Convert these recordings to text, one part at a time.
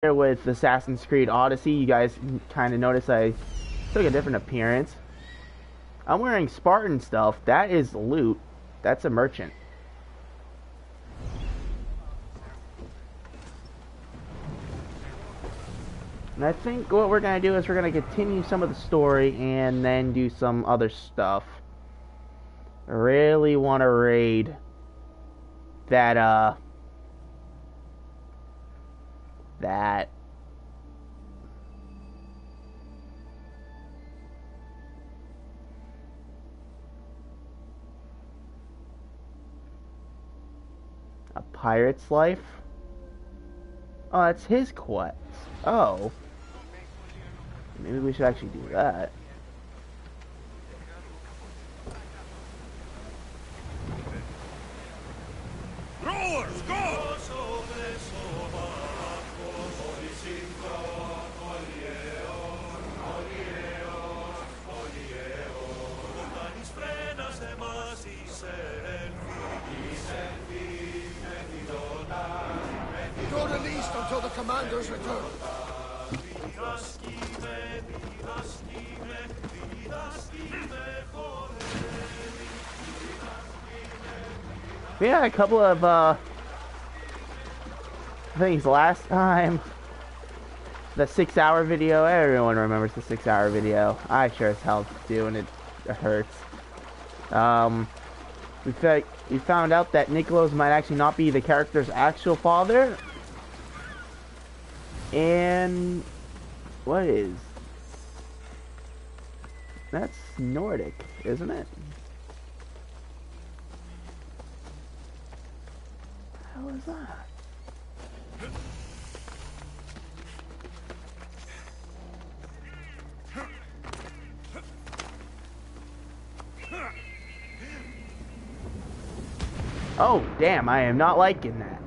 with Assassin's Creed Odyssey, you guys kind of notice I took a different appearance. I'm wearing Spartan stuff. That is loot. That's a merchant. And I think what we're going to do is we're going to continue some of the story and then do some other stuff. I really want to raid that, a pirate's life? Oh, that's his quest. Oh. Maybe we should actually do that. Rowers, go! Go released until the commander's return. We had a couple of things last time. The 6-hour video. Everyone remembers the 6-hour video. I sure as hell do, and it hurts. We found out that Nicholas might actually not be the character's actual father. And what is? That's Nordic, isn't it? What the hell is that? Oh, damn, I am not liking that.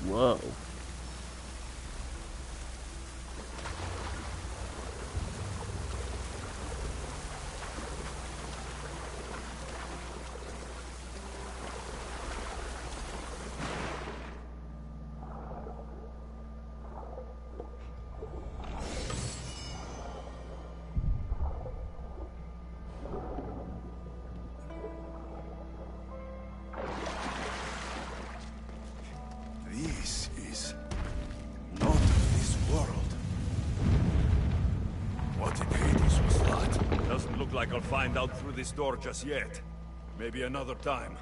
Whoa. This is not of this world. What in Hades was that? Doesn't look like I'll find out through this door just yet. Maybe another time.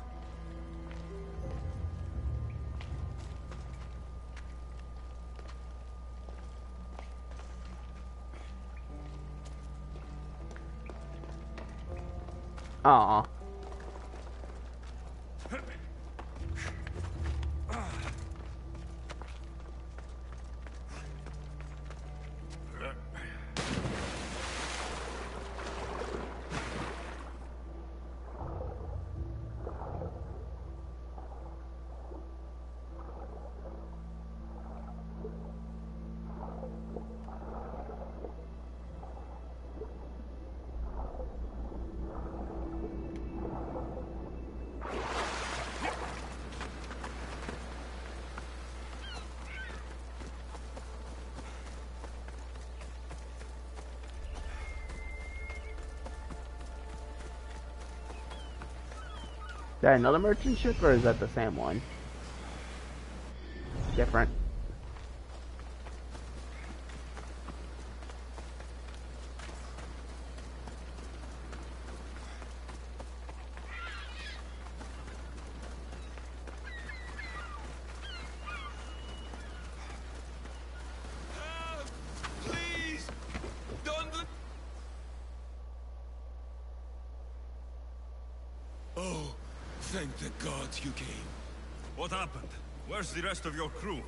Aw. Is that another merchant ship, or is that the same one? Different. Please! Don't... Oh, thank the gods you came. What happened? Where's the rest of your crew?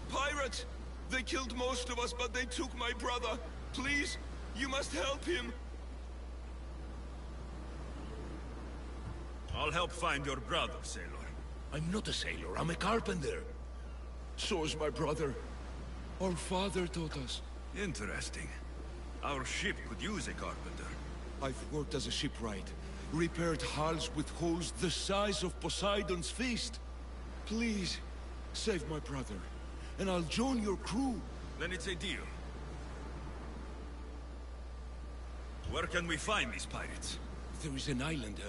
Pirates! They killed most of us, but they took my brother. Please, you must help him. I'll help find your brother, sailor. I'm not a sailor, I'm a carpenter. So is my brother. Our father taught us. Interesting. Our ship could use a carpenter. I've worked as a shipwright. repaired hulls with holes the size of Poseidon's fist. Please, save my brother, and I'll join your crew. Then it's a deal. Where can we find these pirates? There is an island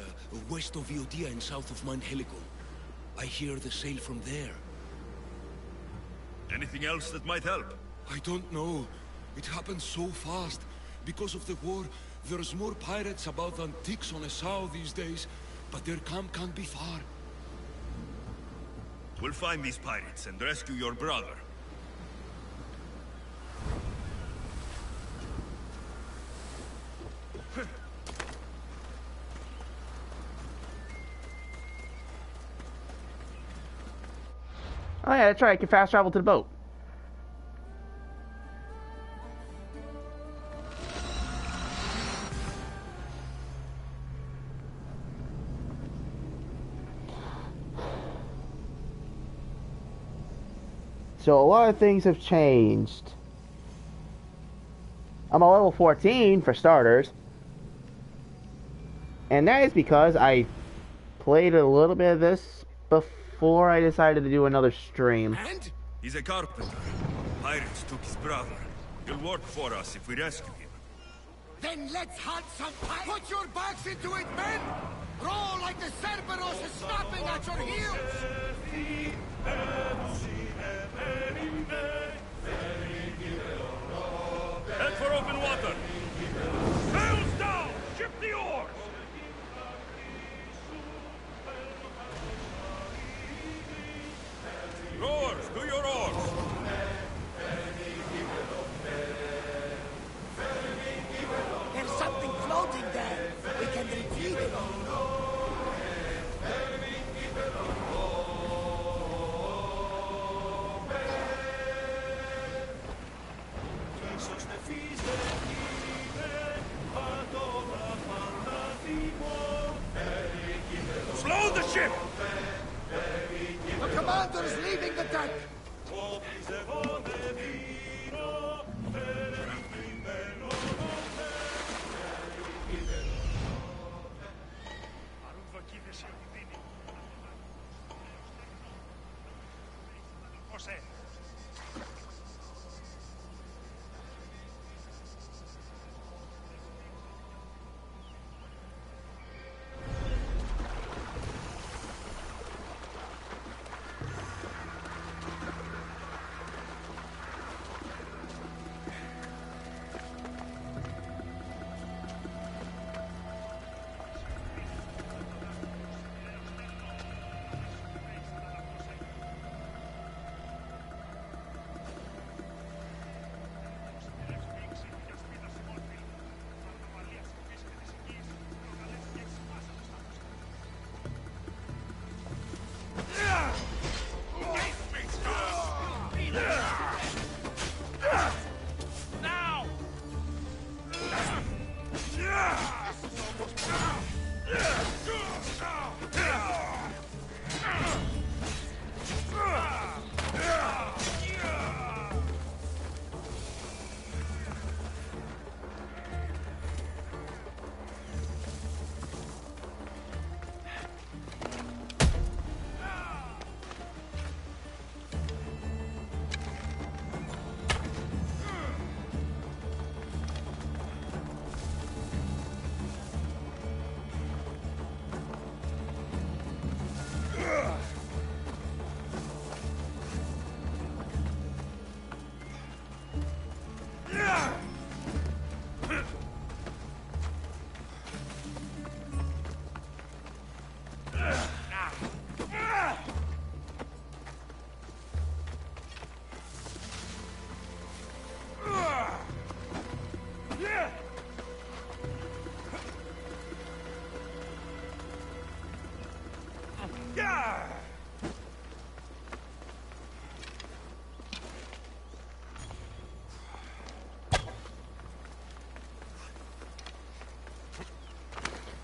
west of Iodia and south of Mount Helicon. I hear they sail from there. Anything else that might help? I don't know. It happened so fast. Because of the war, there's more pirates about than ticks on a sow these days, but their camp can't be far. We'll find these pirates and rescue your brother. Oh yeah, that's right. I can fast travel to the boat. So a lot of things have changed. I'm a level 14 for starters. And that is because I played a little bit of this before I decided to do another stream. And? He's a carpenter. Pirates took his brother. He'll work for us if we rescue him. Then let's hunt some pirates. Put your backs into it, men! Roll like the Cerberus is snapping at your heels! Head for open water! Sails down! Ship the oars! Rowers, do your oars! There's something floating there. We can retrieve it. Slow the ship! The commander is leaving the deck.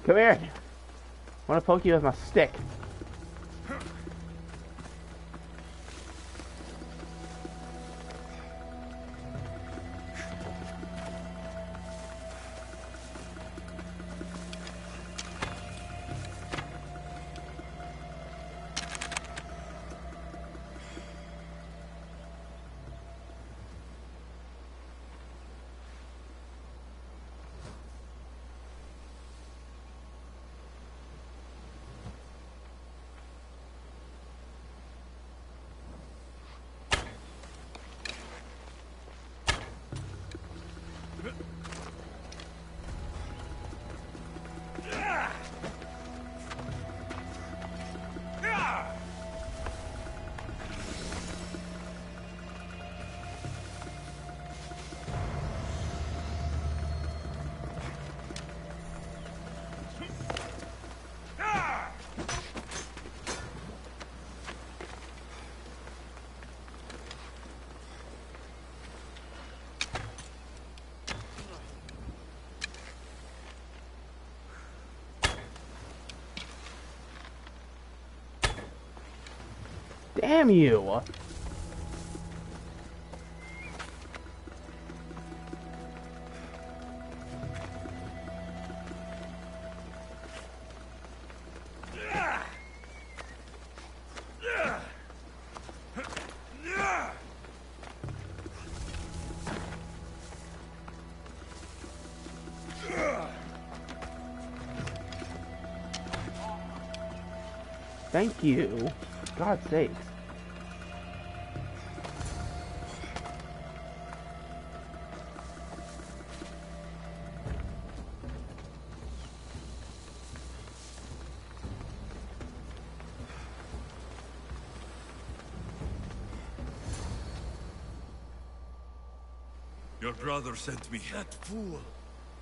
Come here. I want to poke you with my stick. Damn you! Thank you. For God's sakes. Your brother sent me. That fool.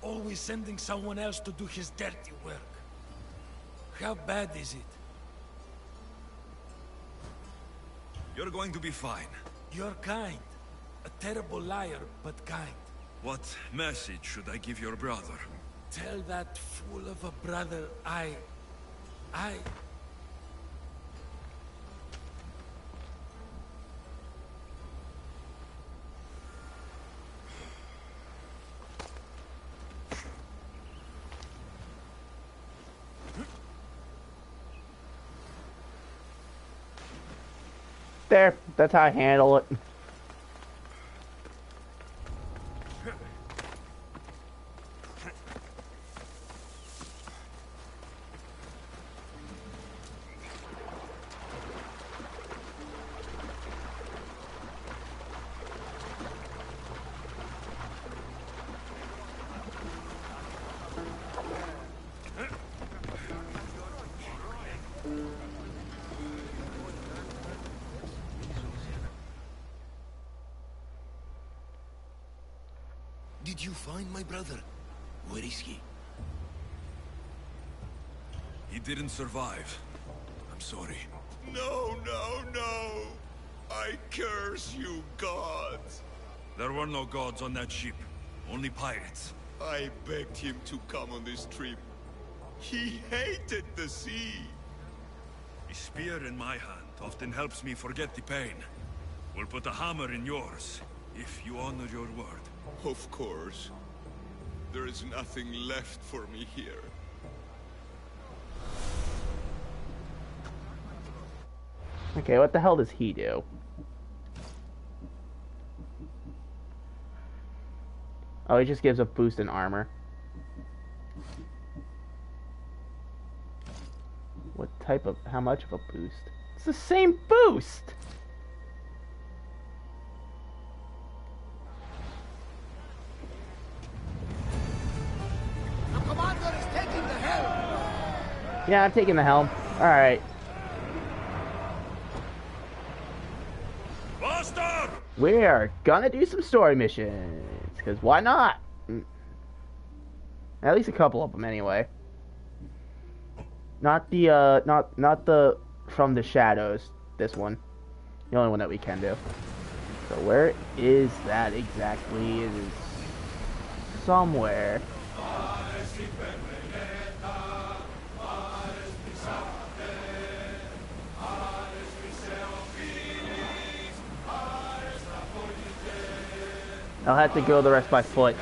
Always sending someone else to do his dirty work. How bad is it? You're going to be fine. You're kind. A terrible liar, but kind. What message should I give your brother? Tell that fool of a brother I... There, that's how I handle it. Did you find my brother? Where is he? He didn't survive. I'm sorry. No, no, no! I curse you, gods! There were no gods on that ship. Only pirates. I begged him to come on this trip. He hated the sea. A spear in my hand often helps me forget the pain. We'll put a hammer in yours, if you honor your word. Of course. There is nothing left for me here. Okay, what the hell does he do? Oh, he just gives a boost in armor. What type of... how much of a boost? It's the same boost! The commander is taking the helm! Yeah, I'm taking the helm. Alright. Master! We are gonna do some story missions. Because why not? At least a couple of them anyway. Not the, not the From the Shadows. This one. The only one that we can do. So where is that exactly? It is somewhere. I'll have to go the rest by foot.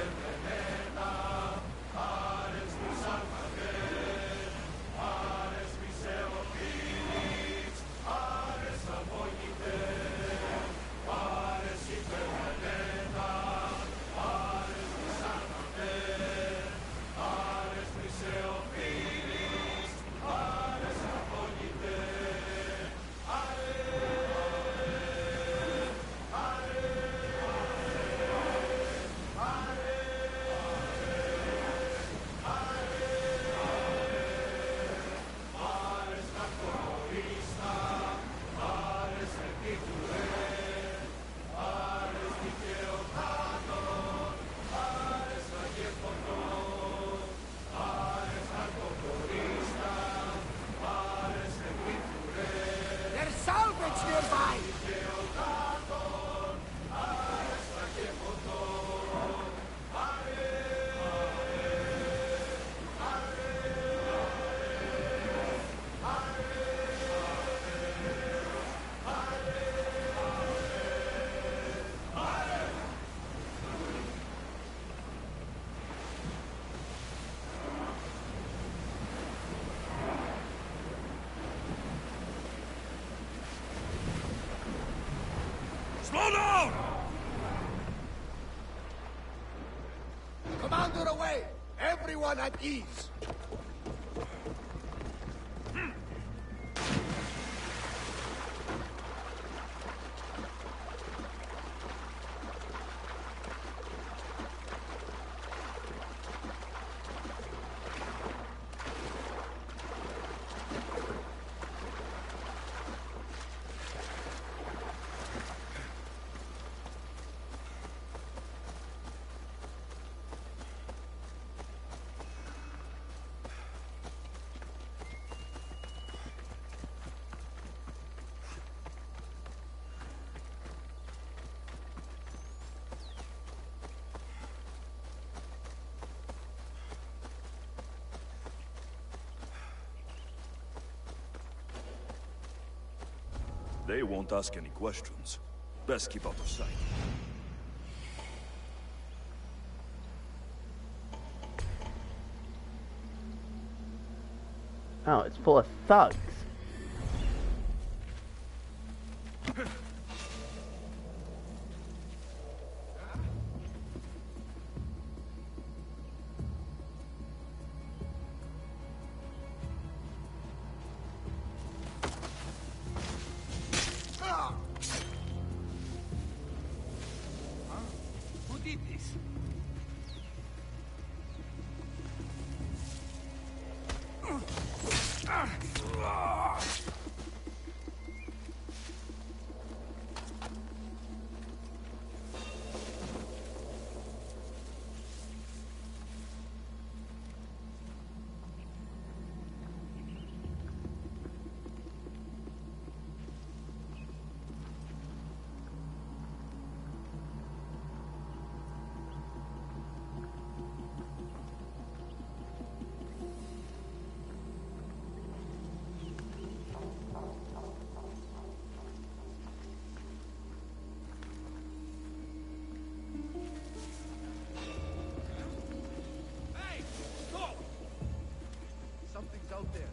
Fall down! Commander away! Everyone at ease! They won't ask any questions. Best keep out of sight. Oh, it's full of thugs. Who did this? Hey! Stop! Something's out there.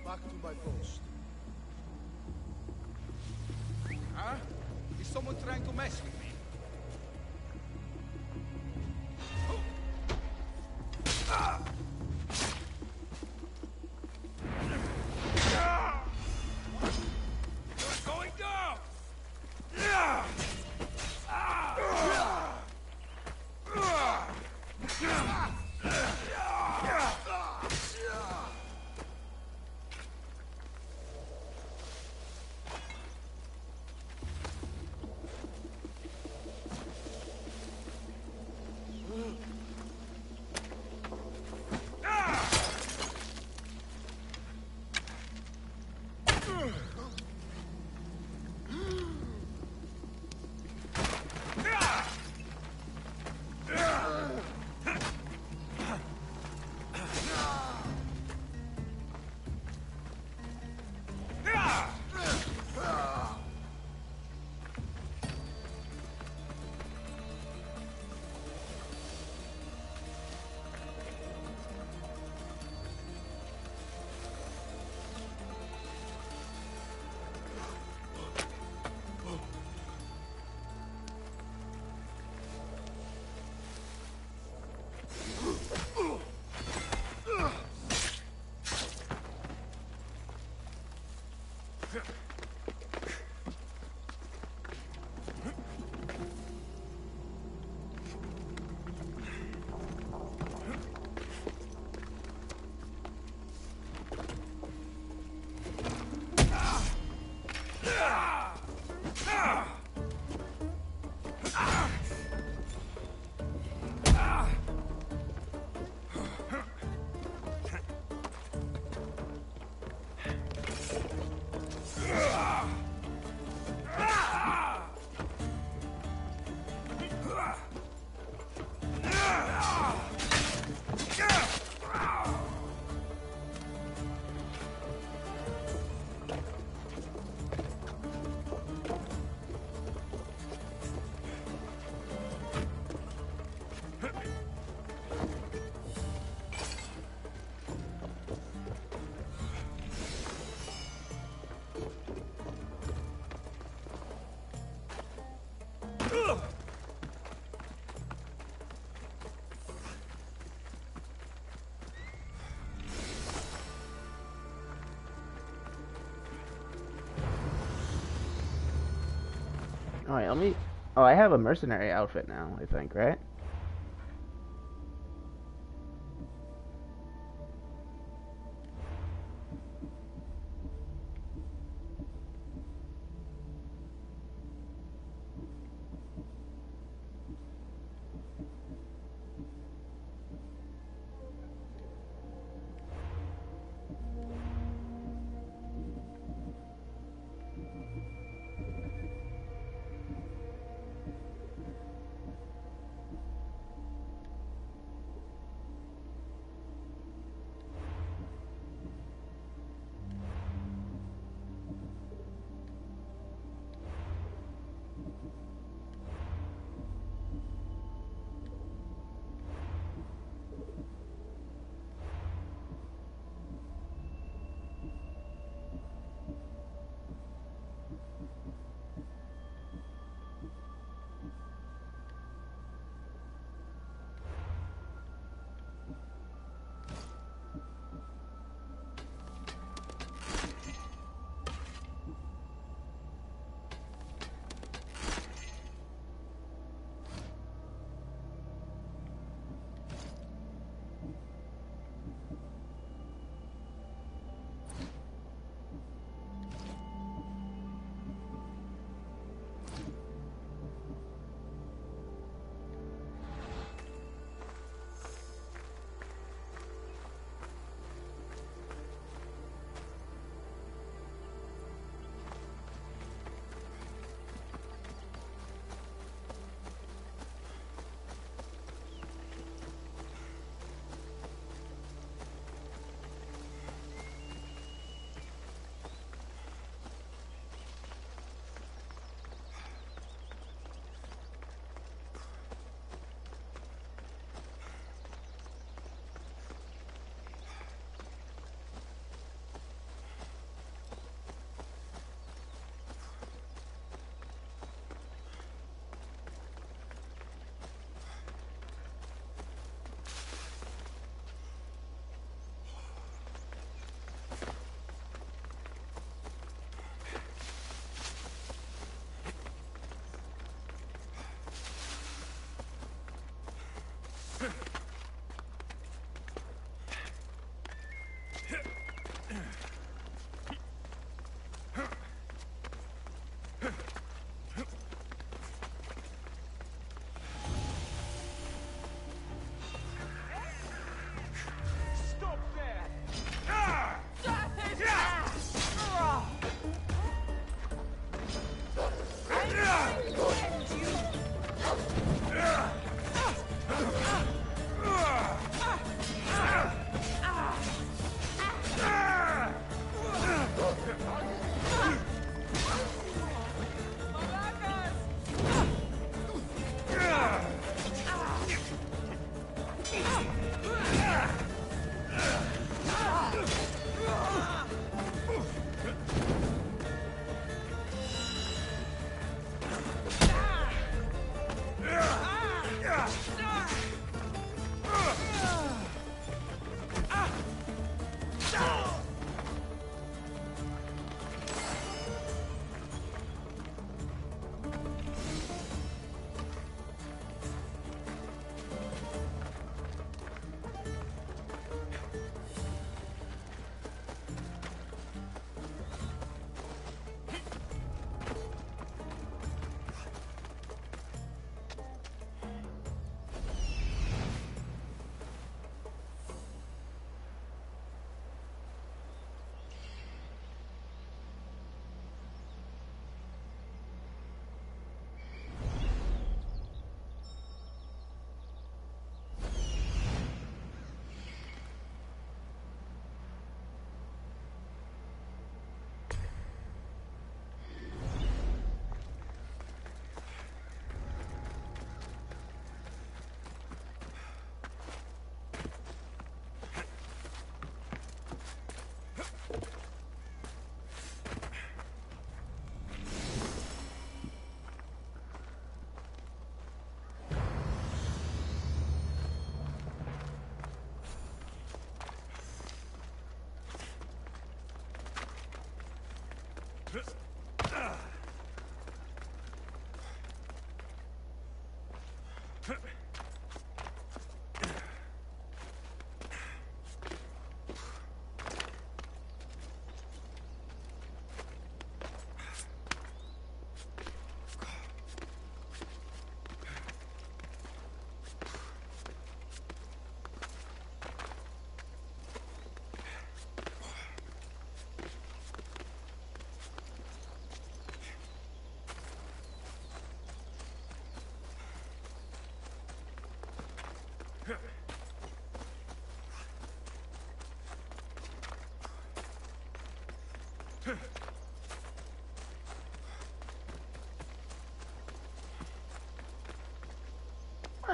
Back to my post. Huh? Is someone trying to mess with me? You're going down! Alright, let me... Oh, I have a mercenary outfit now, I think, right?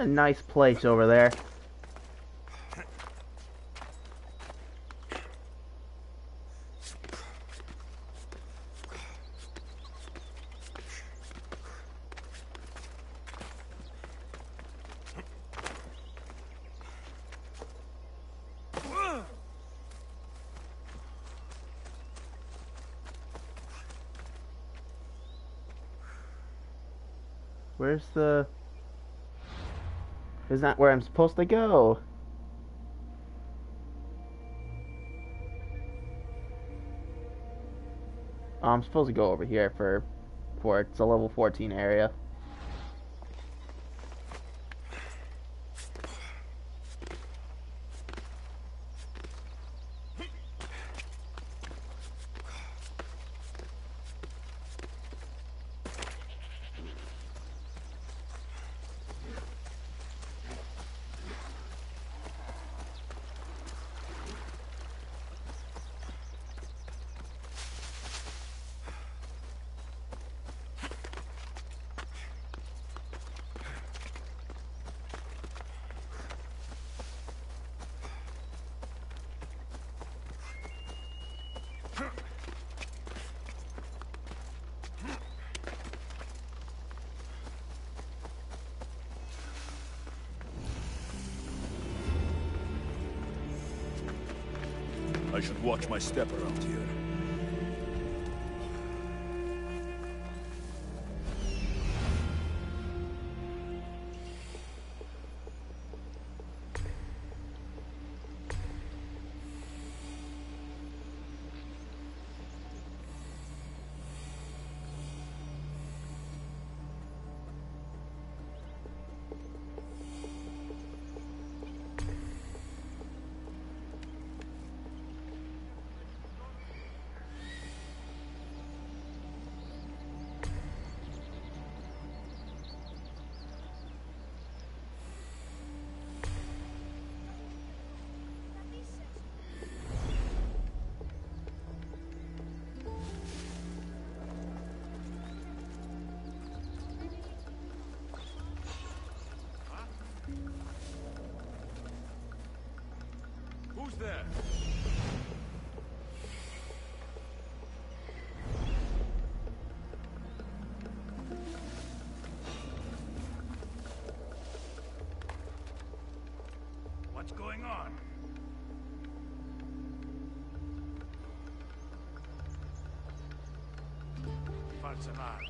a nice place over there. Where's the... Isn't that where I'm supposed to go? Oh, I'm supposed to go over here for it's a level 14 area. I should watch my step around here. Who's there? What's going on? Falsanar.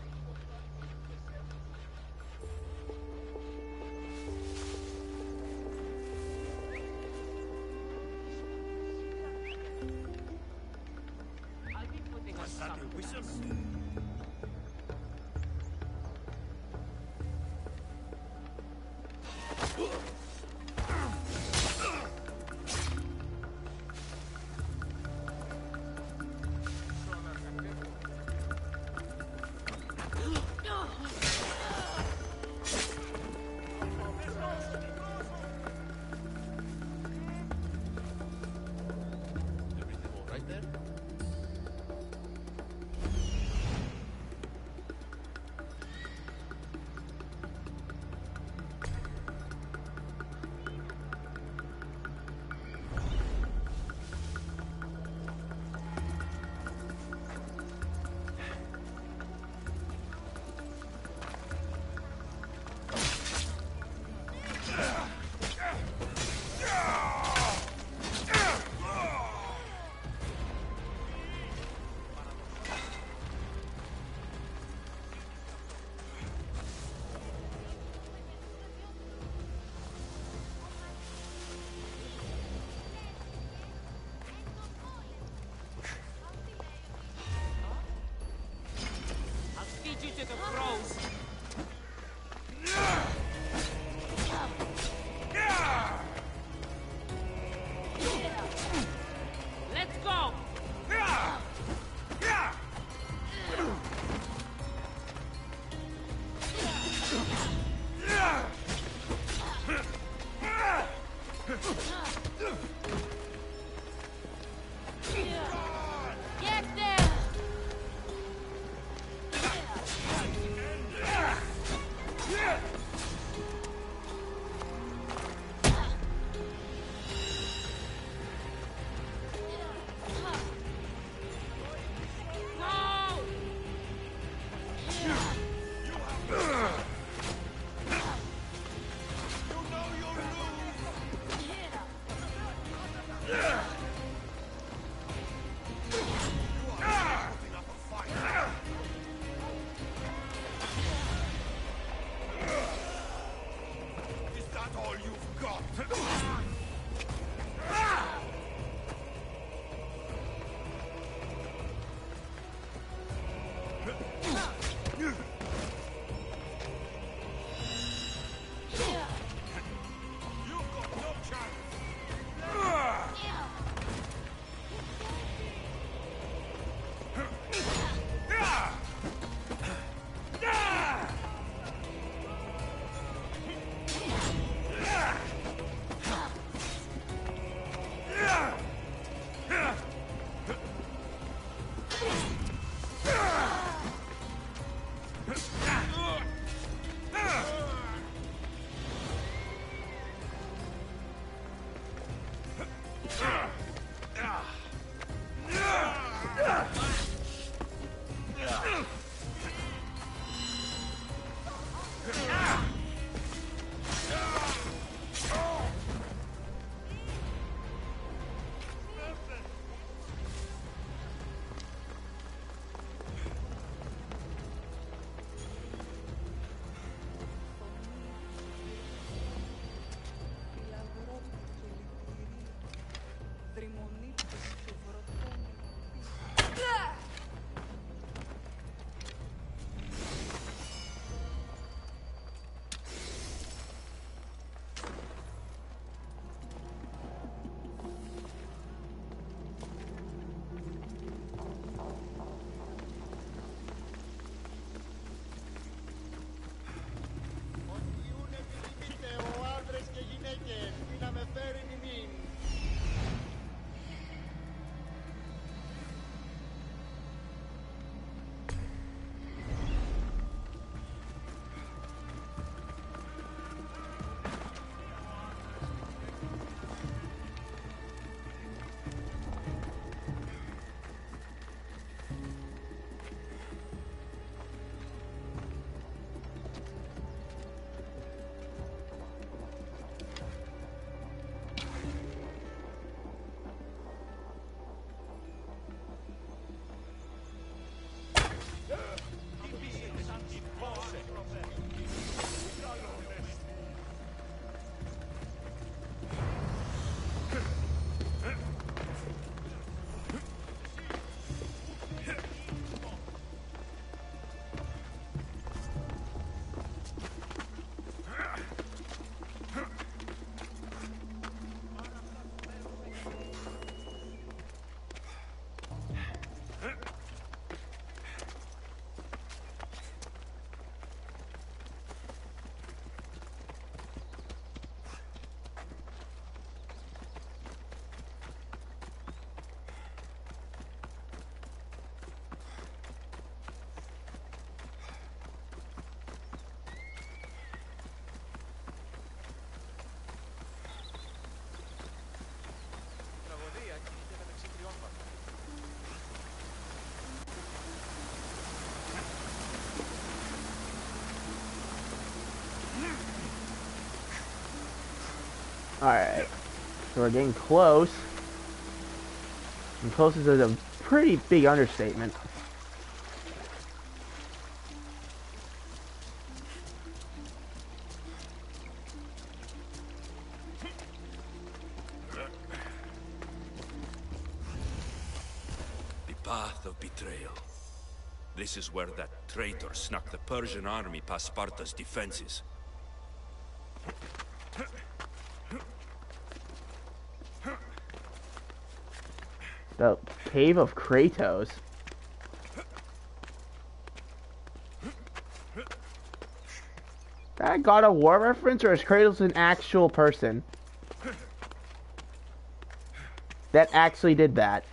Alright. So we're getting close. And close is a pretty big understatement. The path of betrayal. This is where that traitor snuck the Persian army past Sparta's defenses. The Cave of Kratos. That God of War reference, or is Kratos an actual person that actually did that?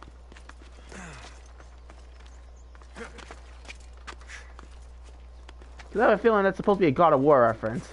Because I have a feeling that's supposed to be a God of War reference.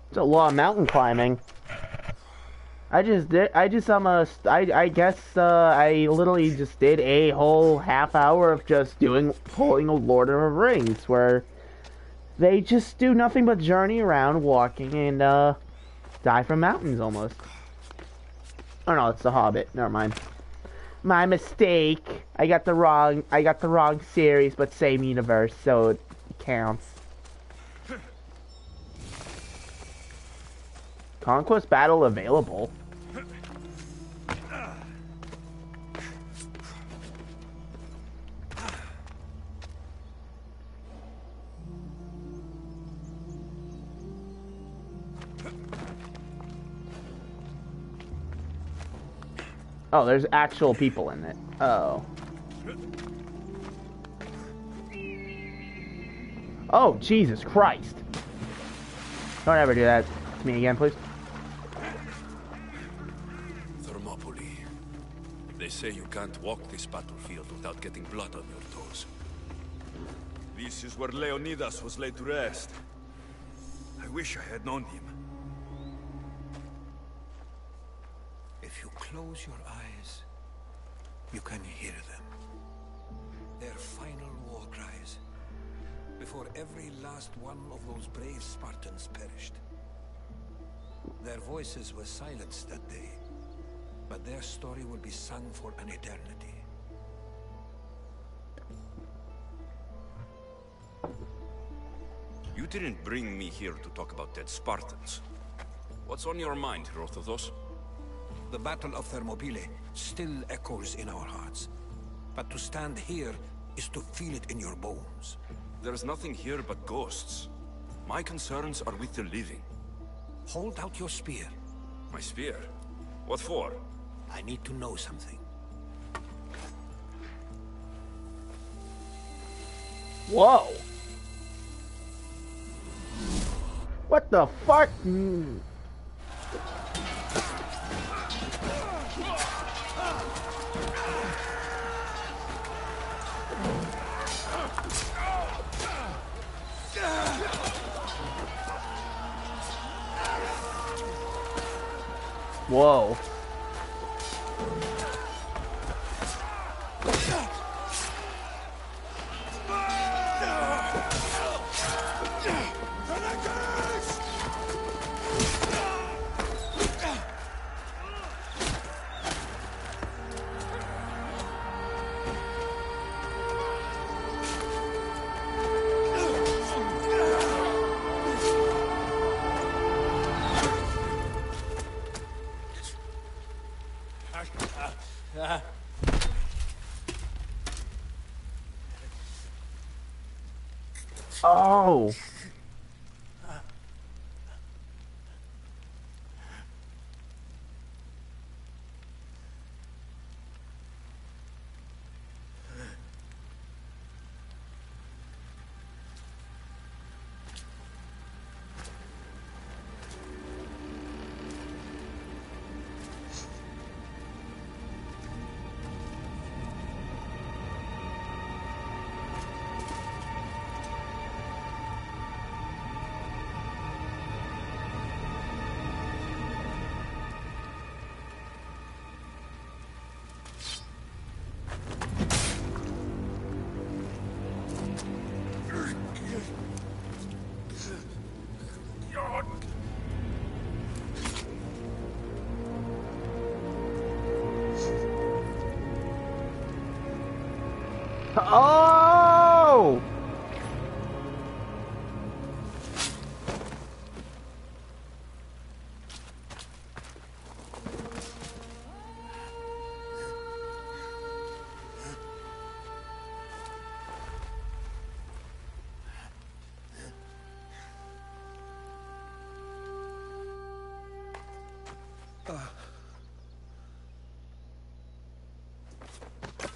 It's a lot of mountain climbing. I guess I literally just did a whole half hour of just pulling a Lord of the Rings, where they just do nothing but journey around, walking, and die from mountains almost. Oh no, it's The Hobbit. Never mind. My mistake. I got the wrong series, but same universe, so it counts. Conquest battle available. Oh, there's actual people in it. Oh. Oh, Jesus Christ. Don't ever do that to me again, please. They say you can't walk this battlefield without getting blood on your toes. This is where Leonidas was laid to rest. I wish I had known him. If you close your eyes, you can hear them. Their final war cries, before every last one of those brave Spartans perished. Their voices were silenced that day, but their story will be sung for an eternity. You didn't bring me here to talk about dead Spartans. What's on your mind, Herodotus? The Battle of Thermopylae still echoes in our hearts. But to stand here is to feel it in your bones. There's nothing here but ghosts. My concerns are with the living. Hold out your spear. My spear? What for? I need to know something. Whoa! What the fuck? Whoa. Oh! Oh!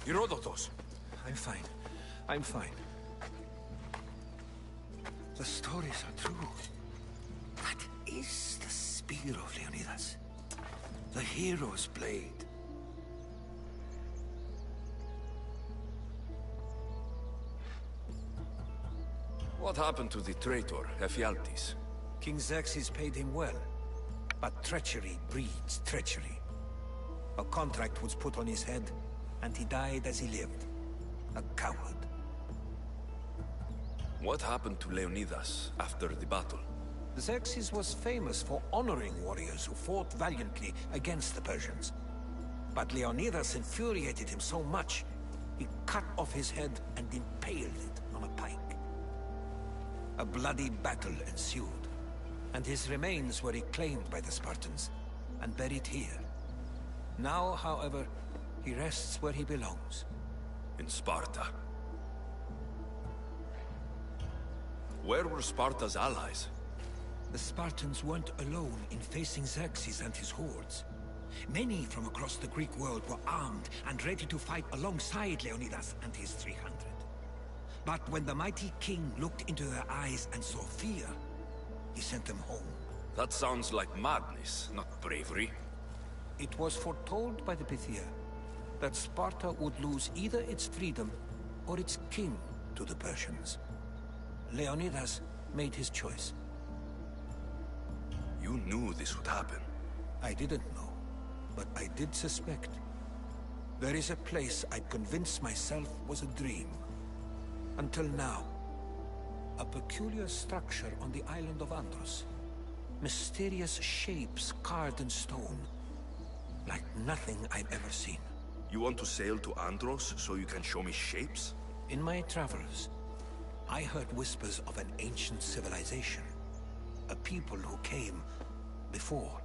Herodotus. I'm fine. I'm fine. The stories are true. That is the spear of Leonidas. The hero's blade. What happened to the traitor, Ephialtes? King Xerxes paid him well. But treachery breeds treachery. A contract was put on his head, and he died as he lived. A coward. What happened to Leonidas after the battle? Xerxes was famous for honoring warriors who fought valiantly against the Persians. But Leonidas infuriated him so much, he cut off his head and impaled it on a pike. A bloody battle ensued, and his remains were reclaimed by the Spartans and buried here. Now, however, he rests where he belongs. In Sparta. Where were Sparta's allies? The Spartans weren't alone in facing Xerxes and his hordes. Many from across the Greek world were armed and ready to fight alongside Leonidas and his 300. But when the mighty king looked into their eyes and saw fear, he sent them home. That sounds like madness, not bravery. It was foretold by the Pythia that Sparta would lose either its freedom or its king to the Persians. Leonidas made his choice. You knew this would happen. I didn't know, but I did suspect. There is a place I'd convinced myself was a dream. Until now. A peculiar structure on the island of Andros. Mysterious shapes carved in stone. Like nothing I've ever seen. You want to sail to Andros so you can show me shapes? In my travels, I heard whispers of an ancient civilization. A people who came before.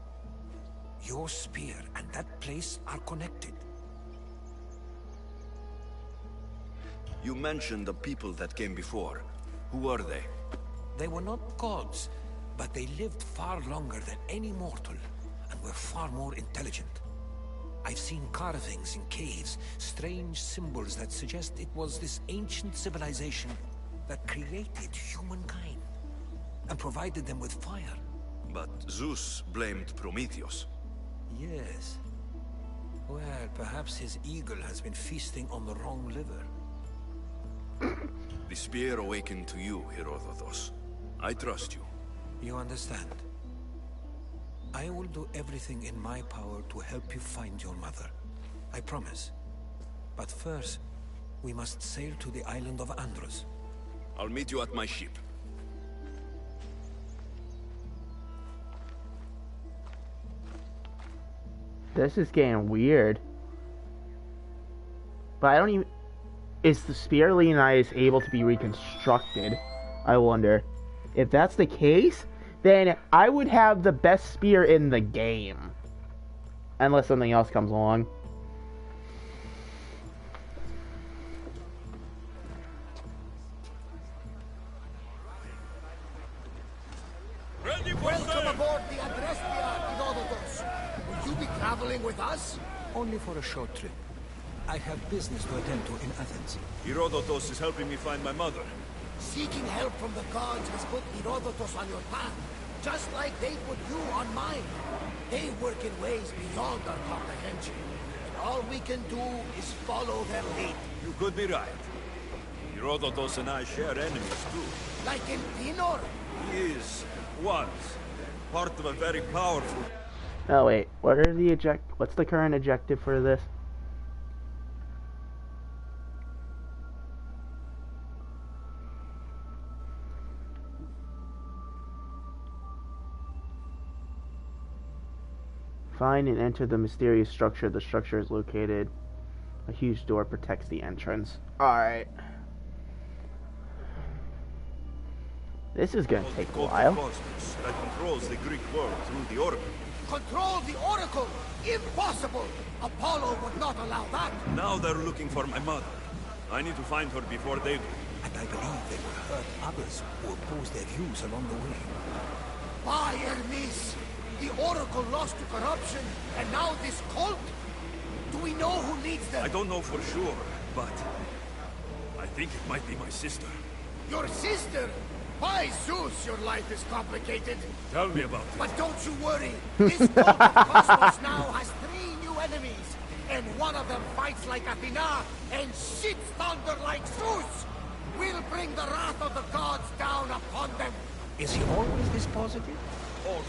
Your spear and that place are connected. You mentioned the people that came before. Who were they? They were not gods, but they lived far longer than any mortal, and were far more intelligent. I've seen carvings in caves, strange symbols that suggest it was this ancient civilization that created humankind, and provided them with fire. But Zeus blamed Prometheus. Yes. Well, perhaps his eagle has been feasting on the wrong liver. The spear awakened to you, Herodotus. I trust you. You understand? I will do everything in my power to help you find your mother. I promise. But first, we must sail to the island of Andros. I'll meet you at my ship. This is getting weird. But I don't even... Is the spear Leonidas able to be reconstructed? I wonder. If that's the case, then I would have the best spear in the game. Unless something else comes along. traveling with us? Only for a short trip. I have business to attend to in Athens. Herodotus is helping me find my mother. Seeking help from the gods has put Herodotus on your path, just like they put you on mine. They work in ways beyond our comprehension, and all we can do is follow their lead. You could be right. Herodotus and I share enemies too. Like in Pinor? He is, was, part of a very powerful... Oh wait, what's the current objective for this? Find and enter the mysterious structure. The structure is located. A huge door protects the entrance. Alright. This is gonna take a while. Kosmos that controls the Greek world through the oracle. Control the oracle? Impossible! Apollo would not allow that. Now they're looking for my mother. I need to find her before they do. And I believe they will hurt others who oppose their views along the way. By Hermes! The oracle lost to corruption, and now this cult? Do we know who leads them? I don't know for sure, but I think it might be my sister. Your sister? By Zeus, your life is complicated. Tell me about it. But don't you worry. This cult of Cosmos now has 3 new enemies, and one of them fights like Athena and shits thunder like Zeus. We'll bring the wrath of the gods down upon them. Is he always this positive? Always.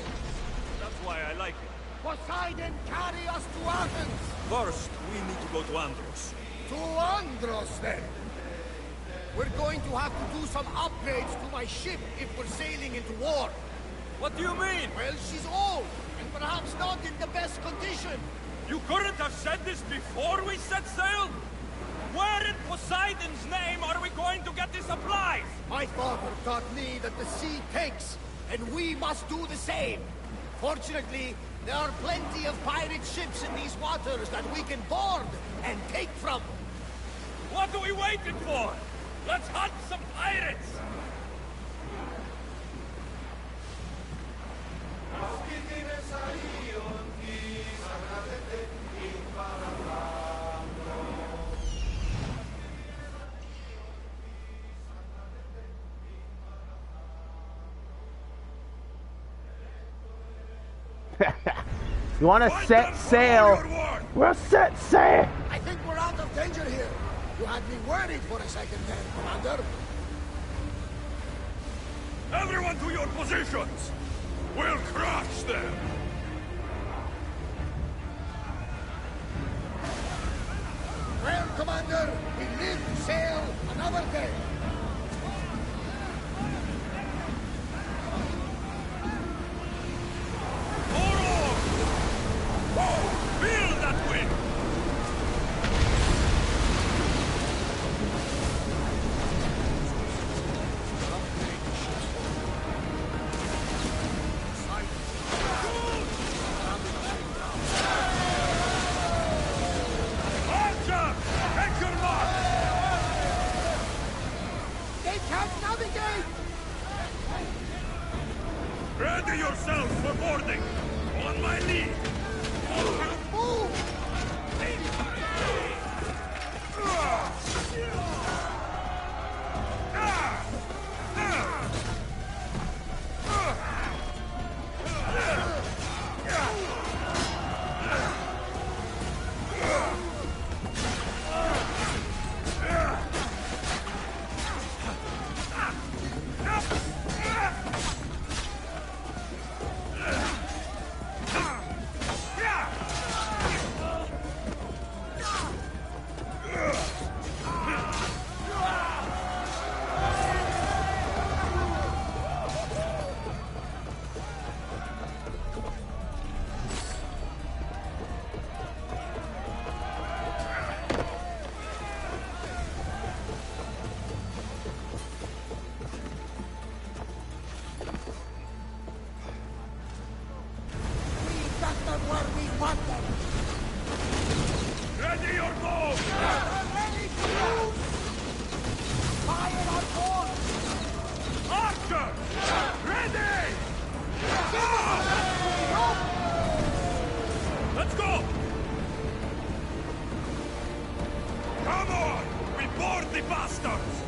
That's why I like it. Poseidon, carry us to Athens! First, we need to go to Andros. To Andros, then! We're going to have to do some upgrades to my ship if we're sailing into war. What do you mean? Well, she's old, and perhaps not in the best condition. You couldn't have said this before we set sail? Where in Poseidon's name are we going to get the supplies? My father taught me that the sea takes, and we must do the same. Fortunately, there are plenty of pirate ships in these waters that we can board and take from. What are we waiting for? Let's hunt some pirates! You want to set sail? We'll set sail! I think we're out of danger here. You had me worried for a second there, Commander. Everyone to your positions! We'll crush them! Well, Commander, we live to sail another day. Feel that wind! Archer! Take your mark! They can't navigate! Ready yourselves for boarding! On my lead! Move! Board the bastards!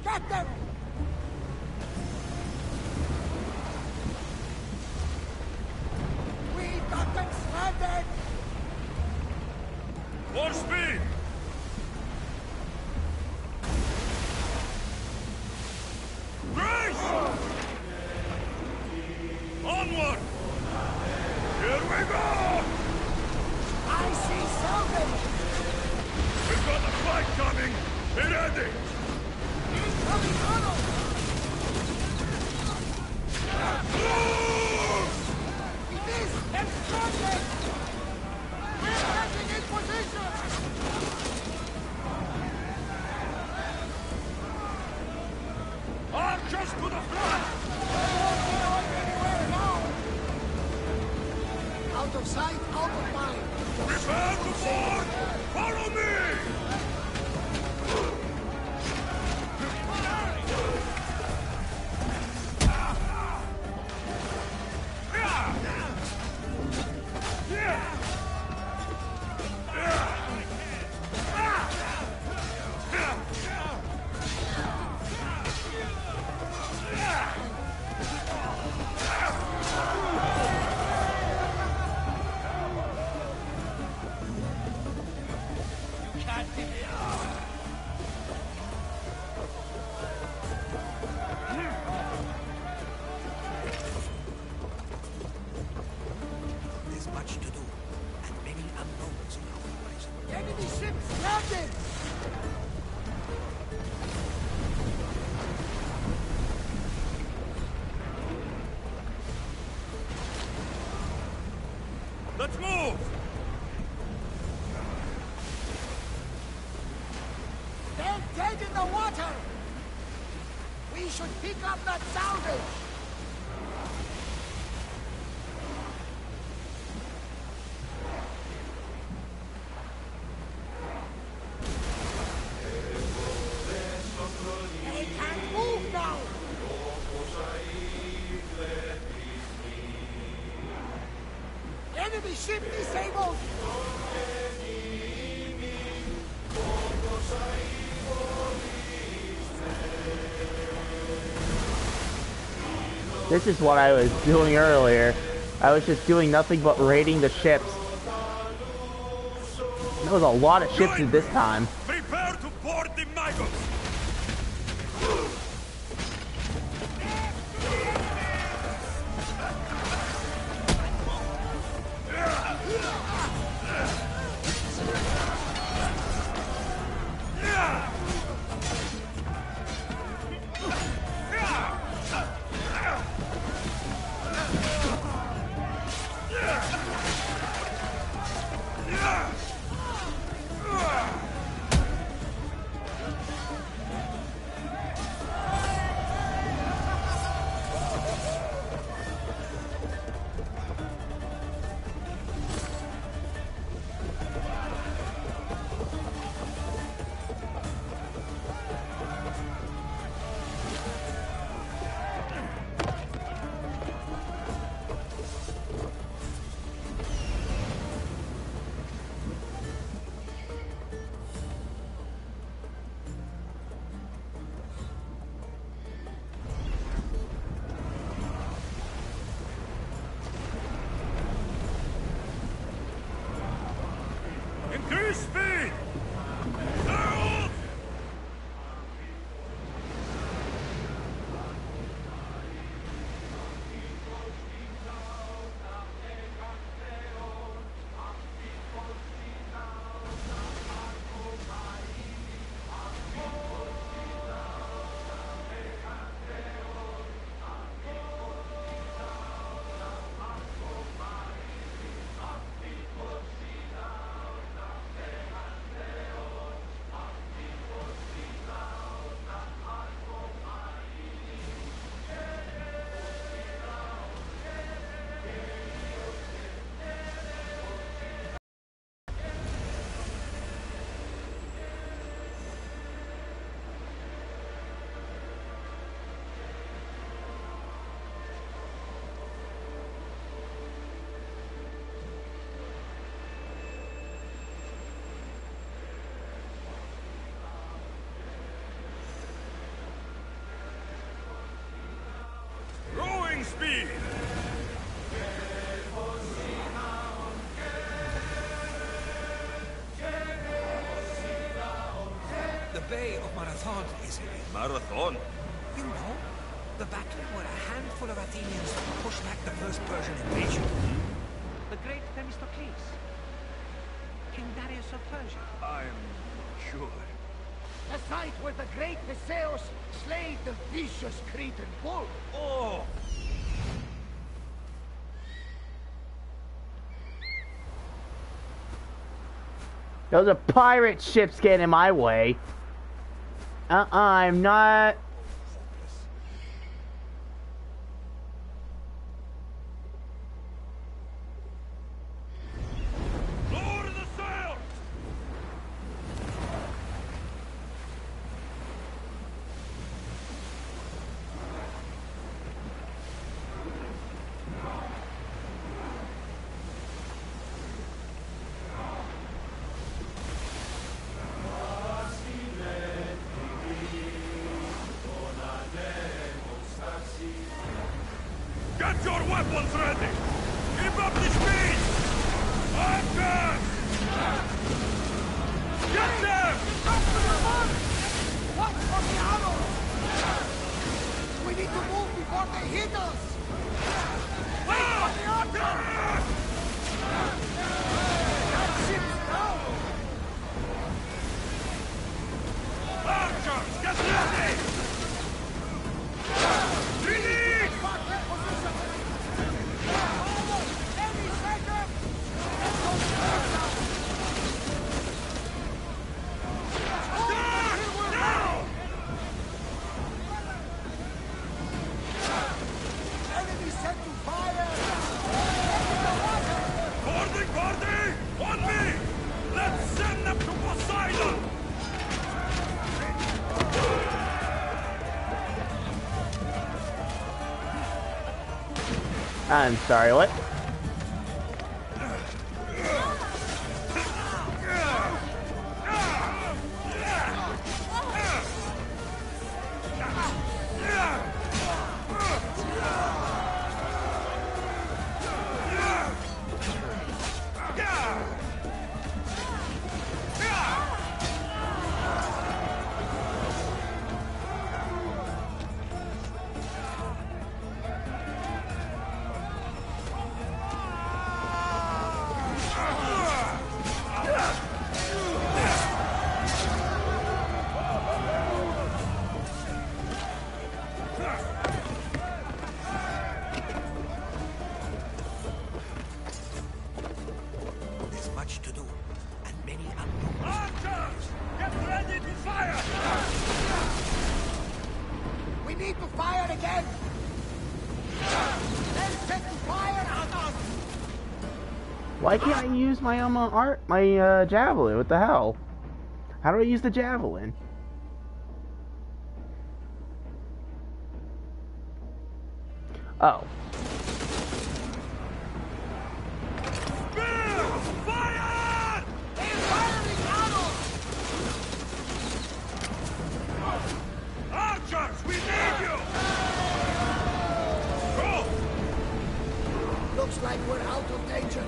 Get them! We got them stranded! More speed! Grace! Onward! Here we go! I see salvage! We've got a fight coming! Be ready! Incoming tunnel! It is exploding! We're getting in position! Archers to the front! They won't be going anywhere now! Out of sight, out of mind! Prepare to board! Follow me! There's much to do, and many unknowns on our horizon. Enemy ships landing! Let's move! They're dead in the water! We should pick up that salvage! They can't move now! Enemy ship disabled! This is what I was doing earlier. I was just doing nothing but raiding the ships. There was a lot of ships in this time. Prepare to board the maggots! Increase speed! Now! speed! The Bay of Marathon is it? Marathon? You know, the battle where a handful of Athenians pushed back the first Persian invasion. The great Themistocles. King Darius of Persia. I'm sure. The site where the great Theseus slayed the vicious Cretan bull. Oh! Those are pirate ships getting in my way. I'm not. Lower the sail! Get your weapons ready! Keep up the speed! Anchor! Get them! Watch for the arrows! We need to move before they hit us! Wait for the archer! That ship's down! Archers, get ready! Release! Mark their position! Any second! Get those birds down! Now! Enemy set to fire! Get in the water! Boarding party! On me! Let's send them to Poseidon! I'm sorry, what? There's much to do, and many unknowns. Archers! Get ready to fire! We need to fire again! Then set to fire on us! Why can't I use my my javelin? What the hell? How do I use the javelin? Oh. Spear! Fire! They're firing arrows! Archers, we need you! Go! Looks like we're out of danger.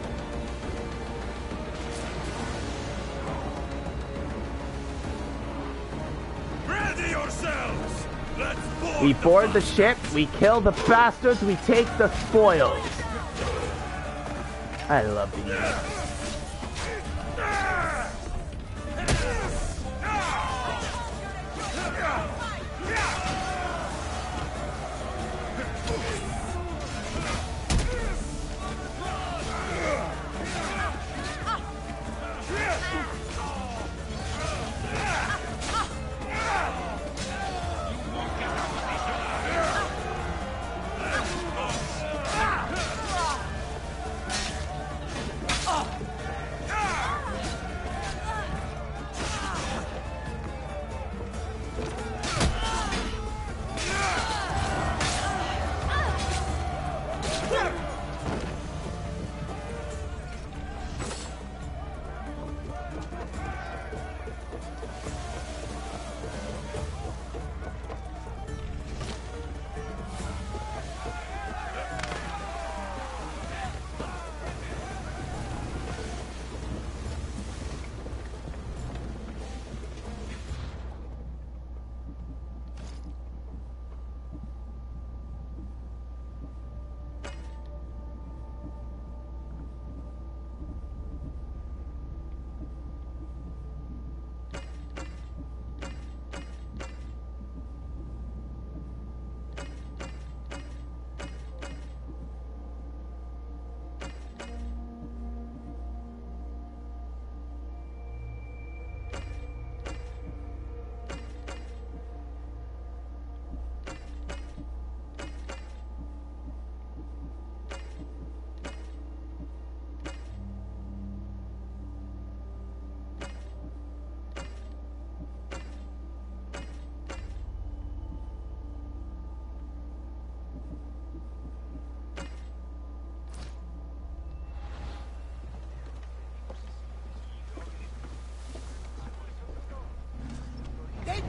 Ready yourselves! Let's board We the board the bus. ship, we kill the bastards, we take the spoils. I love these.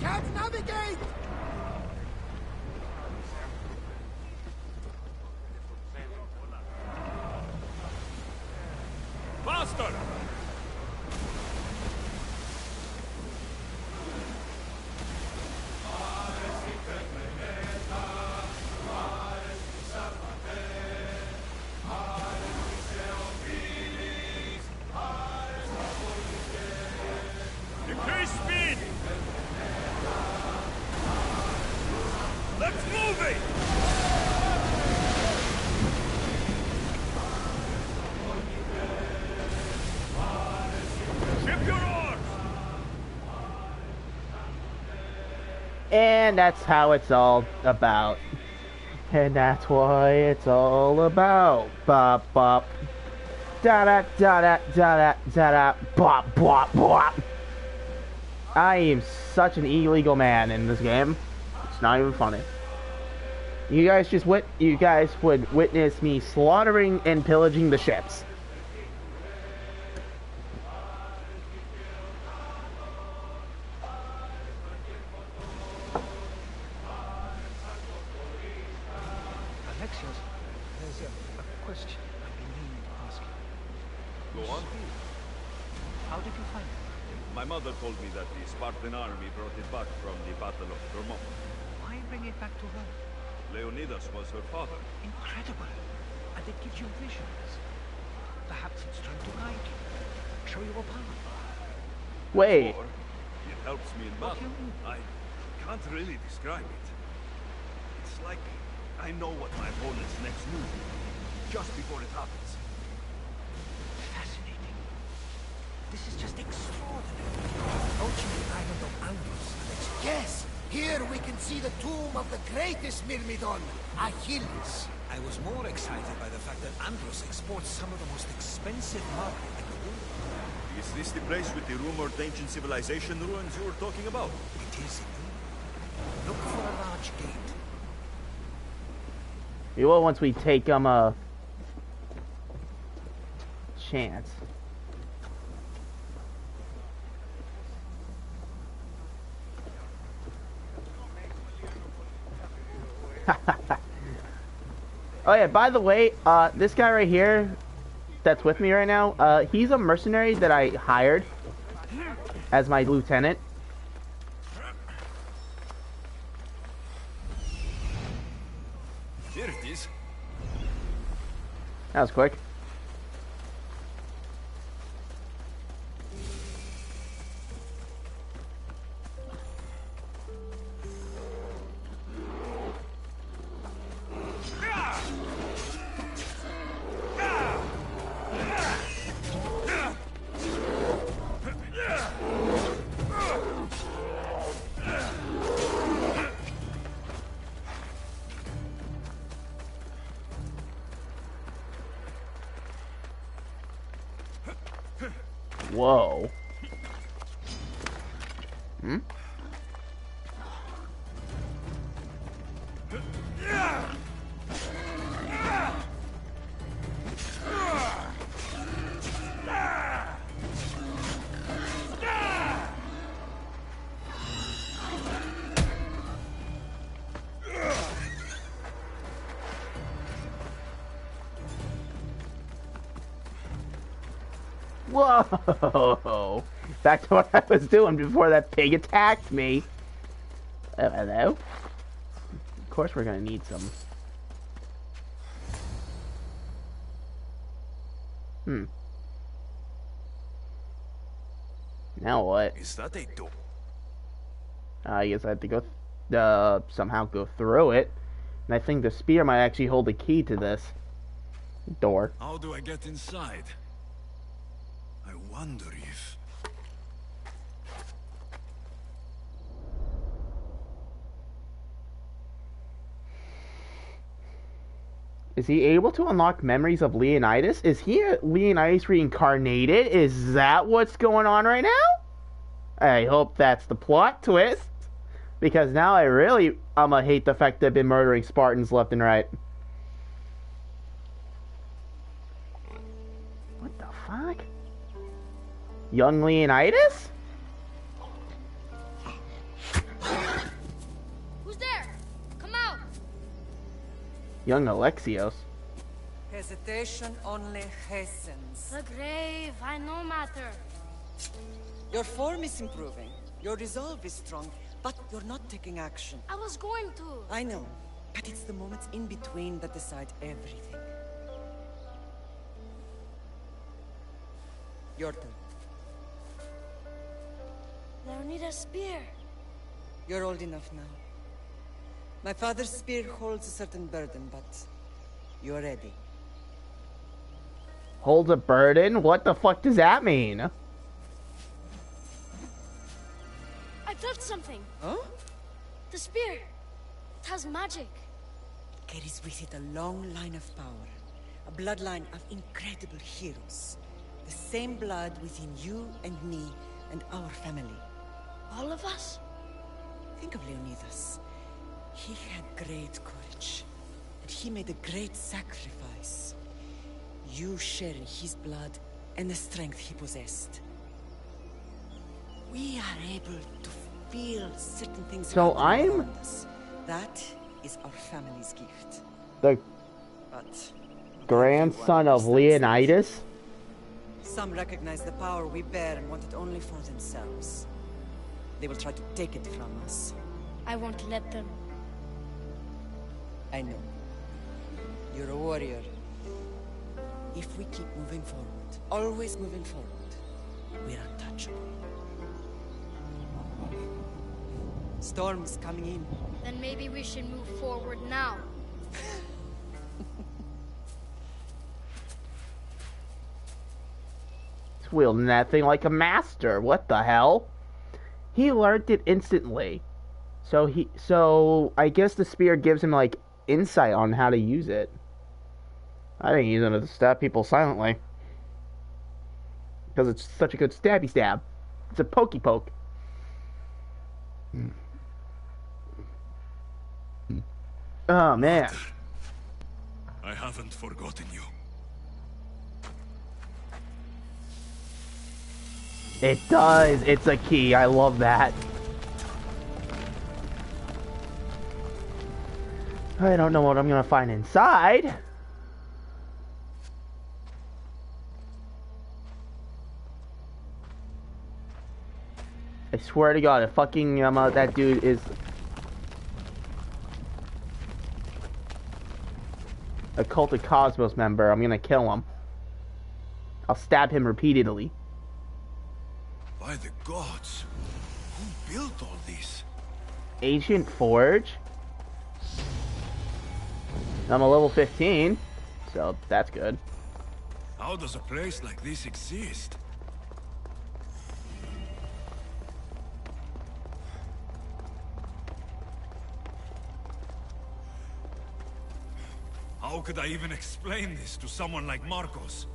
can't navigate! Faster! Increase speed! Let's move it! Ship your oars! And that's how it's all about. And that's why it's all about. Bop bop. Da da da da da da da bop bop bop. I am such an illegal man in this game. It's not even funny. You guys would witness me slaughtering and pillaging the ships. Alexios, there's a question I've been meaning to ask you. Go on. How did you find it? My mother told me that the Spartan army brought it back from the Battle of Thermopylae. Why bring it back to her? Leonidas was her father. Incredible. And it gives you visions. Perhaps it's trying to guide you. Show you a path. Wait. Or it helps me in What do battle. you mean? I can't really describe it. It's like I know what my opponent's next move will be, just before it happens. Fascinating. This is just extraordinary. Approaching the island of Andros, Alexios. Yes! Here we can see the tomb of the greatest Myrmidon, Achilles. I was more excited by the fact that Andros exports some of the most expensive marble in the world. Is this the place with the rumored ancient civilization ruins you were talking about? It is indeed. Look for a large gate. We will once we take a chance. Oh yeah, by the way, this guy right here that's with me right now, he's a mercenary that I hired as my lieutenant. Here it is. That was quick. Whoa. Hmm? Whoa! Back to what I was doing before that pig attacked me. Oh, hello? Of course we're gonna need some. Now what? Is that a door? I guess I have to go, somehow go through it. And I think the spear might actually hold the key to this door. How do I get inside? I wonder if... Is he able to unlock memories of Leonidas? Is he Leonidas reincarnated? Is that what's going on right now? I hope that's the plot twist. Because now I really, hate the fact that I've been murdering Spartans left and right. What the fuck? Young Leonidas? Young Alexios. Hesitation only hastens. The grave, I no matter. Your form is improving. Your resolve is strong, but you're not taking action. I was going to. I know, but it's the moments in between that decide everything. Your turn. Leonida's spear. You're old enough now. My father's spear holds a certain burden, but you're ready. Holds a burden? What the fuck does that mean? I felt something. Huh? The spear. It has magic. Carries with it a long line of power. A bloodline of incredible heroes. The same blood within you and me and our family. All of us? Think of Leonidas. He had great courage. And he made a great sacrifice. You share in his blood and the strength he possessed. We are able to feel certain things. So I'm around us. That is our family's gift. the But grandson of Leonidas? some recognize the power we bear and want it only for themselves. They will try to take it from us. I won't let them. I know. You're a warrior. If we keep moving forward, always moving forward, we're untouchable. Storm's coming in. Then maybe we should move forward now. He's wielding that thing like a master. What the hell? He learned it instantly. So I guess the spear gives him like insight on how to use it. I think he's gonna stab people silently. Because it's such a good stabby stab. It's a pokey poke. Oh man. I haven't forgotten you. It does. It's a key. I love that. I don't know what I'm gonna find inside. I swear to God, if fucking that dude is a Cult of Cosmos member, I'm gonna kill him. I'll stab him repeatedly. By the gods, who built all this? Ancient Forge. I'm a level 15, so that's good. How does a place like this exist? How could I even explain this to someone like Marcos?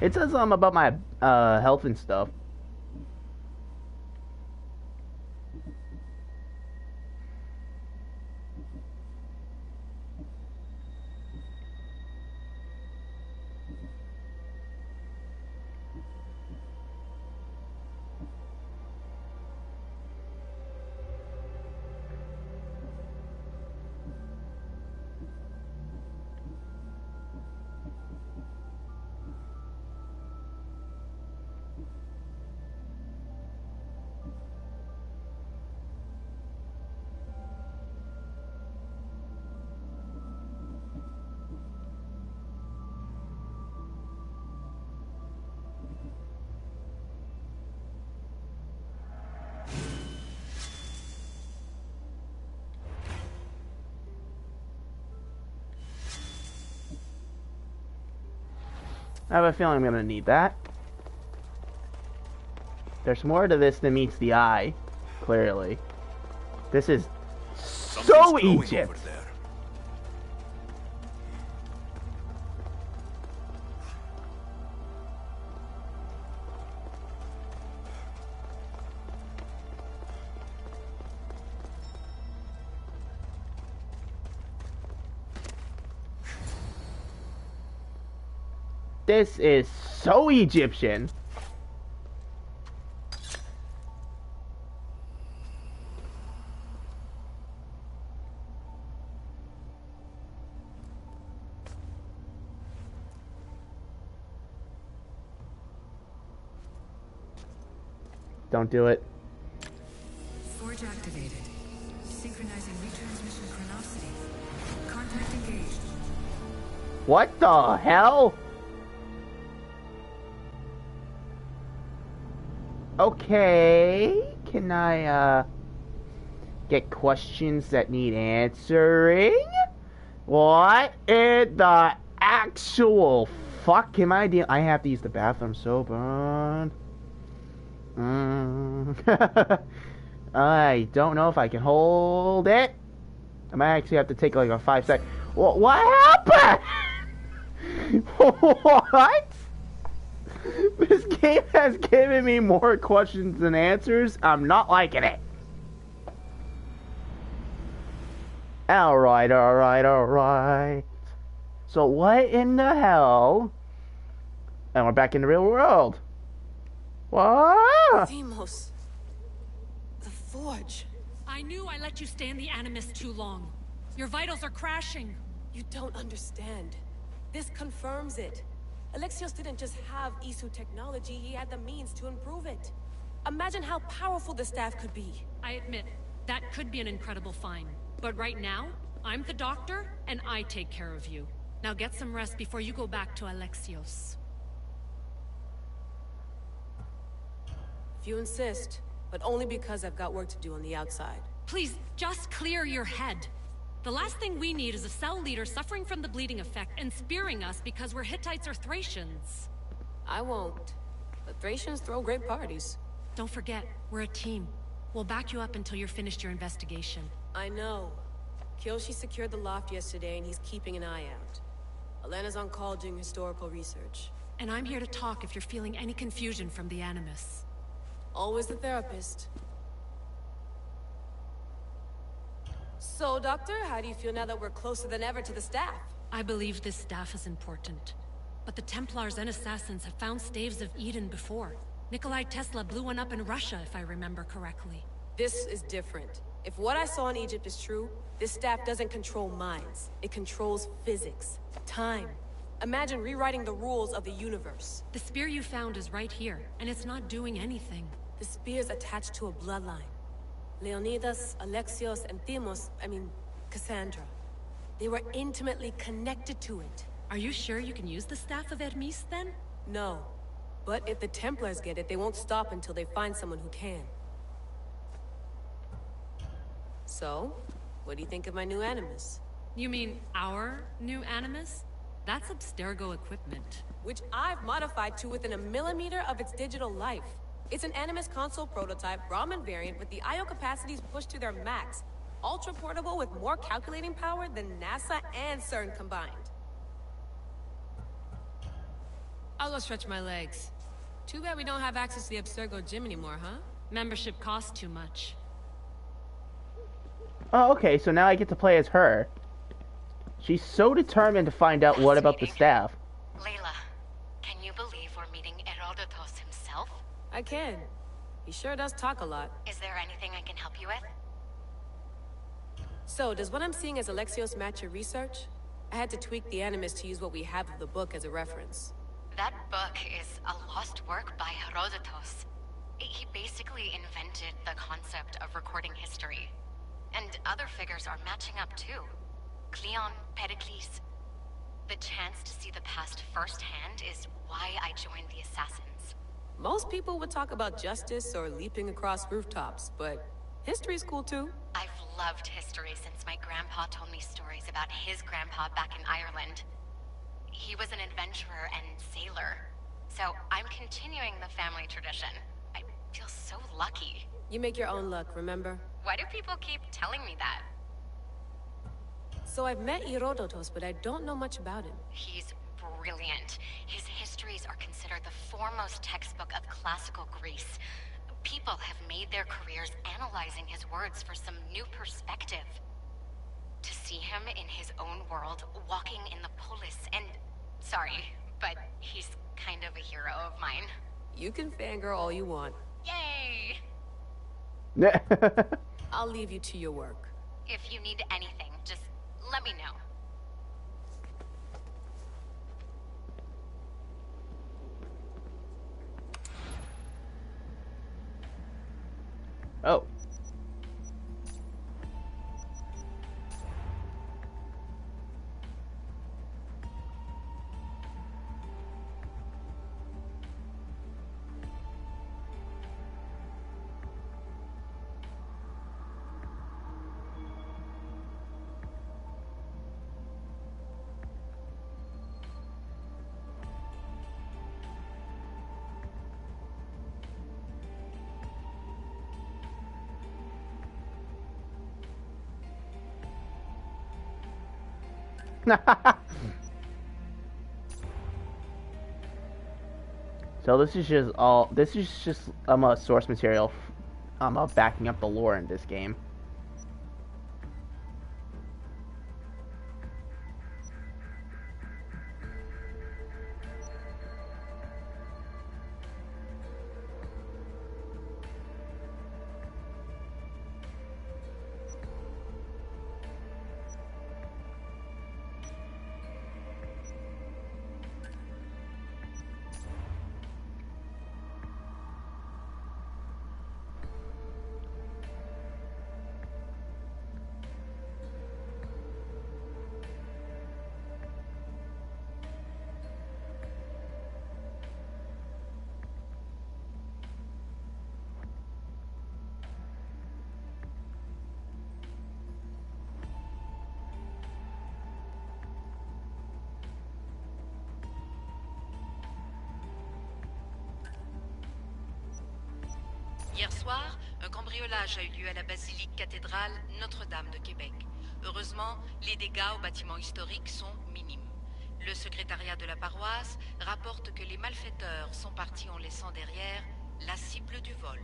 It says something about my health and stuff. I have a feeling I'm gonna need that. There's more to this than meets the eye, clearly. This is so Egypt. Over there. This is so Egyptian. Don't do it. Forge activated. Synchronizing retransmission chronicity. Contact engaged. What the hell? Okay. Can I, get questions that need answering? What in the actual fuck am I doing? I have to use the bathroom so bad. I don't know if I can hold it. I might actually have to take like a 5 second. What happened? What? This game has given me more questions than answers. I'm not liking it. Alright. So what in the hell? And we're back in the real world. What? Deimos. The Forge. I knew I let you stay in the Animus too long. Your vitals are crashing. You don't understand. This confirms it. Alexios didn't just have Isu technology, he had the means to improve it. Imagine how powerful the staff could be. I admit, that could be an incredible find. But right now, I'm the doctor, and I take care of you. Now get some rest before you go back to Alexios. If you insist, but only because I've got work to do on the outside. Please, just clear your head. The last thing we need is a cell leader suffering from the bleeding effect and spearing us because we're Hittites or Thracians. I won't. But Thracians throw great parties. Don't forget, we're a team. We'll back you up until you're finished your investigation. I know. Kyoshi secured the loft yesterday and he's keeping an eye out. Elena's on call doing historical research. And I'm here to talk if you're feeling any confusion from the Animus. Always the therapist. So, Doctor, how do you feel now that we're closer than ever to the staff? I believe this staff is important. But the Templars and Assassins have found staves of Eden before. Nikolai Tesla blew one up in Russia, if I remember correctly. This is different. If what I saw in Egypt is true, this staff doesn't control minds. It controls physics, time. Imagine rewriting the rules of the universe. The spear you found is right here, and it's not doing anything. The spear's attached to a bloodline. Leonidas, Alexios, and Cassandra. They were intimately connected to it. Are you sure you can use the Staff of Hermes, then? No. But if the Templars get it, they won't stop until they find someone who can. So, what do you think of my new Animus? You mean our new Animus? That's Abstergo equipment. Which I've modified to within a millimeter of its digital life. It's an Animus console prototype, Raman variant with the I/O capacities pushed to their max. Ultra portable with more calculating power than NASA and CERN combined. I'll go stretch my legs. Too bad we don't have access to the Abstergo gym anymore, huh? Membership costs too much. Oh, okay, so now I get to play as her. She's so determined to find out what about the staff. Layla, can you believe we're meeting Herodotus himself? I can. He sure does talk a lot. Is there anything I can help you with? So, does what I'm seeing as Alexios match your research? I had to tweak the Animus to use what we have of the book as a reference. That book is a lost work by Herodotus. He basically invented the concept of recording history. And other figures are matching up too. Cleon, Pericles. The chance to see the past firsthand is why I joined the Assassins. Most people would talk about justice or leaping across rooftops, but history's cool too. I've loved history since my grandpa told me stories about his grandpa back in Ireland. He was an adventurer and sailor, so I'm continuing the family tradition. I feel so lucky. You make your own luck, remember? Why do people keep telling me that? So I've met Herodotus, but I don't know much about him. He's brilliant. His histories are considered the foremost textbook of classical Greece. People have made their careers analyzing his words for some new perspective. To see him in his own world, walking in the polis, and... Sorry, but he's kind of a hero of mine. You can fangirl all you want. Yay! I'll leave you to your work. If you need anything, just let me know. Oh. So this is just all. This is just a source material. Backing up the lore in this game. Hier soir, un cambriolage a eu lieu à la basilique cathédrale Notre-Dame de Québec. Heureusement, les dégâts au bâtiment historique sont minimes. Le secrétariat de la paroisse rapporte que les malfaiteurs sont partis en laissant derrière la cible du vol.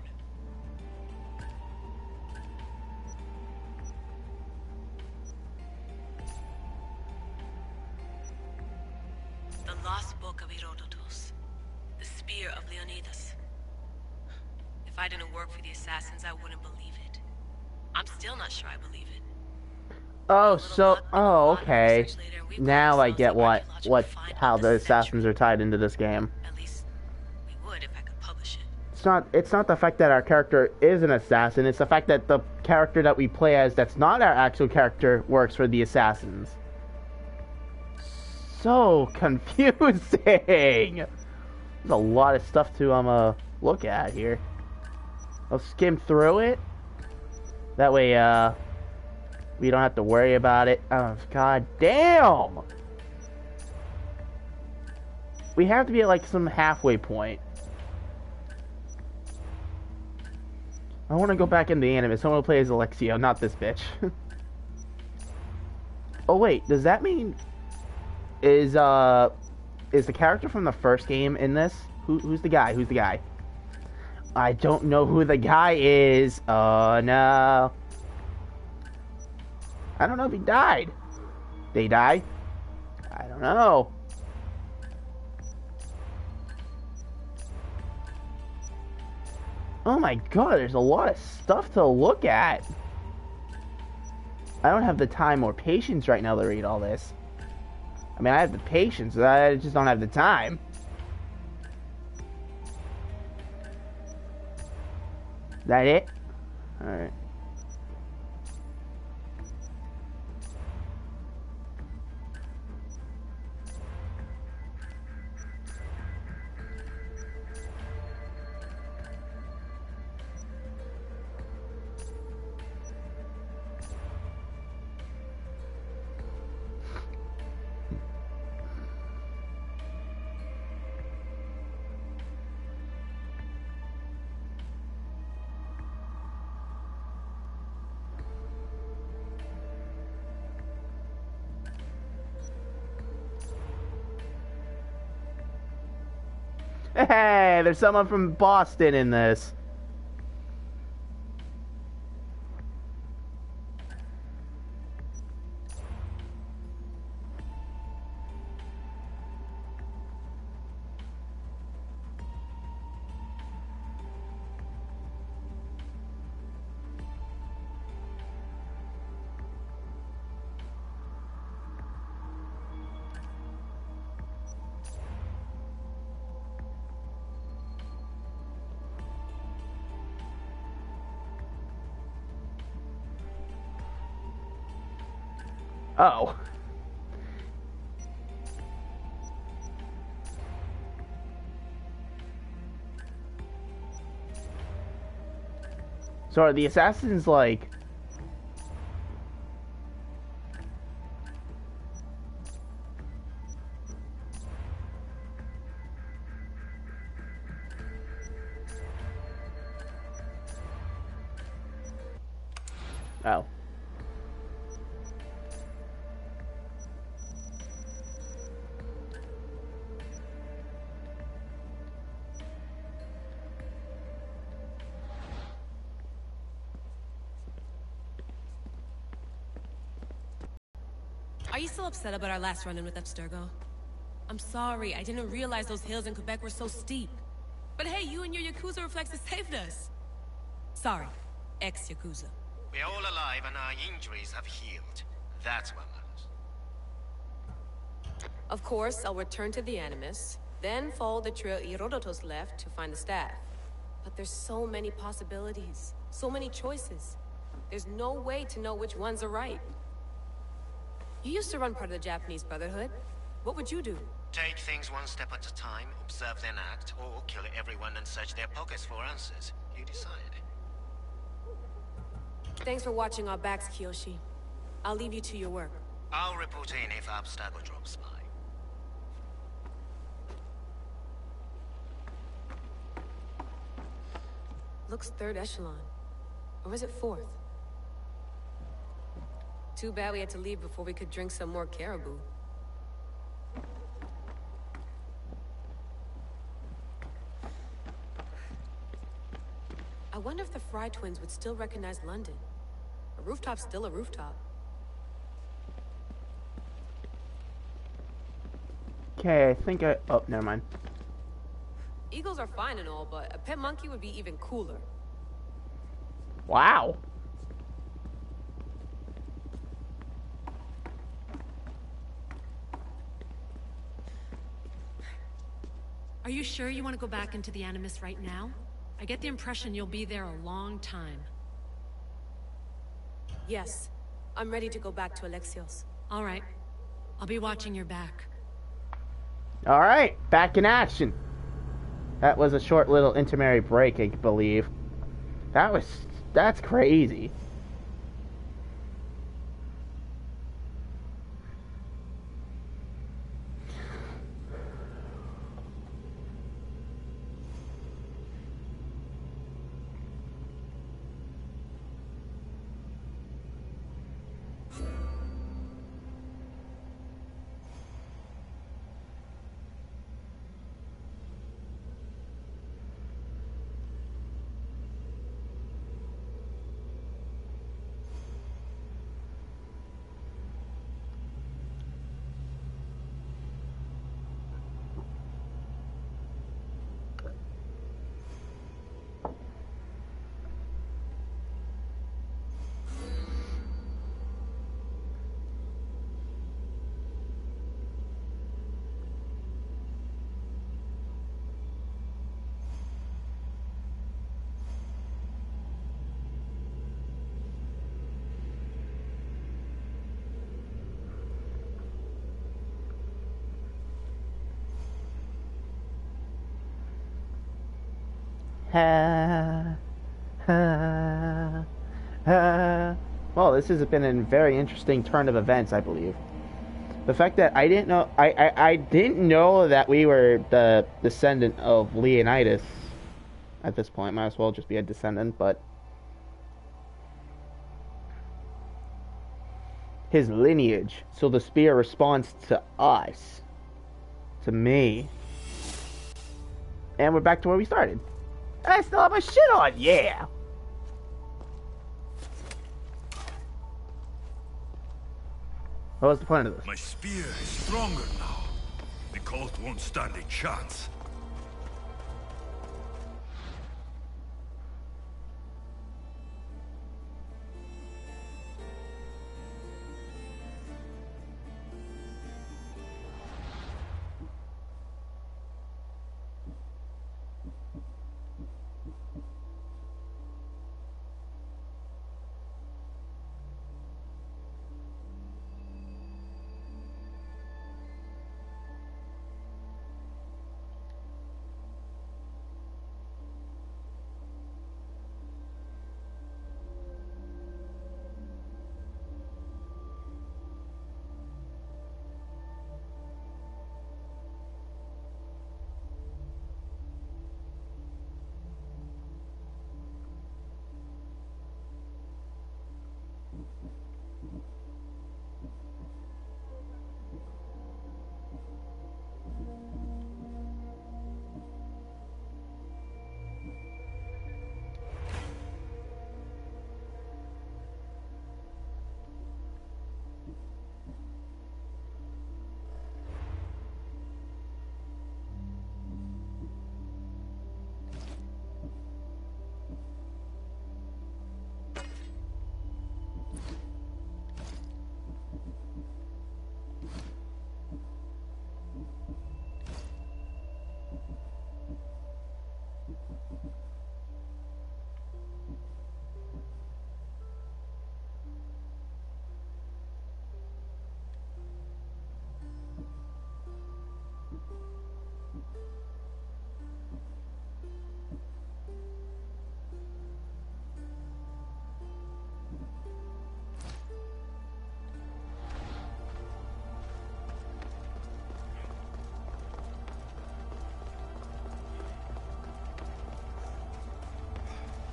The lost book of Herodotus. The spear of Leonidas. If I didn't work for the assassins, I wouldn't believe it. I'm still not sure I believe it. Oh, so okay. Now I get how the assassins are tied into this game. At least we would if I could publish it. It's not the fact that our character is an assassin, it's the fact that the character that we play as that's not our actual character works for the assassins. So confusing. There's a lot of stuff to look at here. I'll skim through it. That way we don't have to worry about it. Oh, god damn! We have to be at like some halfway point. I want to go back in the anime. Someone will play as Alexio, not this bitch. Oh wait, does that mean is the character from the first game in this? Who's the guy? Who's the guy? I don't know who the guy is. Oh no. I don't know if he died. Did he die? I don't know. Oh my god, there's a lot of stuff to look at. I don't have the time or patience right now to read all this. I mean, I have the patience, I just don't have the time. That it? Alright. Hey, there's someone from Boston in this. Oh. So are the assassins like... Oh. Are you still upset about our last run-in with Abstergo? I'm sorry, I didn't realize those hills in Quebec were so steep. But hey, you and your Yakuza reflexes saved us. Sorry, ex-Yakuza. We're all alive and our injuries have healed. That's what matters. Of course, I'll return to the Animus, then follow the trail Herodotus left to find the staff. But there's so many possibilities, so many choices. There's no way to know which ones are right. You used to run part of the Japanese Brotherhood. What would you do? Take things one step at a time, observe then act, or kill everyone and search their pockets for answers. You decide. Thanks for watching our backs, Kiyoshi. I'll leave you to your work. I'll report in if Abstergo drops by. Looks third echelon. Or is it fourth? Too bad we had to leave before we could drink some more caribou. I wonder if the Fry twins would still recognize London. A rooftop's still a rooftop. Okay, I think I... Oh, never mind. Eagles are fine and all, but a pet monkey would be even cooler. Wow. Are you sure you want to go back into the Animus right now? I get the impression you'll be there a long time. Yes. I'm ready to go back to Alexios. All right. I'll be watching your back. All right, back in action. That was a short little intermediary break, I believe. That's crazy. Well, this has been a very interesting turn of events, I believe. The fact that I didn't know, I didn't know that we were the descendant of Leonidas at this point. Might as well just be a descendant, but his lineage. So the spear responds to us, to me, and we're back to where we started. And I still have my shit on, yeah. What was the point of this? My spear is stronger now. The cult won't stand a chance.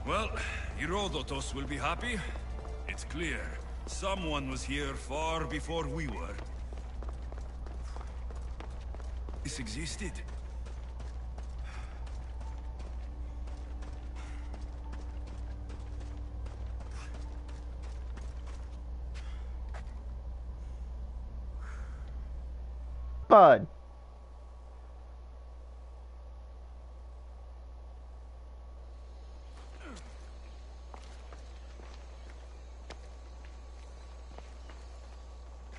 Well, Herodotus will be happy. It's clear. Someone was here far before we were. This existed. Bud.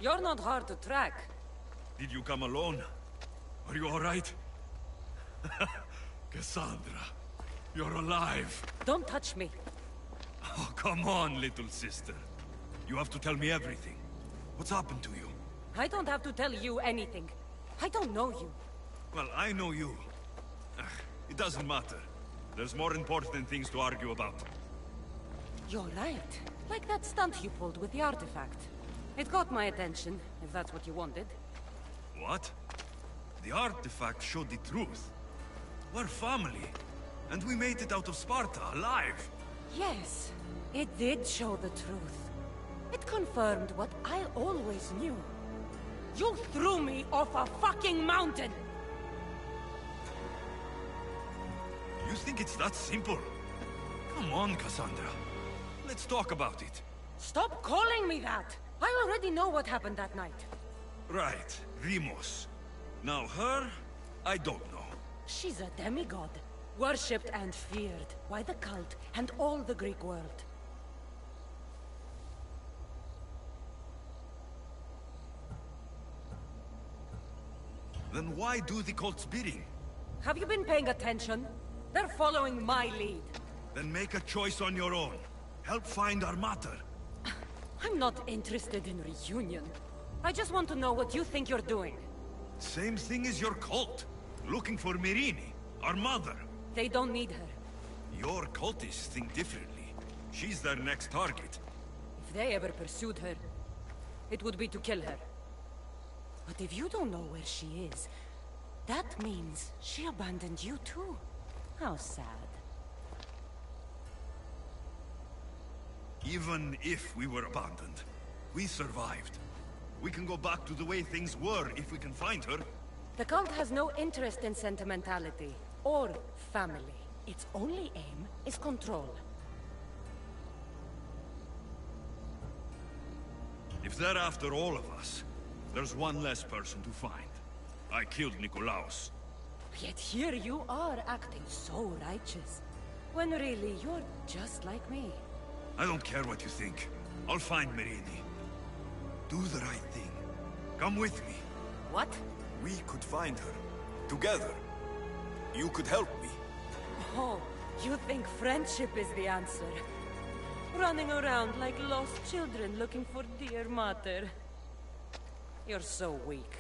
You're not hard to track. Did you come alone? Are you all right? Cassandra, you're alive. Don't touch me. Oh, come on, little sister. You have to tell me everything. What's happened to you? I don't have to tell you anything. I don't know you. Well, I know you. It doesn't matter. There's more important things to argue about. You're right. Like that stunt you pulled with the artifact. It got my attention, if that's what you wanted. What? The artifact showed the truth. We're family. And we made it out of Sparta, alive. Yes, it did show the truth. It confirmed what I always knew. You threw me off a fucking mountain! You think it's that simple? Come on, Cassandra. Let's talk about it. Stop calling me that! I already know what happened that night. Right, Rimos. Now her, I don't know. She's a demigod, worshipped and feared by the cult and all the Greek world. Then why do the cult's bidding? Have you been paying attention? They're following my lead. Then make a choice on your own. Help find our mater. I'm not interested in reunion. I just want to know what you think you're doing. Same thing as your cult. Looking for Myrrine, our mother. They don't need her. Your cultists think differently. She's their next target. If they ever pursued her, it would be to kill her. But if you don't know where she is, that means she abandoned you too. How sad. Even if we were abandoned, we survived. We can go back to the way things were if we can find her. The cult has no interest in sentimentality or family. Its only aim is control. If they're after all of us, there's one less person to find. I killed Nikolaos. Yet here you are acting so righteous, when really you're just like me. I don't care what you think. I'll find Myrrine. Do the right thing. Come with me. What? We could find her. Together. You could help me. Oh, you think friendship is the answer? Running around like lost children looking for dear mother. You're so weak.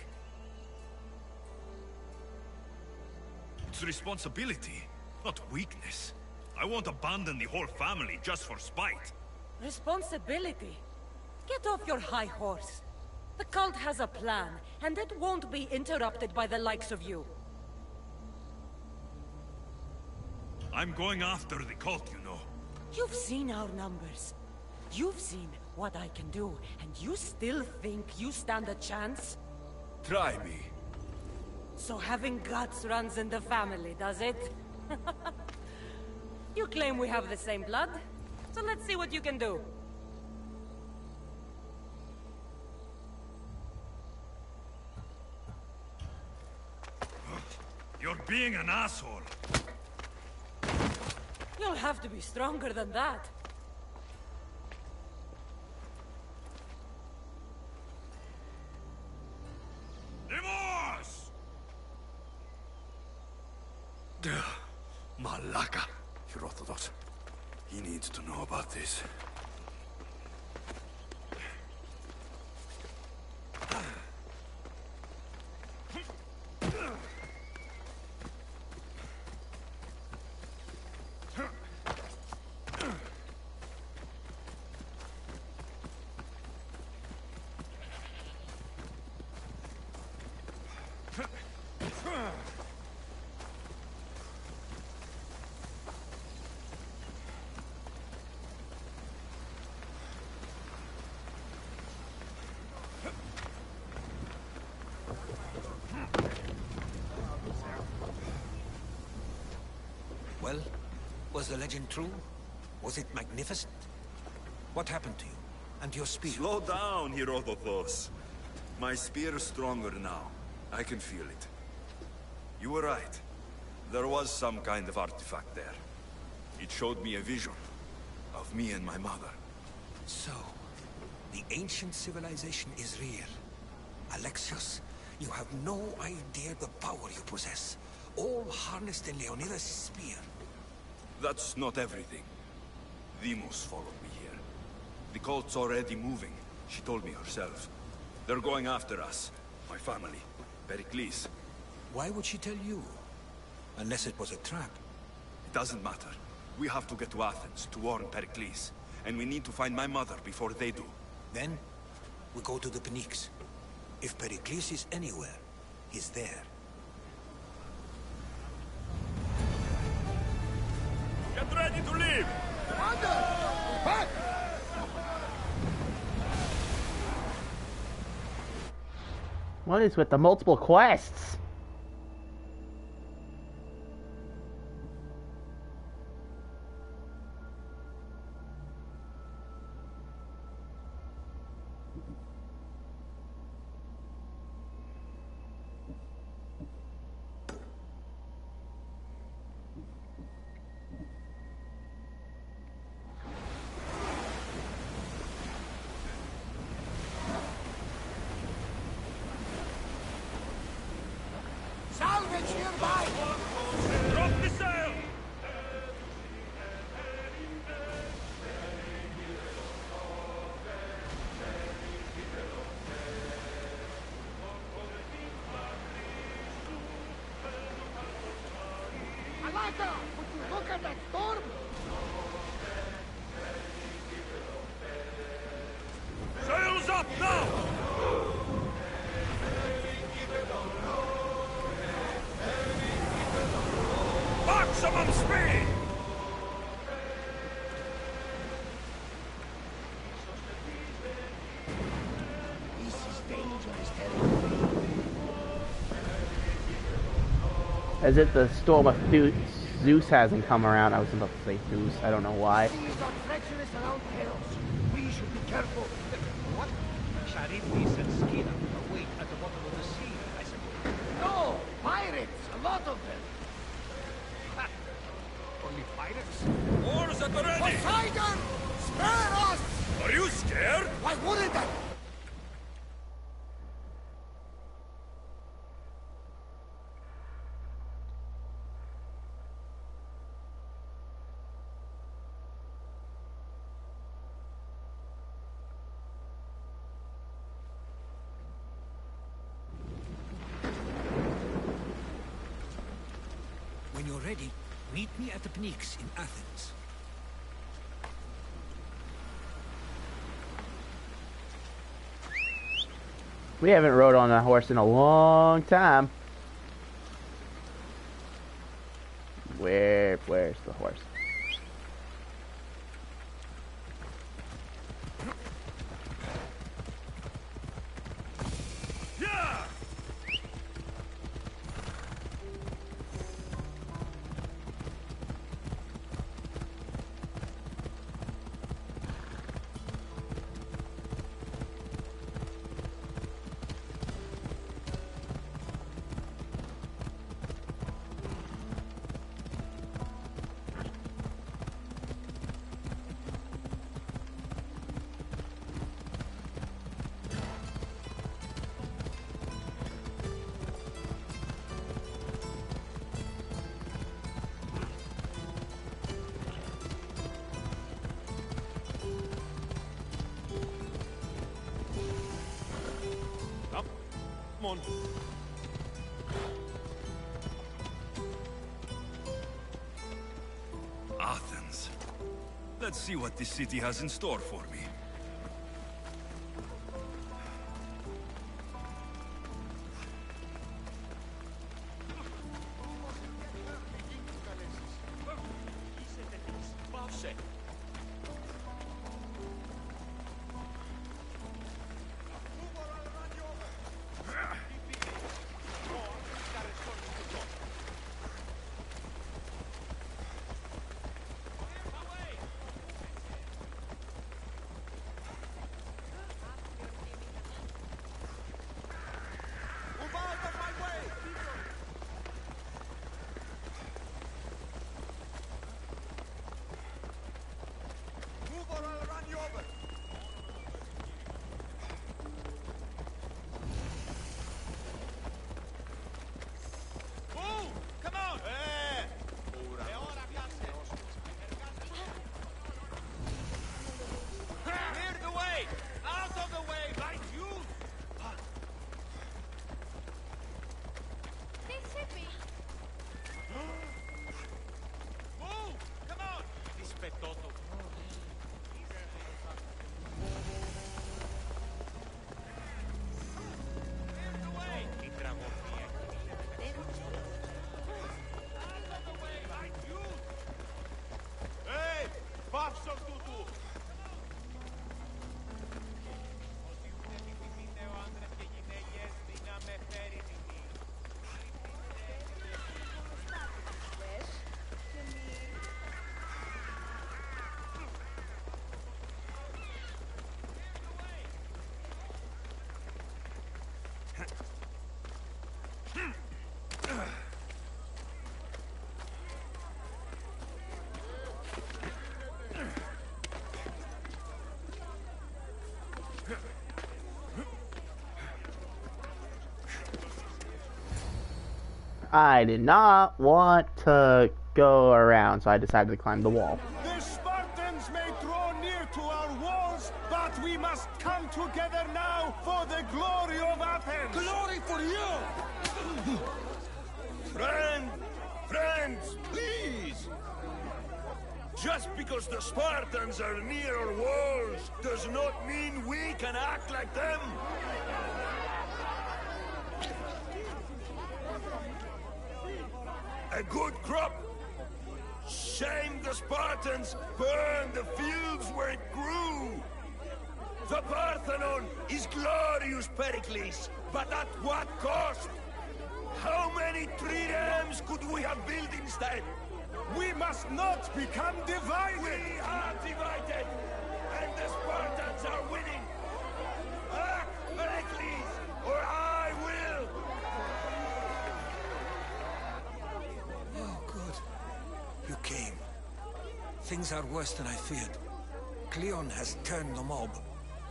It's responsibility, not weakness. I won't abandon the whole family just for spite. Responsibility? Get off your high horse. The cult has a plan, and it won't be interrupted by the likes of you. I'm going after the cult, you know. You've seen our numbers. You've seen what I can do, and you still think you stand a chance? Try me. So having guts runs in the family, does it? You claim we have the same blood, so let's see what you can do. You're being an asshole. You'll have to be stronger than that. Limos! Malaka. Herodotus. He needs to know about this. Well, was the legend true? Was it magnificent? What happened to you? And your spear? Slow down, Herodotus. My spear is stronger now. I can feel it. You were right. There was some kind of artifact there. It showed me a vision of me and my mother. So, the ancient civilization is real. Alexios, you have no idea the power you possess. All harnessed in Leonidas' spear. That's not everything. Deimos followed me here. The cult's already moving. She told me herself. They're going after us. My family. Pericles. Why would she tell you? Unless it was a trap. It doesn't matter. We have to get to Athens to warn Pericles. And we need to find my mother before they do. Then, we go to the Pnyx. If Pericles is anywhere, he's there. Get ready to leave! Commander! We're back! What is with the multiple quests? Salvage nearby! Drop the sail! Malaka, would you look at that storm? Sails up now! Maximum speed! This is dangerous territory. As if the storm of Zeus hasn't come around. I was about to say Zeus. I don't know why. Seas are treacherous around Chaos. We should be careful. What? Charybdis and Scylla await at the bottom of the sea, I suppose. No! Pirates! A lot of them! Only pirates? Oars at the ready! Poseidon! Spare us! Are you scared? Why wouldn't I? When you're ready, meet me at the Pnyx in Athens. We haven't rode on a horse in a long time. Where's the horse? mon. Athens. Let's see what this city has in store for me. I did not want to go around, so I decided to climb the wall. The Spartans may draw near to our walls, but we must come together now for the glory of Athens! Glory for you! Friends, please! Just because the Spartans are near our walls does not mean we can act like them! A good crop! Shame the Spartans burned the fields where it grew! The Parthenon is glorious, Pericles, but at what cost? How many triremes could we have built instead? We must not become divided! We are divided! And the Spartans are winning! Act, Pericles, or I will! Oh, good. You came. Things are worse than I feared. Cleon has turned the mob.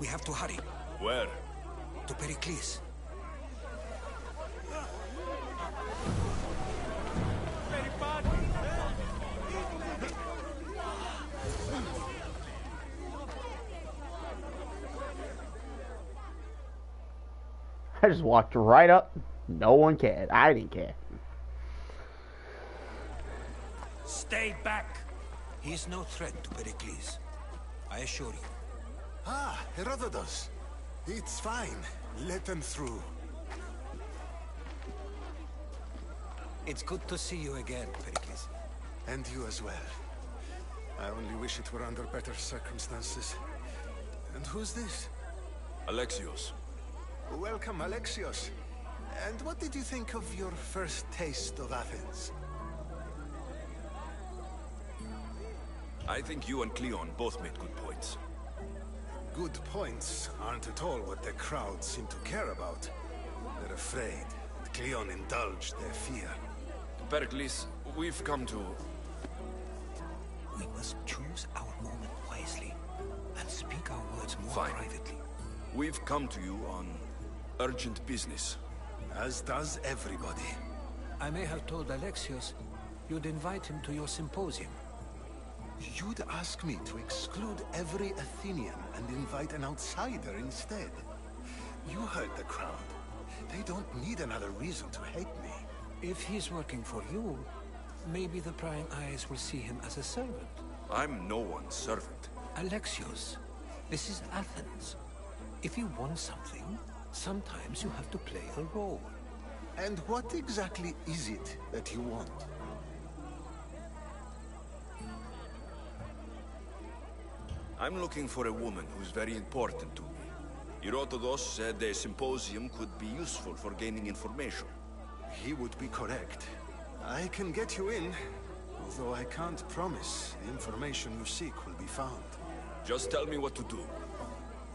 We have to hurry. Where? To Pericles. I just walked right up. No one cared. I didn't care. Stay back! He is no threat to Pericles. I assure you. Ah, Herodotus. It's fine. Let them through. It's good to see you again, Pericles. And you as well. I only wish it were under better circumstances. And who's this? Alexios. Welcome, Alexios. And what did you think of your first taste of Athens? I think you and Cleon both made good points. Good points aren't at all what the crowd seem to care about. They're afraid that Cleon indulged their fear. Pericles, we've come to... We must choose our moment wisely and speak our words more Fine. privately. We've come to you on urgent business. As does everybody. I may have told Alexios you'd invite him to your symposium. You'd ask me to exclude every Athenian and invite an outsider instead. You heard the crowd. They don't need another reason to hate me. If he's working for you, maybe the prying eyes will see him as a servant. I'm no one's servant. Alexios, this is Athens. If you want something, sometimes you have to play a role. And what exactly is it that you want? I'm looking for a woman who's very important to me. Herodotus said a symposium could be useful for gaining information. He would be correct. I can get you in, although I can't promise the information you seek will be found. Just tell me what to do.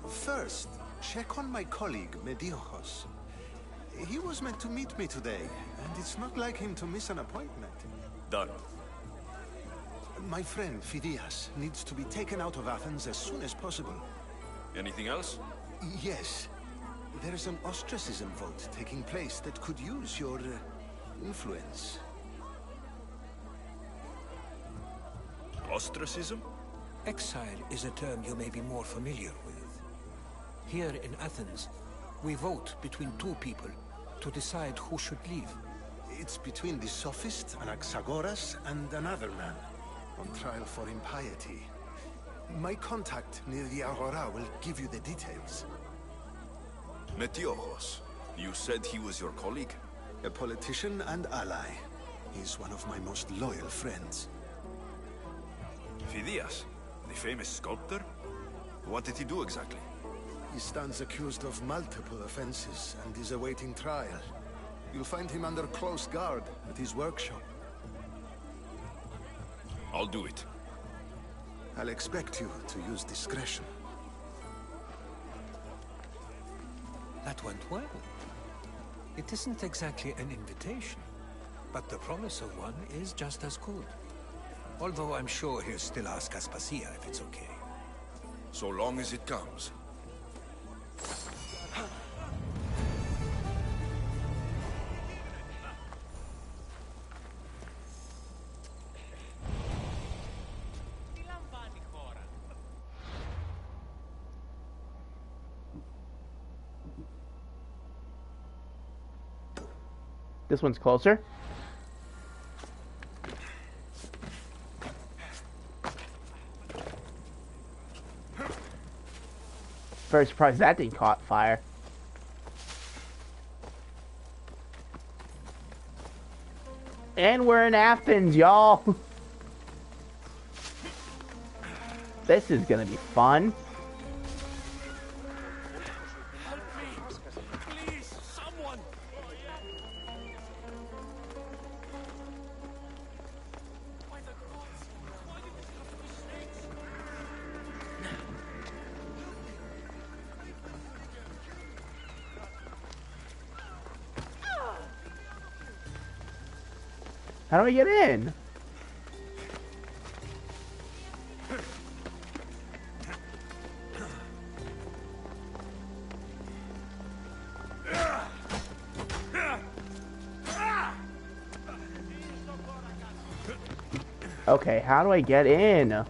First, check on my colleague, Mediochos. He was meant to meet me today, and it's not like him to miss an appointment. Done. My friend, Phidias, needs to be taken out of Athens as soon as possible. Anything else? Yes. There's an ostracism vote taking place that could use your influence. Ostracism? Exile is a term you may be more familiar with. Here in Athens, we vote between two people to decide who should leave. It's between the sophist, Anaxagoras, and another man, on trial for impiety. My contact near the Agora will give you the details. Metiochos. You said he was your colleague? A politician and ally. He's one of my most loyal friends. Phidias, the famous sculptor? What did he do exactly? He stands accused of multiple offenses and is awaiting trial. You'll find him under close guard at his workshop. I'll do it. I'll expect you to use discretion. That went well. It isn't exactly an invitation, but the promise of one is just as good. Although I'm sure he'll still ask Aspasia if it's okay. So long as it comes. This one's closer. Very surprised that didn't caught fire. And we're in Athens, y'all. This is gonna be fun. How do I get in? Okay, how do I get in?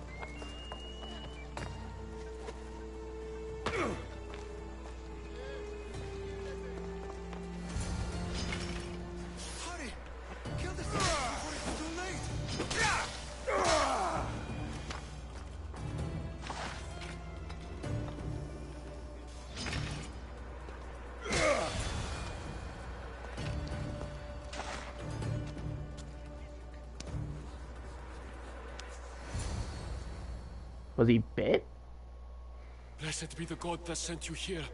Was he bit? Blessed be the god that sent you here.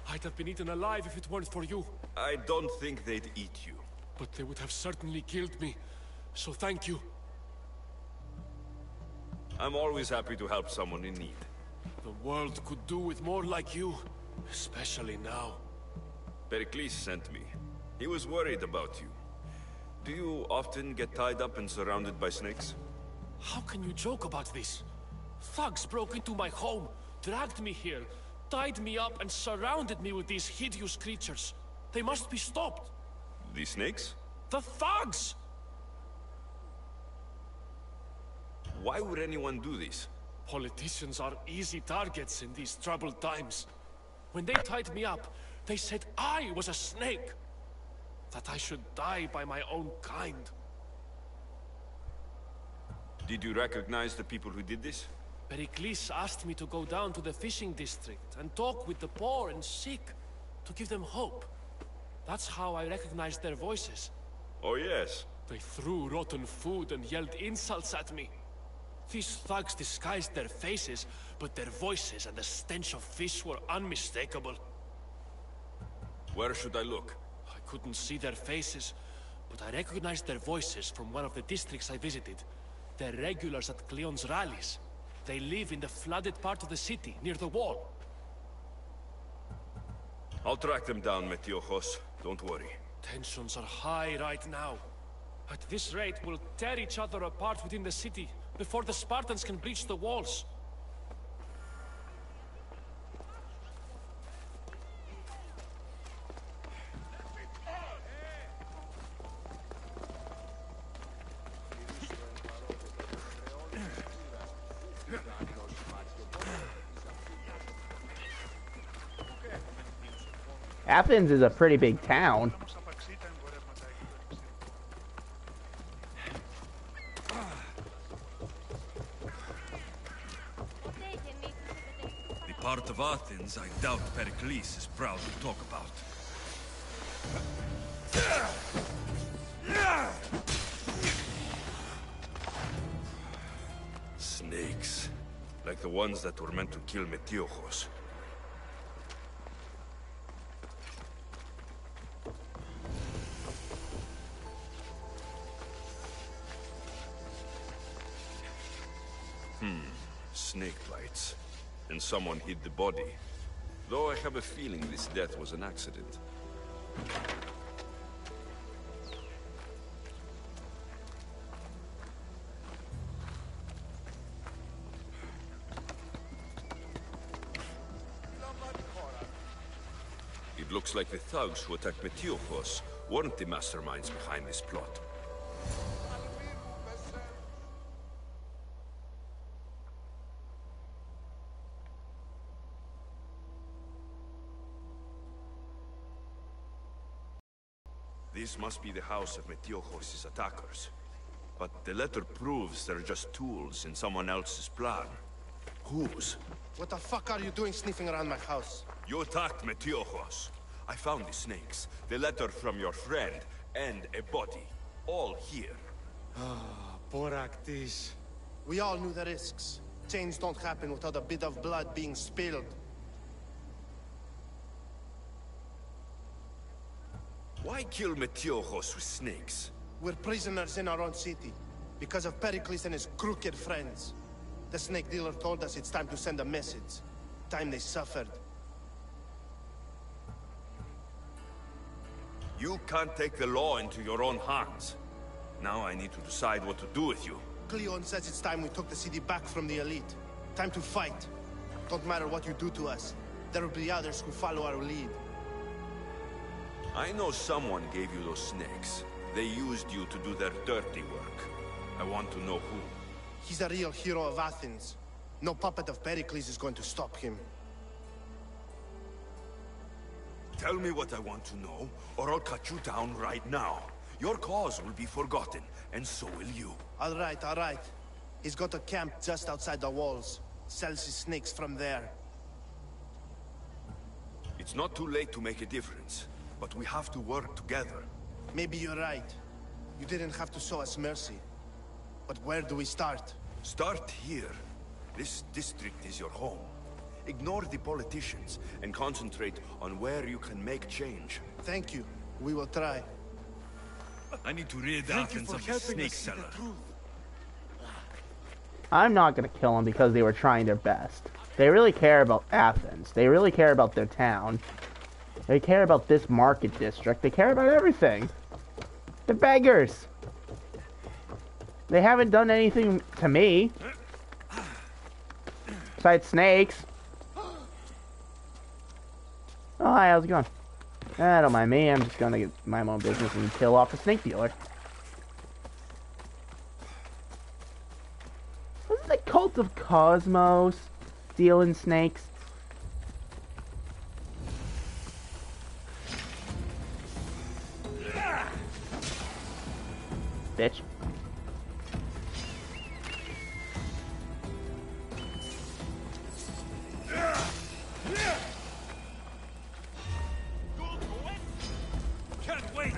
I'd have been eaten alive if it weren't for you. I don't think they'd eat you. But they would have certainly killed me. So thank you. I'm always happy to help someone in need. The world could do with more like you. Especially now. Pericles sent me. He was worried about you. Do you often get tied up and surrounded by snakes? How can you joke about this? Thugs broke into my home, dragged me here, tied me up and surrounded me with these hideous creatures. They must be stopped. The snakes? The thugs! Why would anyone do this? Politicians are easy targets in these troubled times. When they tied me up, They said I was a snake. That I should die by my own kind. Did you recognize the people who did this? Pericles asked me to go down to the fishing district and talk with the poor and sick, to give them hope. That's how I recognized their voices. Oh yes. They threw rotten food and yelled insults at me. These thugs disguised their faces, but their voices and the stench of fish were unmistakable. Where should I look? I couldn't see their faces, but I recognized their voices from one of the districts I visited. They're regulars at Cleon's rallies. They live in the flooded part of the city, near the wall. I'll track them down, Metiojos. Don't worry. Tensions are high right now. At this rate, we'll tear each other apart within the city, before the Spartans can breach the walls. Athens is a pretty big town. The part of Athens I doubt Pericles is proud to talk about. Snakes. Like the ones that were meant to kill Metiojos. Snake bites. And someone hid the body. Though I have a feeling this death was an accident. It looks like the thugs who attacked Metiojos weren't the masterminds behind this plot. This must be the house of Metiojos' attackers. But the letter proves they're just tools in someone else's plan. Whose? What the fuck are you doing sniffing around my house? You attacked Metiojos. I found the snakes, the letter from your friend, and a body. All here. Ah, poor Actis. We all knew the risks. Change don't happen without a bit of blood being spilled. Why kill Metiojos with snakes? We're prisoners in our own city, because of Pericles and his crooked friends. The snake dealer told us it's time to send a message. Time they suffered. You can't take the law into your own hands. Now I need to decide what to do with you. Cleon says it's time we took the city back from the elite. Time to fight. Don't matter what you do to us. There will be others who follow our lead. I know someone gave you those snakes. They used you to do their dirty work. I want to know who. He's a real hero of Athens. No puppet of Pericles is going to stop him. Tell me what I want to know, or I'll cut you down right now. Your cause will be forgotten, and so will you. All right, all right. He's got a camp just outside the walls. Sells his snakes from there. It's not too late to make a difference, but we have to work together. Maybe you're right. You didn't have to show us mercy. But where do we start? Start here. This district is your home. Ignore the politicians and concentrate on where you can make change. Thank you. We will try. I need to rid Athens of the snake seller. I'm not gonna kill them because they were trying their best. They really care about Athens. They really care about their town. They care about this market district. They care about everything. They're beggars. They haven't done anything to me. Besides snakes. Oh, hi, how's it going? Don't mind me. I'm just gonna get my own business and kill off the snake dealer. Wasn't the cult of Kosmos dealing snakes? bitch. Can't wait!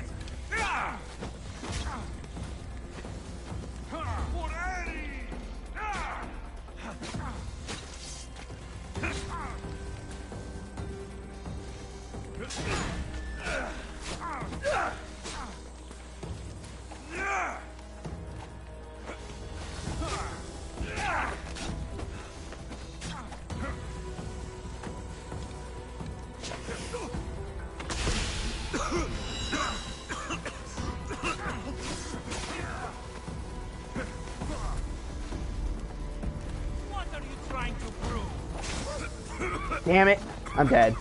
What are you trying to prove? Damn it, I'm dead.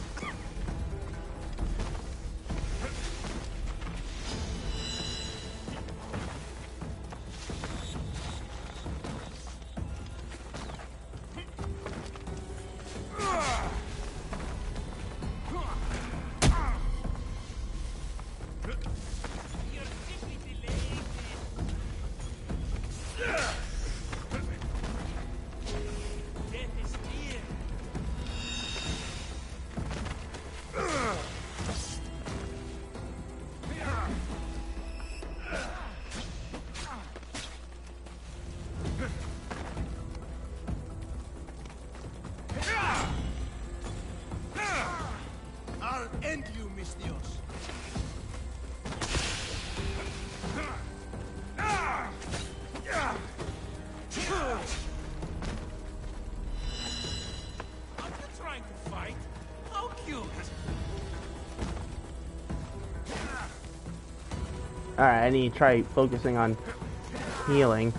I'll end you, mis Dios. Are you trying to fight? How cute! Alright, I need to try focusing on healing.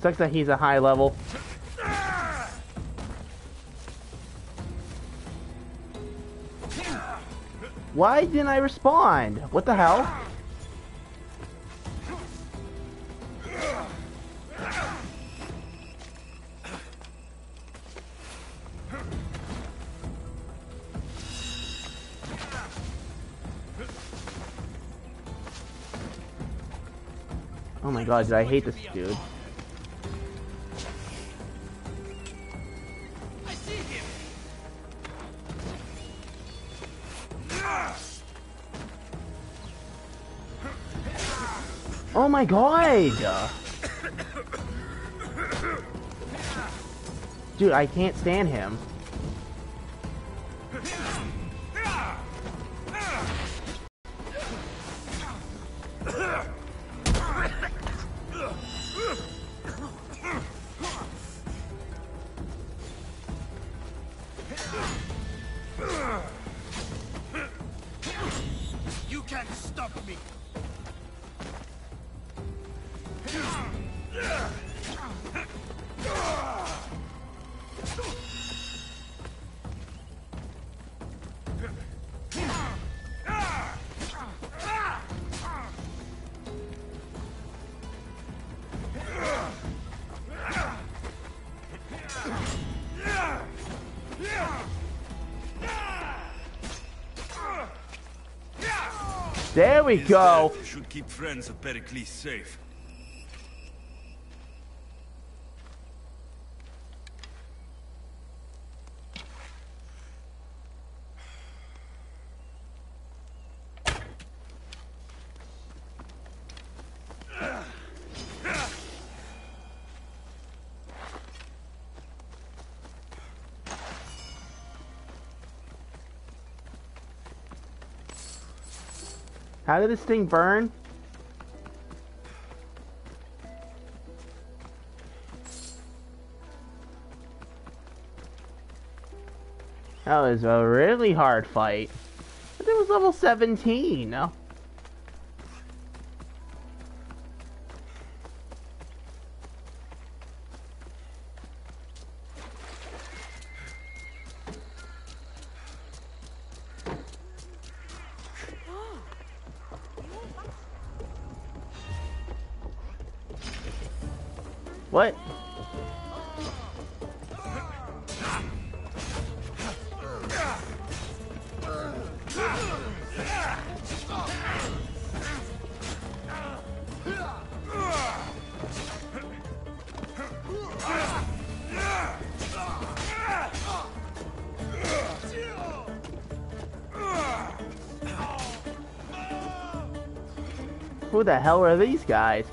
Sucks that he's a high level. Why didn't I respond? What the hell? Oh my god, did I hate this dude. Oh my god! Dude, I can't stand him. You can't stop me. There we go. Should keep friends of Pericles safe. How did this thing burn? That was a really hard fight. But it was level 17. No? What? Who the hell are these guys?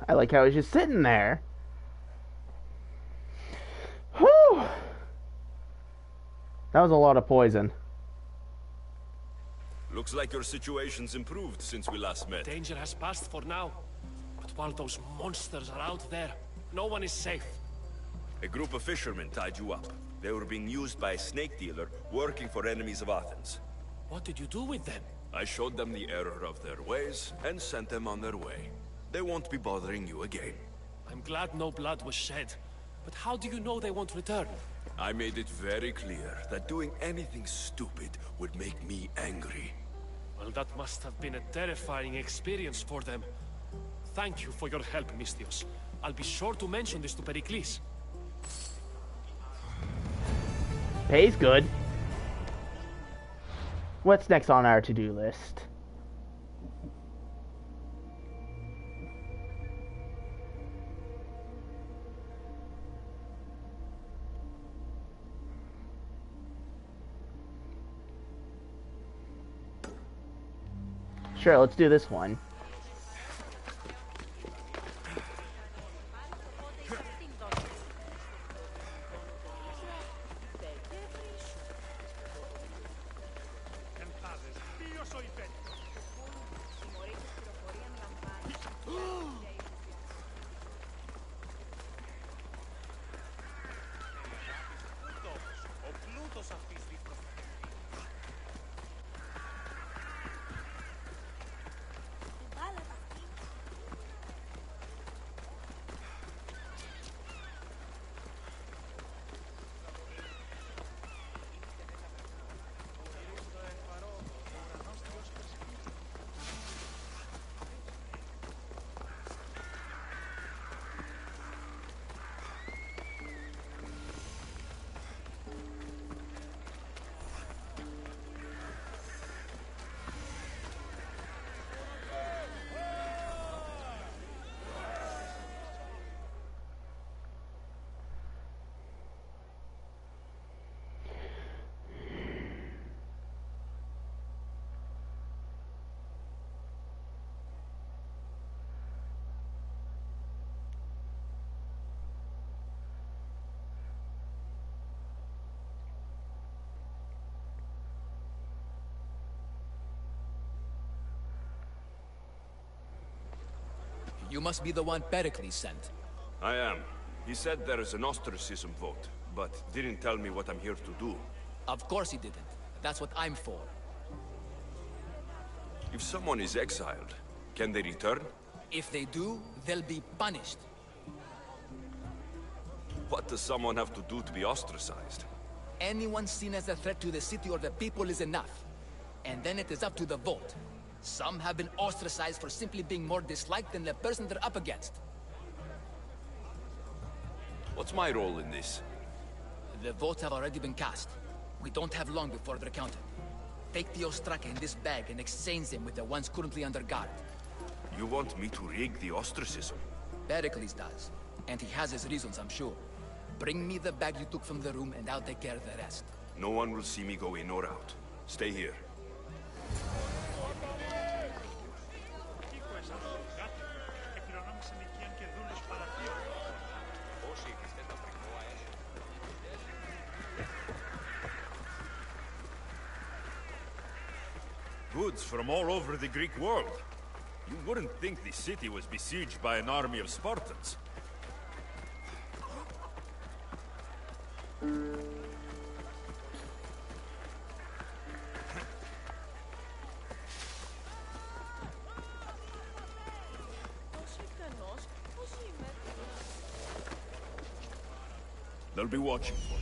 I like how he's just sitting there. Whew! That was a lot of poison. Looks like your situation's improved since we last met. Danger has passed for now. But while those monsters are out there, no one is safe. A group of fishermen tied you up. They were being used by a snake dealer working for enemies of Athens. What did you do with them? I showed them the error of their ways and sent them on their way. They won't be bothering you again. I'm glad no blood was shed. But how do you know they won't return? I made it very clear that doing anything stupid would make me angry. Well, that must have been a terrifying experience for them. Thank you for your help, Misthios. I'll be sure to mention this to Pericles. Pays good. What's next on our to-do list? Sure, let's do this one. You must be the one Pericles sent. I am. He said there is an ostracism vote, but didn't tell me what I'm here to do. Of course he didn't. That's what I'm for. If someone is exiled, can they return? If they do, they'll be punished. What does someone have to do to be ostracized? Anyone seen as a threat to the city or the people is enough. And then it is up to the vote. Some have been ostracized for simply being more disliked than the person they're up against. What's my role in this? The votes have already been cast. We don't have long before they're counted. Take the Ostraka in this bag and exchange them with the ones currently under guard. You want me to rig the ostracism? Pericles does. And he has his reasons, I'm sure. Bring me the bag you took from the room, and I'll take care of the rest. No one will see me go in or out. Stay here. Goods from all over the Greek world. You wouldn't think the city was besieged by an army of Spartans. They'll be watching for you.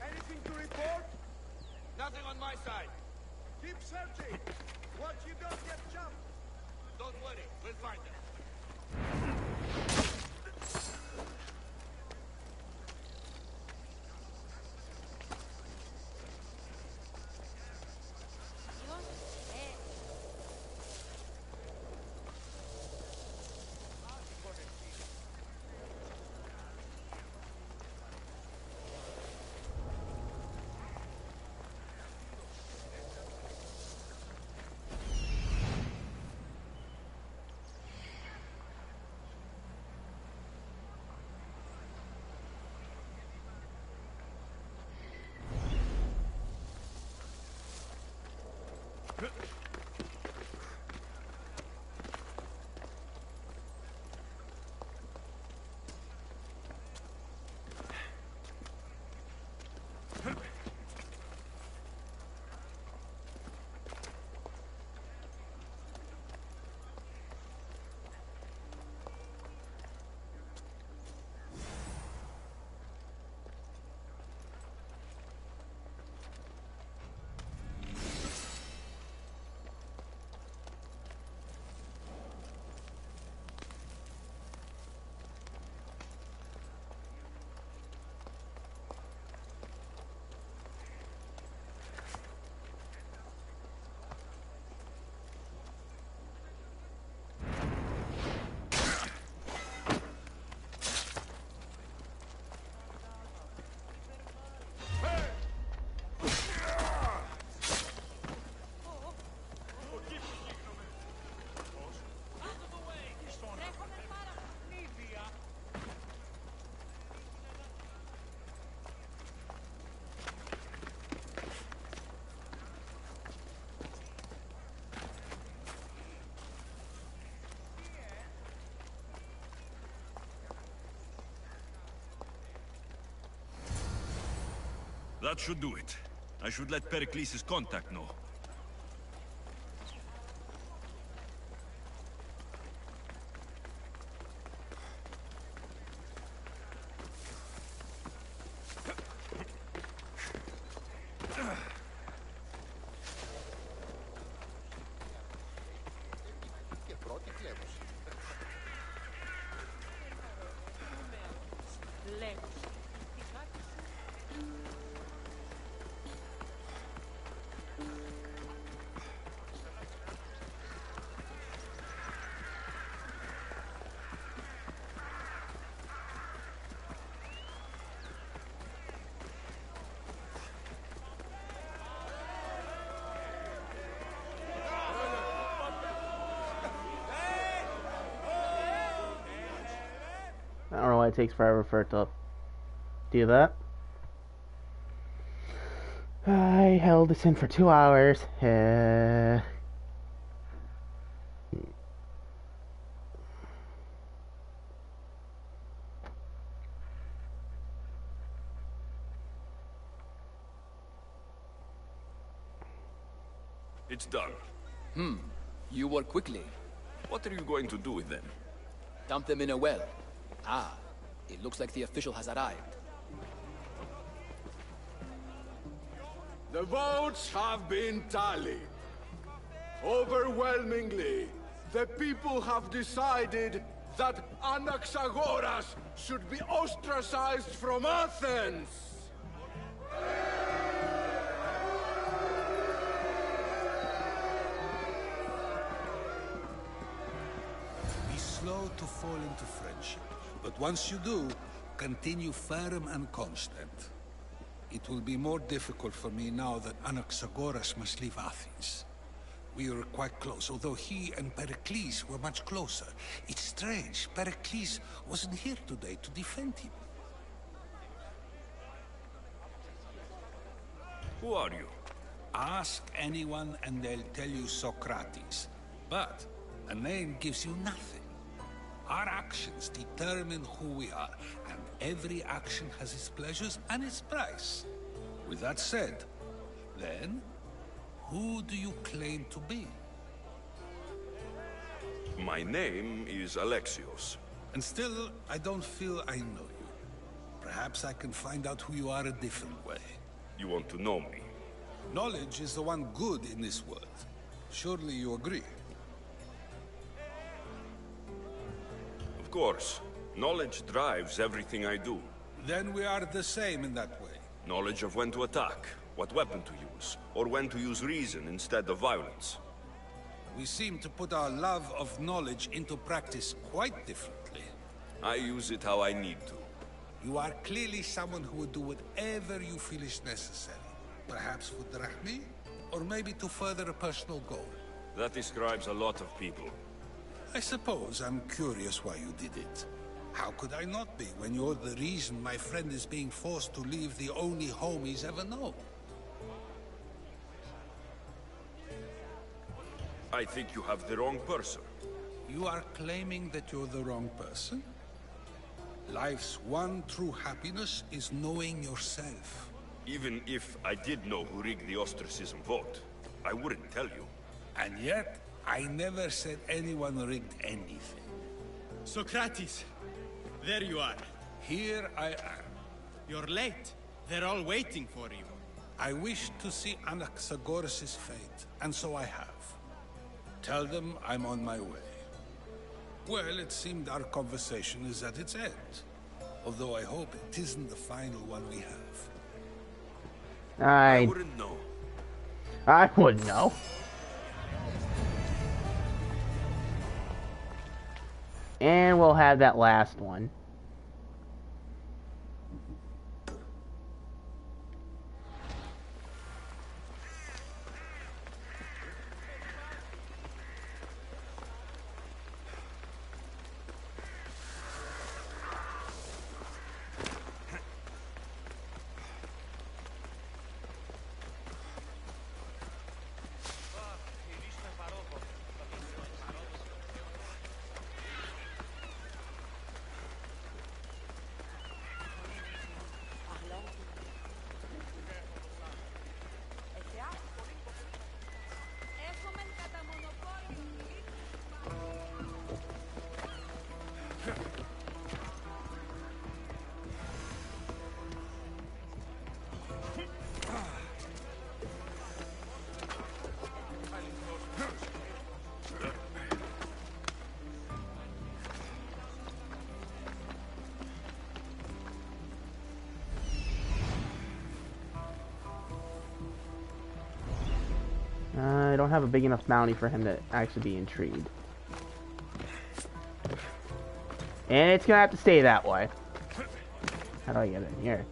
Anything to report? Nothing on my side. Keep searching. Watch you don't get jumped. Don't worry, we'll find them. That should do it. I should let Pericles' contact know. I don't know why it takes forever for it to do that. I held this in for 2 hours. It's done. You work quickly. What are you going to do with them? Dump them in a well. Ah, it looks like the official has arrived. The votes have been tallied. Overwhelmingly, the people have decided that Anaxagoras should be ostracized from Athens! Be slow to fall into friendship, but once you do, continue firm and constant. It will be more difficult for me now that Anaxagoras must leave Athens. We were quite close, although he and Pericles were much closer. It's strange, Pericles wasn't here today to defend him. Who are you? Ask anyone and they'll tell you Socrates. But a name gives you nothing. Our actions determine who we are, and every action has its pleasures and its price. With that said, then, who do you claim to be? My name is Alexios. And still, I don't feel I know you. Perhaps I can find out who you are a different way. You want to know me? Knowledge is the one good in this world. Surely you agree? Of course. Knowledge drives everything I do. Then we are the same in that way. Knowledge of when to attack, what weapon to use, or when to use reason instead of violence. We seem to put our love of knowledge into practice quite differently. I use it how I need to. You are clearly someone who would do whatever you feel is necessary. Perhaps for drachmi, or maybe to further a personal goal. That describes a lot of people. I suppose I'm curious why you did it. How could I not be when you're the reason my friend is being forced to leave the only home he's ever known? I think you have the wrong person. You are claiming that you're the wrong person? Life's one true happiness is knowing yourself. Even if I did know who rigged the ostracism vote, I wouldn't tell you. And yet, I never said anyone rigged anything. Socrates! There you are. Here I am. You're late. They're all waiting for you. I wish to see Anaxagoras' fate, and so I have. Tell them I'm on my way. Well, it seemed our conversation is at its end. Although I hope it isn't the final one we have. I wouldn't know. I wouldn't know. And we'll have that last one. don't have a big enough bounty for him to actually be intrigued. And it's gonna have to stay that way. How do I get in here?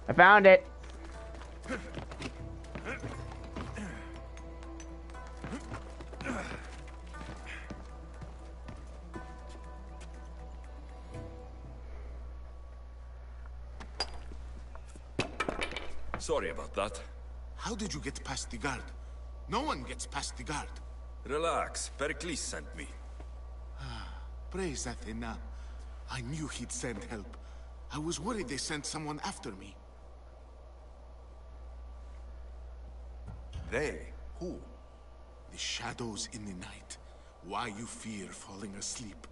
I found it. Sorry about that. How did you get past the guard? No one gets past the guard. Relax. Pericles sent me. Praise Athena. I knew he'd send help. I was worried they sent someone after me. They? Who? The shadows in the night. Why you fear falling asleep.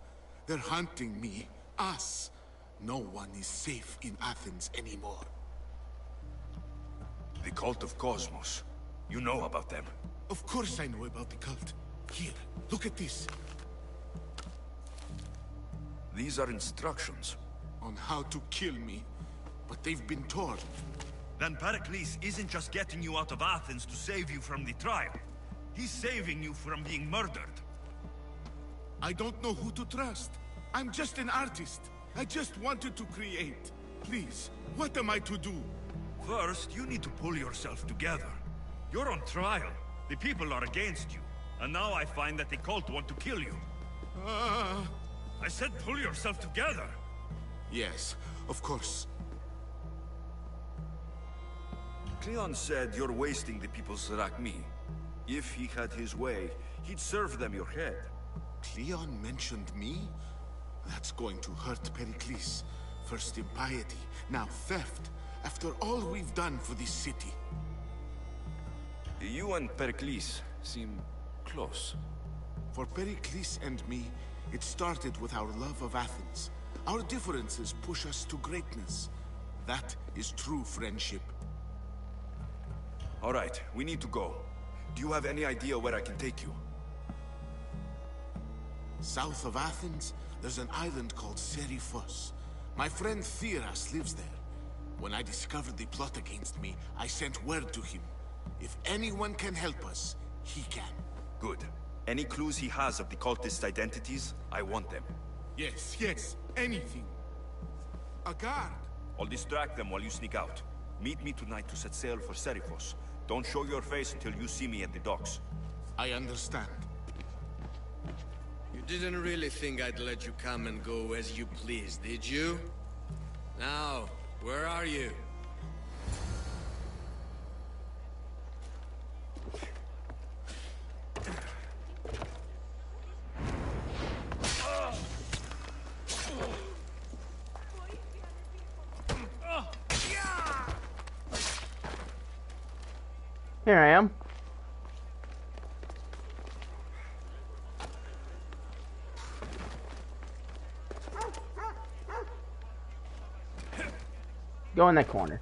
They're hunting me. Us. No one is safe in Athens anymore. The cult of Kosmos. You know about them. Of course I know about the cult. Here, look at this. These are instructions. On how to kill me. But they've been torn. Then Pericles isn't just getting you out of Athens to save you from the trial. He's saving you from being murdered. I don't know who to trust. I'm just an artist. I just wanted to create. Please, what am I to do? First, you need to pull yourself together. You're on trial. The people are against you. And now I find that the cult want to kill you. I said pull yourself together. Yes, of course. Cleon said you're wasting the people's Zrakmi. If he had his way, he'd serve them your head. Cleon mentioned me? That's going to hurt Pericles. First impiety, now theft. After all we've done for this city. You and Pericles seem close. For Pericles and me, it started with our love of Athens. Our differences push us to greatness. That is true friendship. All right, we need to go. Do you have any idea where I can take you? South of Athens, there's an island called Seriphos. My friend Theras lives there. When I discovered the plot against me, I sent word to him. If anyone can help us, he can. Good. Any clues he has of the cultists' identities, I want them. Yes, anything. A guard. I'll distract them while you sneak out. Meet me tonight to set sail for Seriphos. Don't show your face until you see me at the docks. I understand. You didn't really think I'd let you come and go as you please, did you? Now, where are you? Here I am. Go in that corner.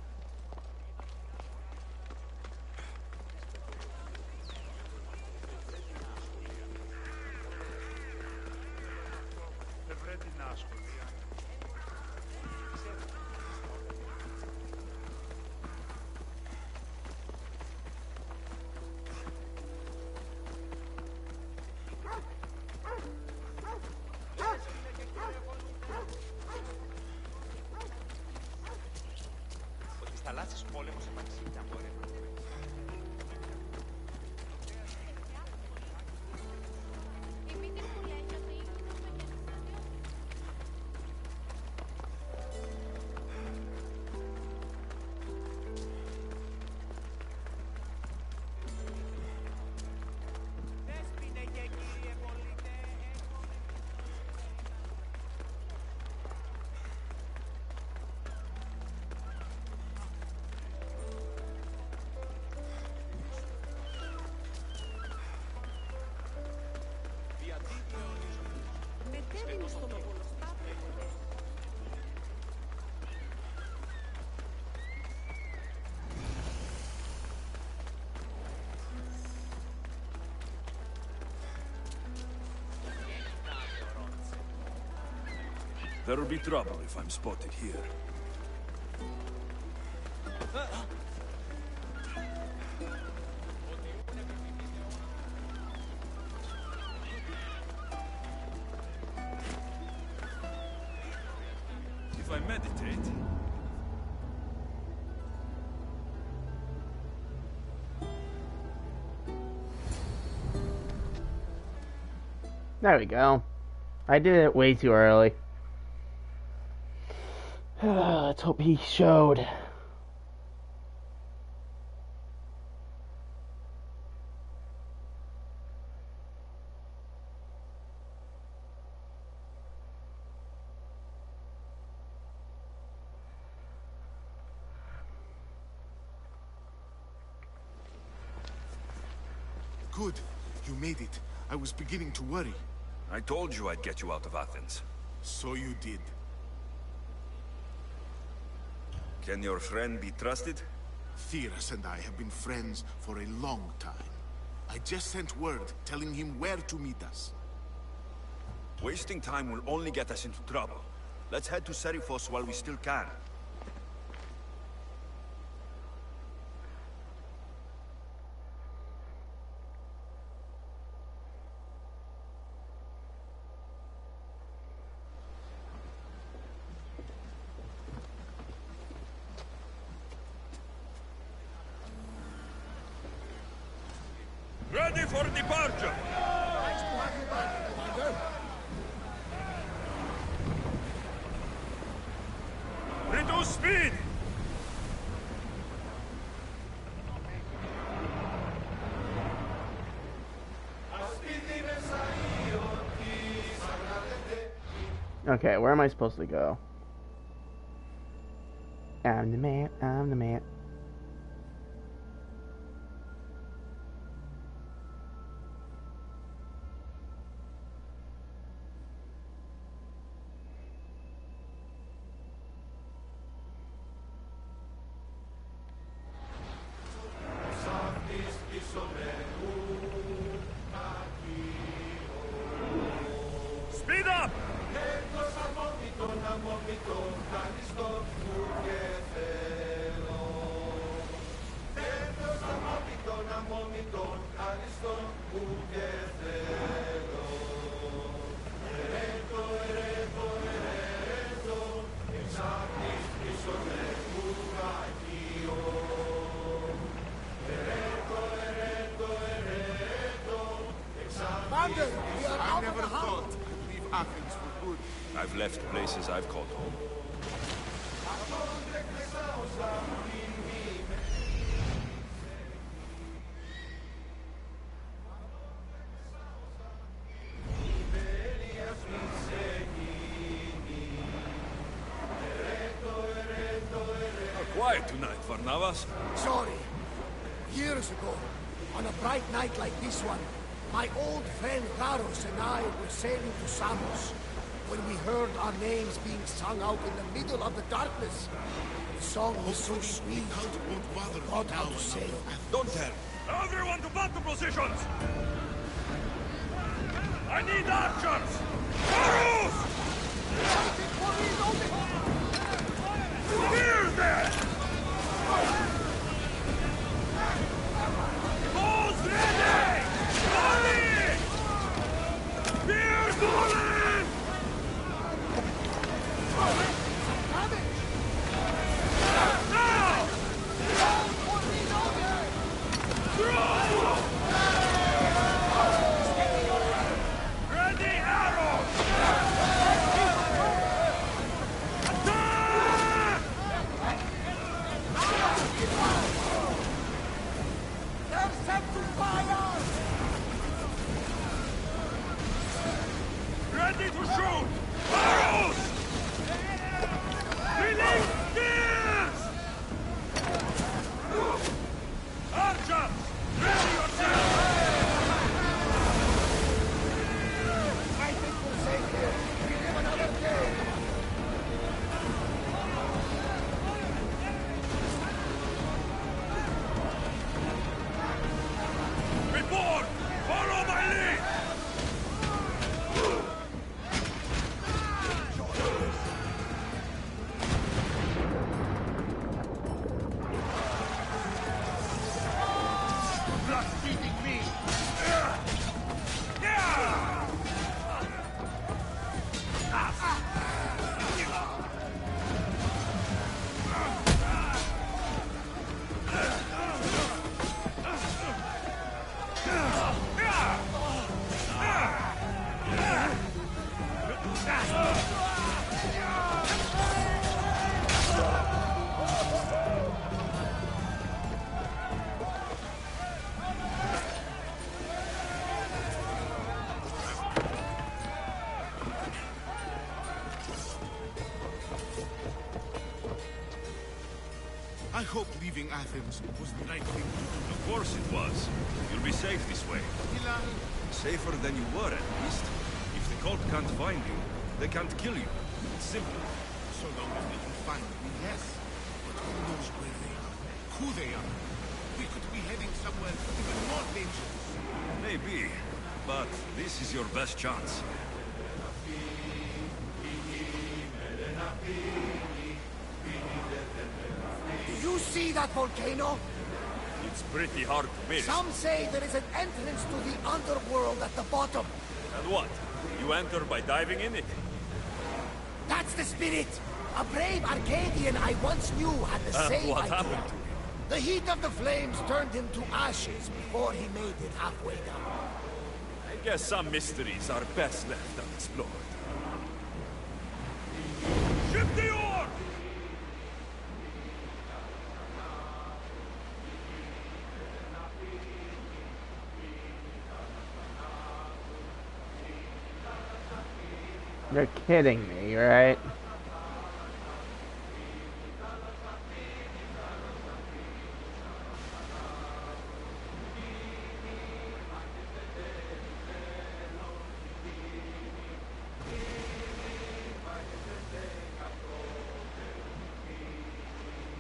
There'll be trouble if I'm spotted here. If I meditate... There we go. I did it way too early. Let's hope he showed. Good. You made it. I was beginning to worry. I told you I'd get you out of Athens. So you did. Can your friend be trusted? Theras and I have been friends for a long time. I just sent word telling him where to meet us. Wasting time will only get us into trouble. Let's head to Serifos while we still can. Ready for departure! Reduce speed! Okay, where am I supposed to go? I'm the man, I'm the man. Speed up! I never thought I'd leave Athens for good. I've left places I've called home. Quiet tonight, Varnavas. Sorry. Years ago, on a bright night like this one, my old friend Garos and I were sailing to Samos when we heard our names being sung out in the middle of the darkness. The song was so sweet, I forgot how to sail. Don't tell. Everyone to battle positions! I need archers! Arrows! Spears there! Bows ready! Ready! Spears falling! Now! Throw! Ready arrows! Attack! They're set to fire! Ready to shoot! Arrows! Release spears! Archers! Ready yourself! I think we're safe here. We live another day. Report! Follow my lead! I hope leaving Athens was the right thing to do. Of course it was. You'll be safe this way. Milan, Safer than you were, at least. If the cult can't find you, they can't kill you. It's simple. so long as they can find me, yes. But who knows where they are, who they are? We could be heading somewhere even more dangerous. Maybe, but this is your best chance. Do you see that volcano? It's pretty hard to miss. Some say there is an entrance to the underworld at the bottom. And what? You enter by diving in it? That's the spirit! A brave Arcadian I once knew had the same what idea. happened to him? The heat of the flames turned him to ashes before he made it halfway down. I guess some mysteries are best left unexplored. Ship the oar! You're kidding me, right?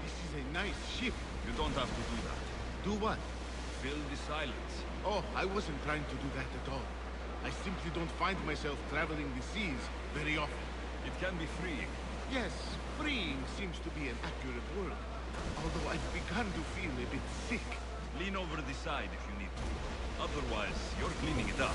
This is a nice ship. You don't have to do that. Do what? Fill the silence. Oh, I wasn't trying to do that at all. I simply don't find myself traveling the seas very often. It can be freeing. Yes, freeing seems to be an accurate word. Although I've begun to feel a bit sick. Lean over the side if you need to. Otherwise, you're cleaning it up.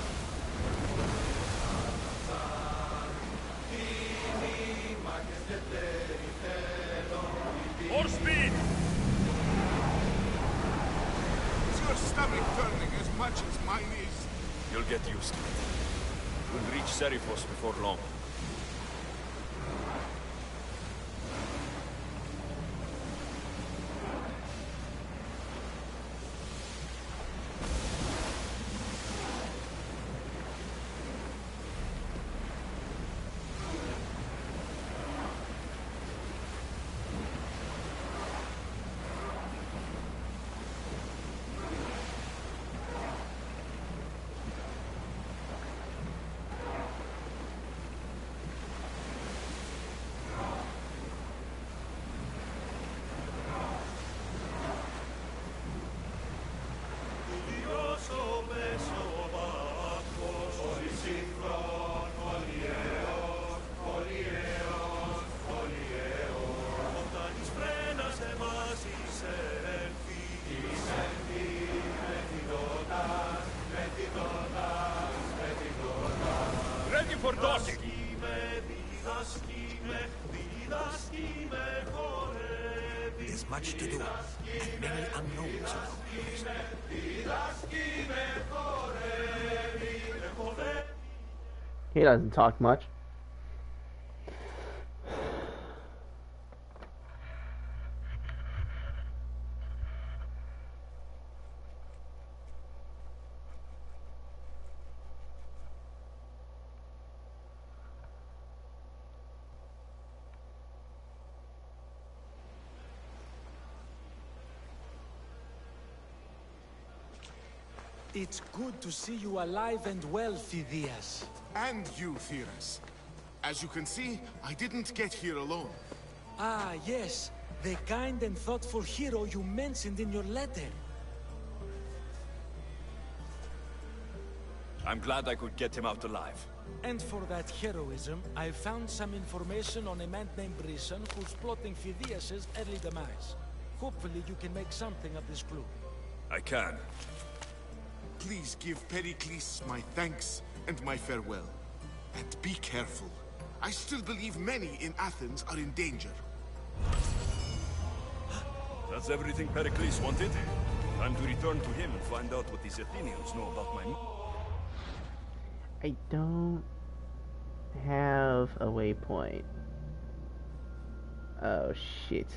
More speed! Is your stomach turning as much as mine is? You'll get used to it. We'll reach Serifos before long. Ready for docking! There's much to do, and many unknowns around here. He doesn't talk much. It's good to see you alive and well, Phidias. And you, Theras. As you can see, I didn't get here alone. Ah, yes. The kind and thoughtful hero you mentioned in your letter. I'm glad I could get him out alive. And for that heroism, I found some information on a man named Brisson who's plotting Phidias' early demise. Hopefully you can make something of this clue. I can. Please give Pericles my thanks and my farewell. And be careful. I still believe many in Athens are in danger. That's everything Pericles wanted. Time to return to him and find out what these Athenians know about my... I don't have a waypoint. Oh, shit.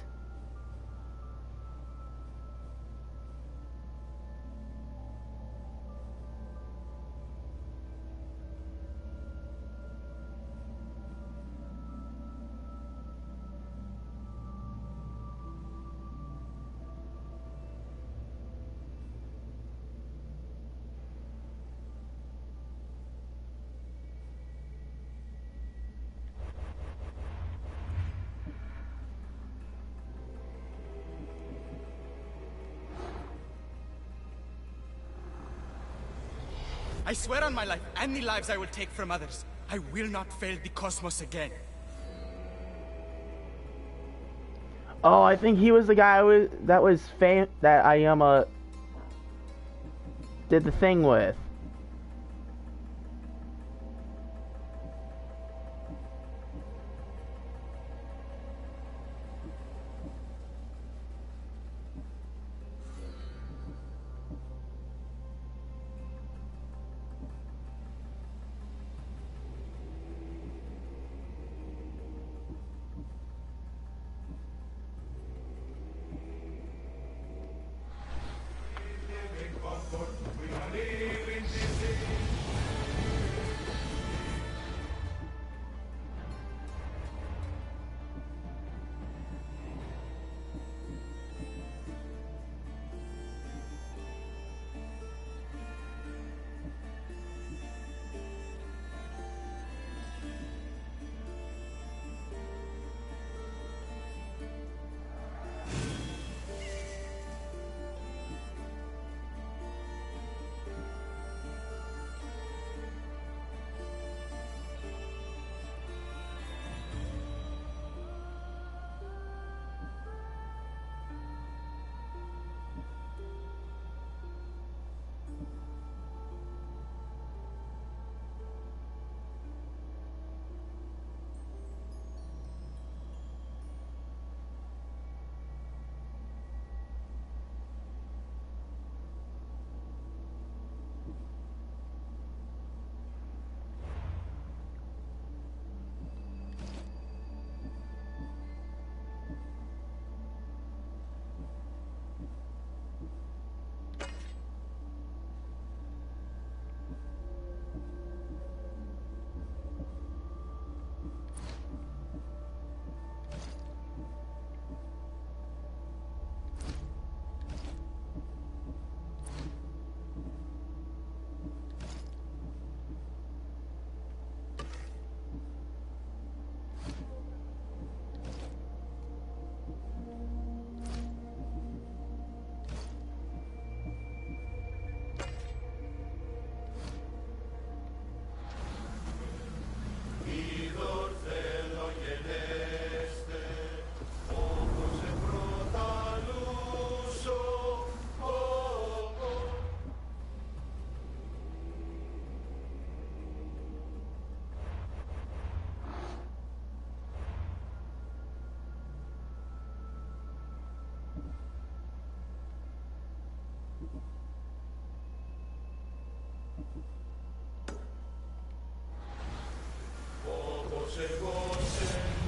I swear on my life and the lives I will take from others, I will not fail the cosmos again. Oh, I think he was the guy that Ayama did the thing with.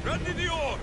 Ready the oars!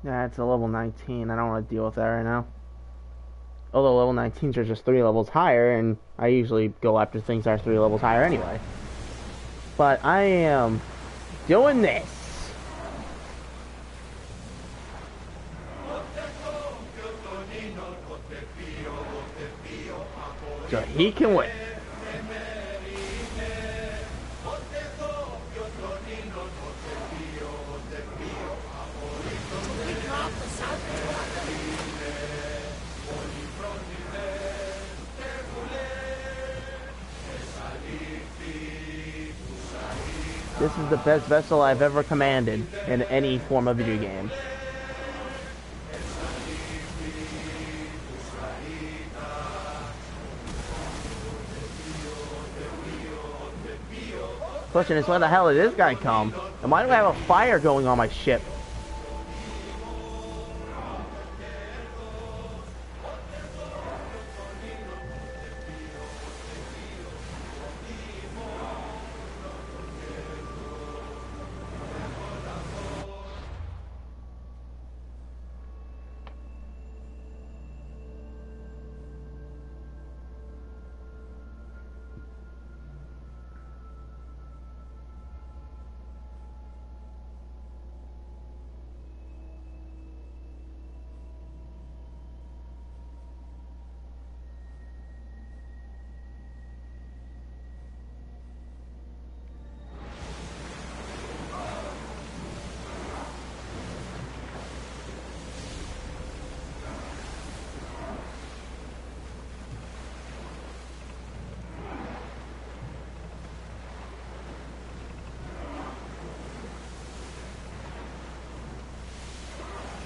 Yeah, it's a level 19. I don't want to deal with that right now. Although level 19s are just 3 levels higher, and I usually go after things that are 3 levels higher anyway. But I am doing this. So he can win. This is the best vessel I've ever commanded in any form of video game. Question is, where the hell did this guy come? And why do I have a fire going on my ship?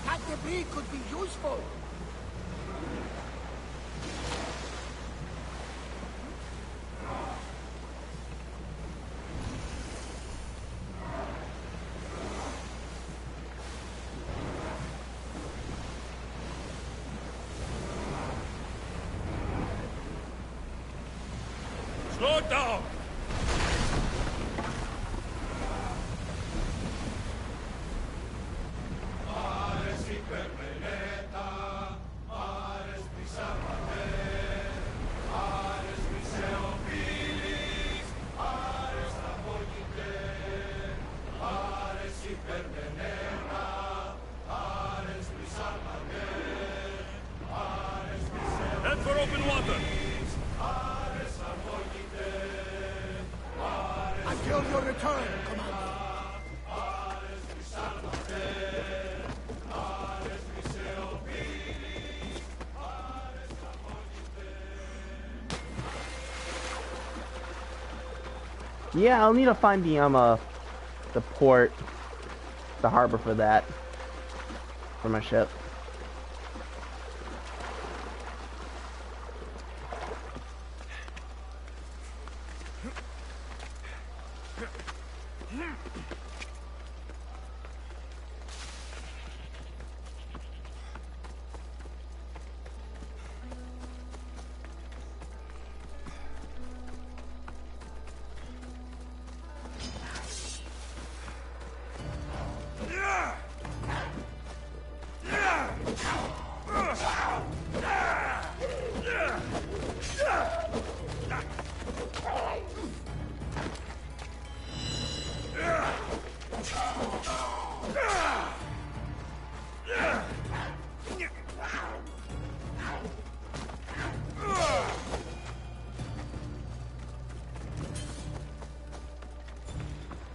That debris could be useful. Slow down! Head for open water! Until your return, Commander. Yeah, I'll need to find the port, the harbor for that, for my ship.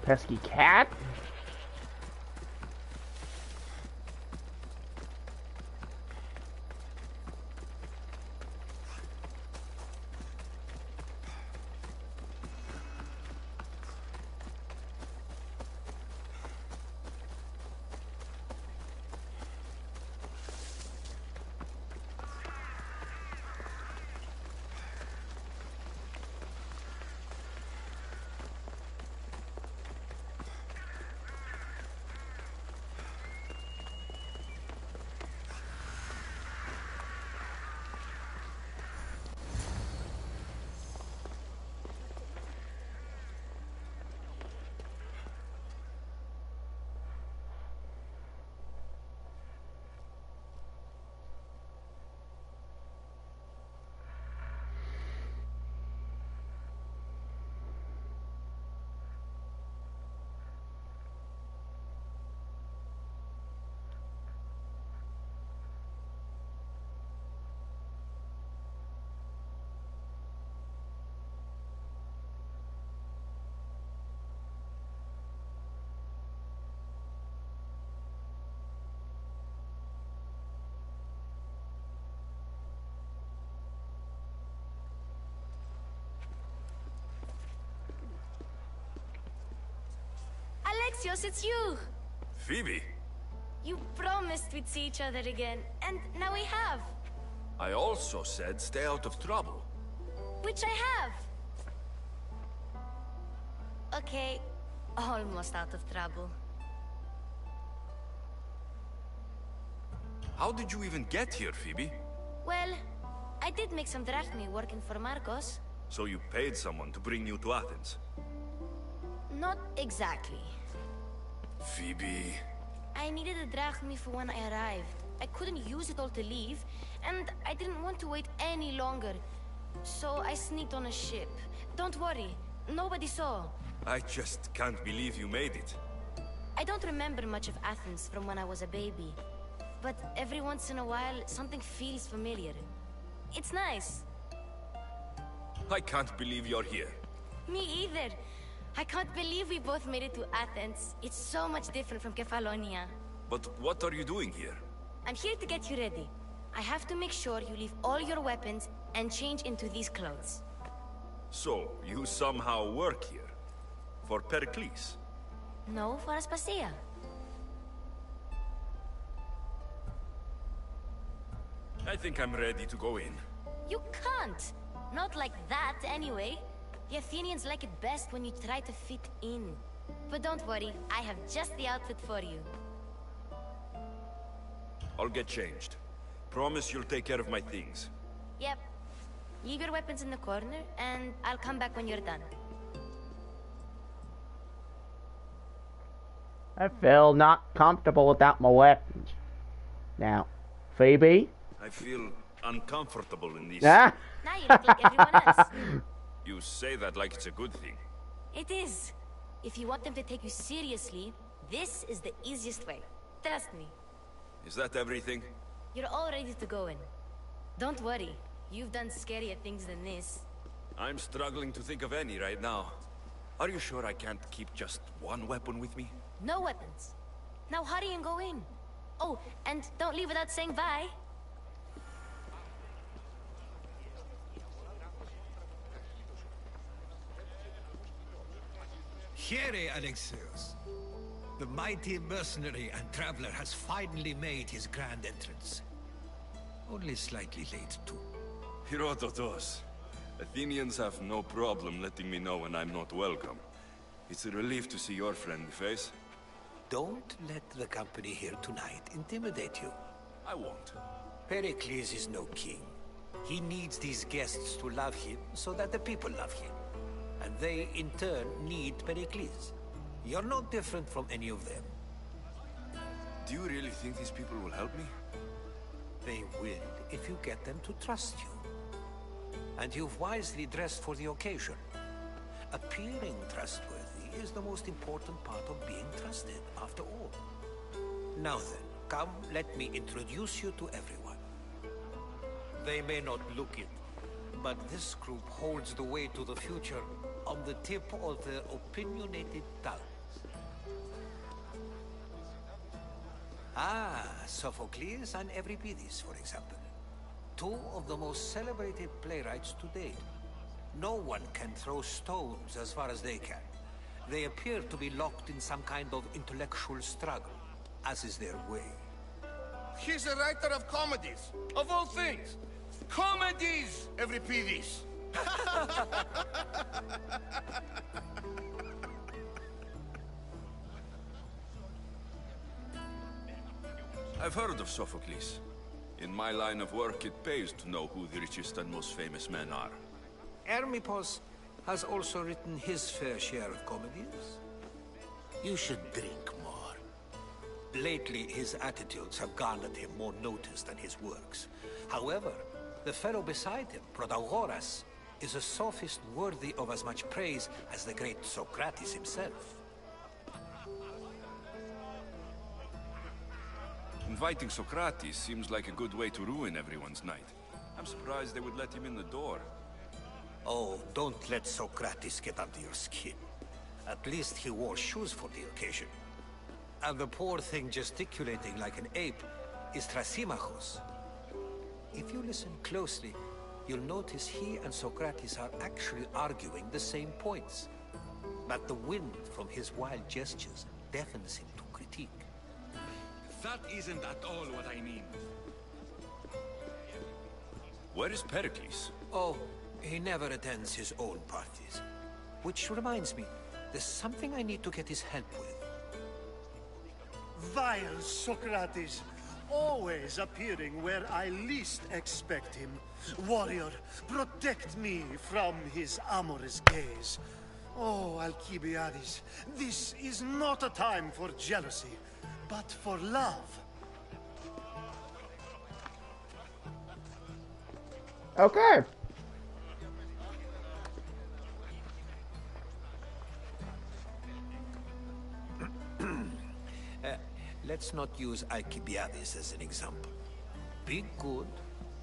Pesky cat? Alexios, it's you! Phoebe? You promised we'd see each other again, and now we have. I also said stay out of trouble. Which I have. Okay, almost out of trouble. How did you even get here, Phoebe? Well, I did make some drachmi working for Marcos. So you paid someone to bring you to Athens? Not exactly. Phoebe... I needed a drachmi for when I arrived. I couldn't use it all to leave, and I didn't want to wait any longer. So I sneaked on a ship. Don't worry, nobody saw. I just can't believe you made it. I don't remember much of Athens from when I was a baby. But every once in a while, something feels familiar. It's nice. I can't believe you're here. Me either. I can't believe we both made it to Athens. It's so much different from Kefalonia. But what are you doing here? I'm here to get you ready. I have to make sure you leave all your weapons and change into these clothes. So, you somehow work here? For Pericles? No, for Aspasia. I think I'm ready to go in. You can't! Not like that, anyway. The Athenians like it best when you try to fit in. But don't worry, I have just the outfit for you. I'll get changed. Promise you'll take care of my things. Yep. Leave your weapons in the corner, and I'll come back when you're done. I feel not comfortable without my weapons. Now, Phoebe? I feel uncomfortable in these... Ah? Now you look like everyone else. You say that like it's a good thing. It is. If you want them to take you seriously, this is the easiest way. Trust me. Is that everything? You're all ready to go in. Don't worry. You've done scarier things than this. I'm struggling to think of any right now. Are you sure I can't keep just one weapon with me? No weapons. Now hurry and go in. Oh, and don't leave without saying bye. Here, Alexios. The mighty mercenary and traveler has finally made his grand entrance. Only slightly late, too. Herodotus. Athenians have no problem letting me know when I'm not welcome. It's a relief to see your friendly face. Don't let the company here tonight intimidate you. I won't. Pericles is no king. He needs these guests to love him so that the people love him. And they, in turn, need Pericles. You're no different from any of them. Do you really think these people will help me? They will if you get them to trust you. And you've wisely dressed for the occasion. Appearing trustworthy is the most important part of being trusted, after all. Now then, come, let me introduce you to everyone. They may not look it, but this group holds the way to the future on the tip of their opinionated tongues. Ah, Sophocles and Euripides, for example. Two of the most celebrated playwrights to date. No one can throw stones as far as they can. They appear to be locked in some kind of intellectual struggle, as is their way. He's a writer of comedies, of all things. Comedies, Euripides. I've heard of Sophocles. In my line of work, it pays to know who the richest and most famous men are. Hermippos has also written his fair share of comedies. You should drink more. Lately, his attitudes have garnered him more notice than his works. However, the fellow beside him, Protagoras, is a sophist worthy of as much praise as the great Socrates himself. Inviting Socrates seems like a good way to ruin everyone's night. I'm surprised they would let him in the door. Oh, don't let Socrates get under your skin. At least he wore shoes for the occasion. And the poor thing gesticulating like an ape is Thrasymachos. If you listen closely, you'll notice he and Socrates are actually arguing the same points. But the wind from his wild gestures deafens him to critique. That isn't at all what I mean. Where is Pericles? Oh, he never attends his own parties. Which reminds me, there's something I need to get his help with. Vile Socrates, always appearing where I least expect him. Warrior, protect me from his amorous gaze. Oh, Alcibiades, this is not a time for jealousy, but for love. Okay. Let's not use Alcibiades as an example. Be good,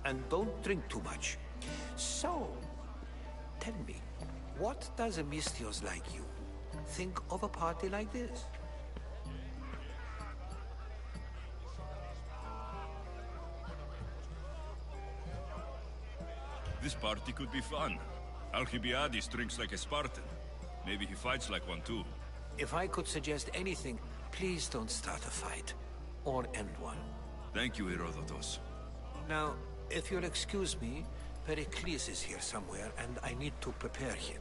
and don't drink too much. So, tell me, what does a Mystios like you think of a party like this? This party could be fun. Alcibiades drinks like a Spartan. Maybe he fights like one too. If I could suggest anything, please don't start a fight. Or end one. Thank you, Herodotus. Now, if you'll excuse me, Pericles is here somewhere, and I need to prepare him.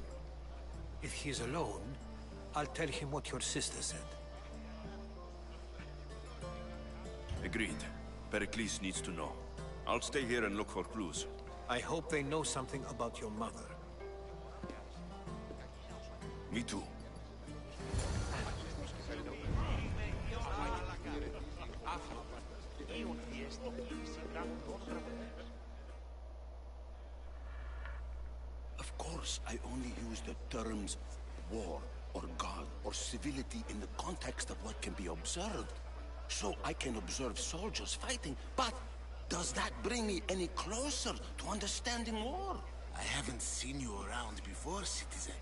If he's alone, I'll tell him what your sister said. Agreed. Pericles needs to know. I'll stay here and look for clues. I hope they know something about your mother. Me too. Of course, I only use the terms war, or God, or civility in the context of what can be observed. So I can observe soldiers fighting, but does that bring me any closer to understanding war? I haven't seen you around before, citizen.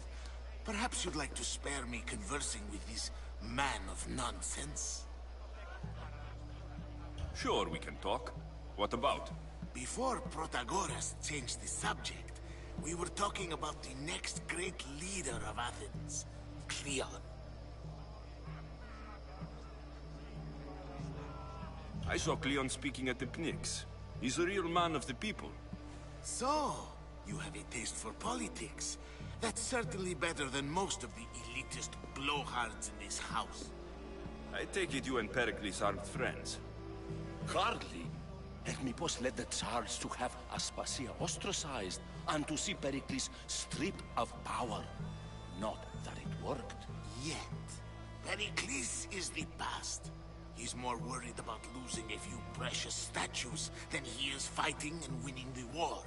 Perhaps you'd like to spare me conversing with this man of nonsense? Sure, we can talk. What about? Before Protagoras changed the subject, we were talking about the next great leader of Athens, Cleon. I saw Cleon speaking at the Pnyx. He's a real man of the people. So, you have a taste for politics. That's certainly better than most of the elitist blowhards in this house. I take it you and Pericles aren't friends. Hardly. Hermippos led the Tsars to have Aspasia ostracized and to see Pericles stripped of power. Not that it worked. Yet, Pericles is the past. He's more worried about losing a few precious statues than he is fighting and winning the war.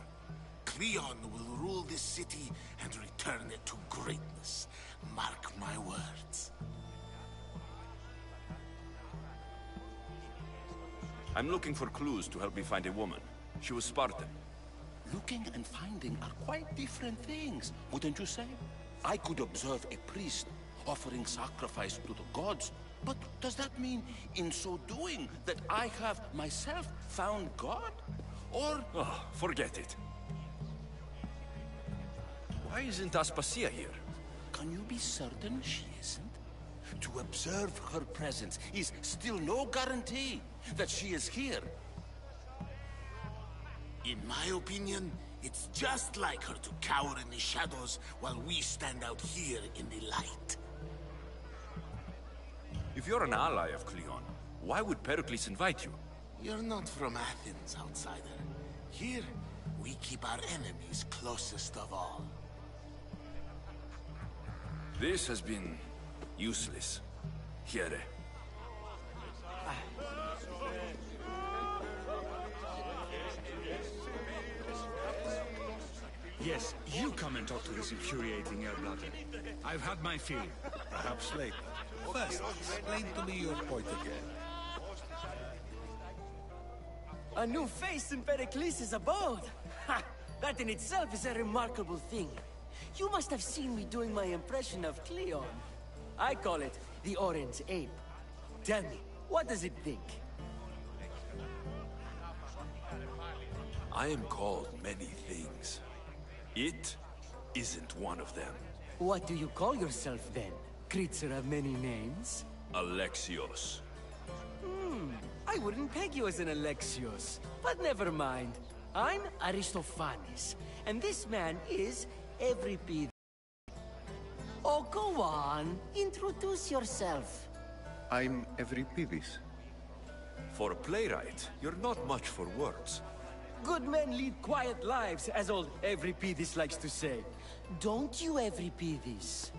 Cleon will rule this city and return it to greatness. Mark my words. I'm looking for clues to help me find a woman. She was Spartan. Looking and finding are quite different things, wouldn't you say? I could observe a priest offering sacrifice to the gods, but does that mean, in so doing, that I have myself found God? Or... Oh, forget it. Why isn't Aspasia here? Can you be certain she isn't? To observe her presence is still no guarantee that she is here. In my opinion, it's just like her to cower in the shadows while we stand out here in the light. If you're an ally of Cleon, why would Pericles invite you? You're not from Athens, outsider. Here, we keep our enemies closest of all. This has been useless. Here. Yes, you come and talk to this infuriating air-blooded. I've had my fill. Perhaps later. First, explain to me your point again. A new face in Pericles' abode! Ha! That in itself is a remarkable thing. You must have seen me doing my impression of Cleon. I call it the Orange Ape. Tell me, what does it think? I am called many things. It isn't one of them. What do you call yourself then? Creature of many names? Alexios. I wouldn't peg you as an Alexios, but never mind. I'm Aristophanes, and this man is Euripides. Oh, go on. Introduce yourself. I'm Euripides. For a playwright, you're not much for words. Good men lead quiet lives, as old Euripides likes to say. Don't you, Euripides?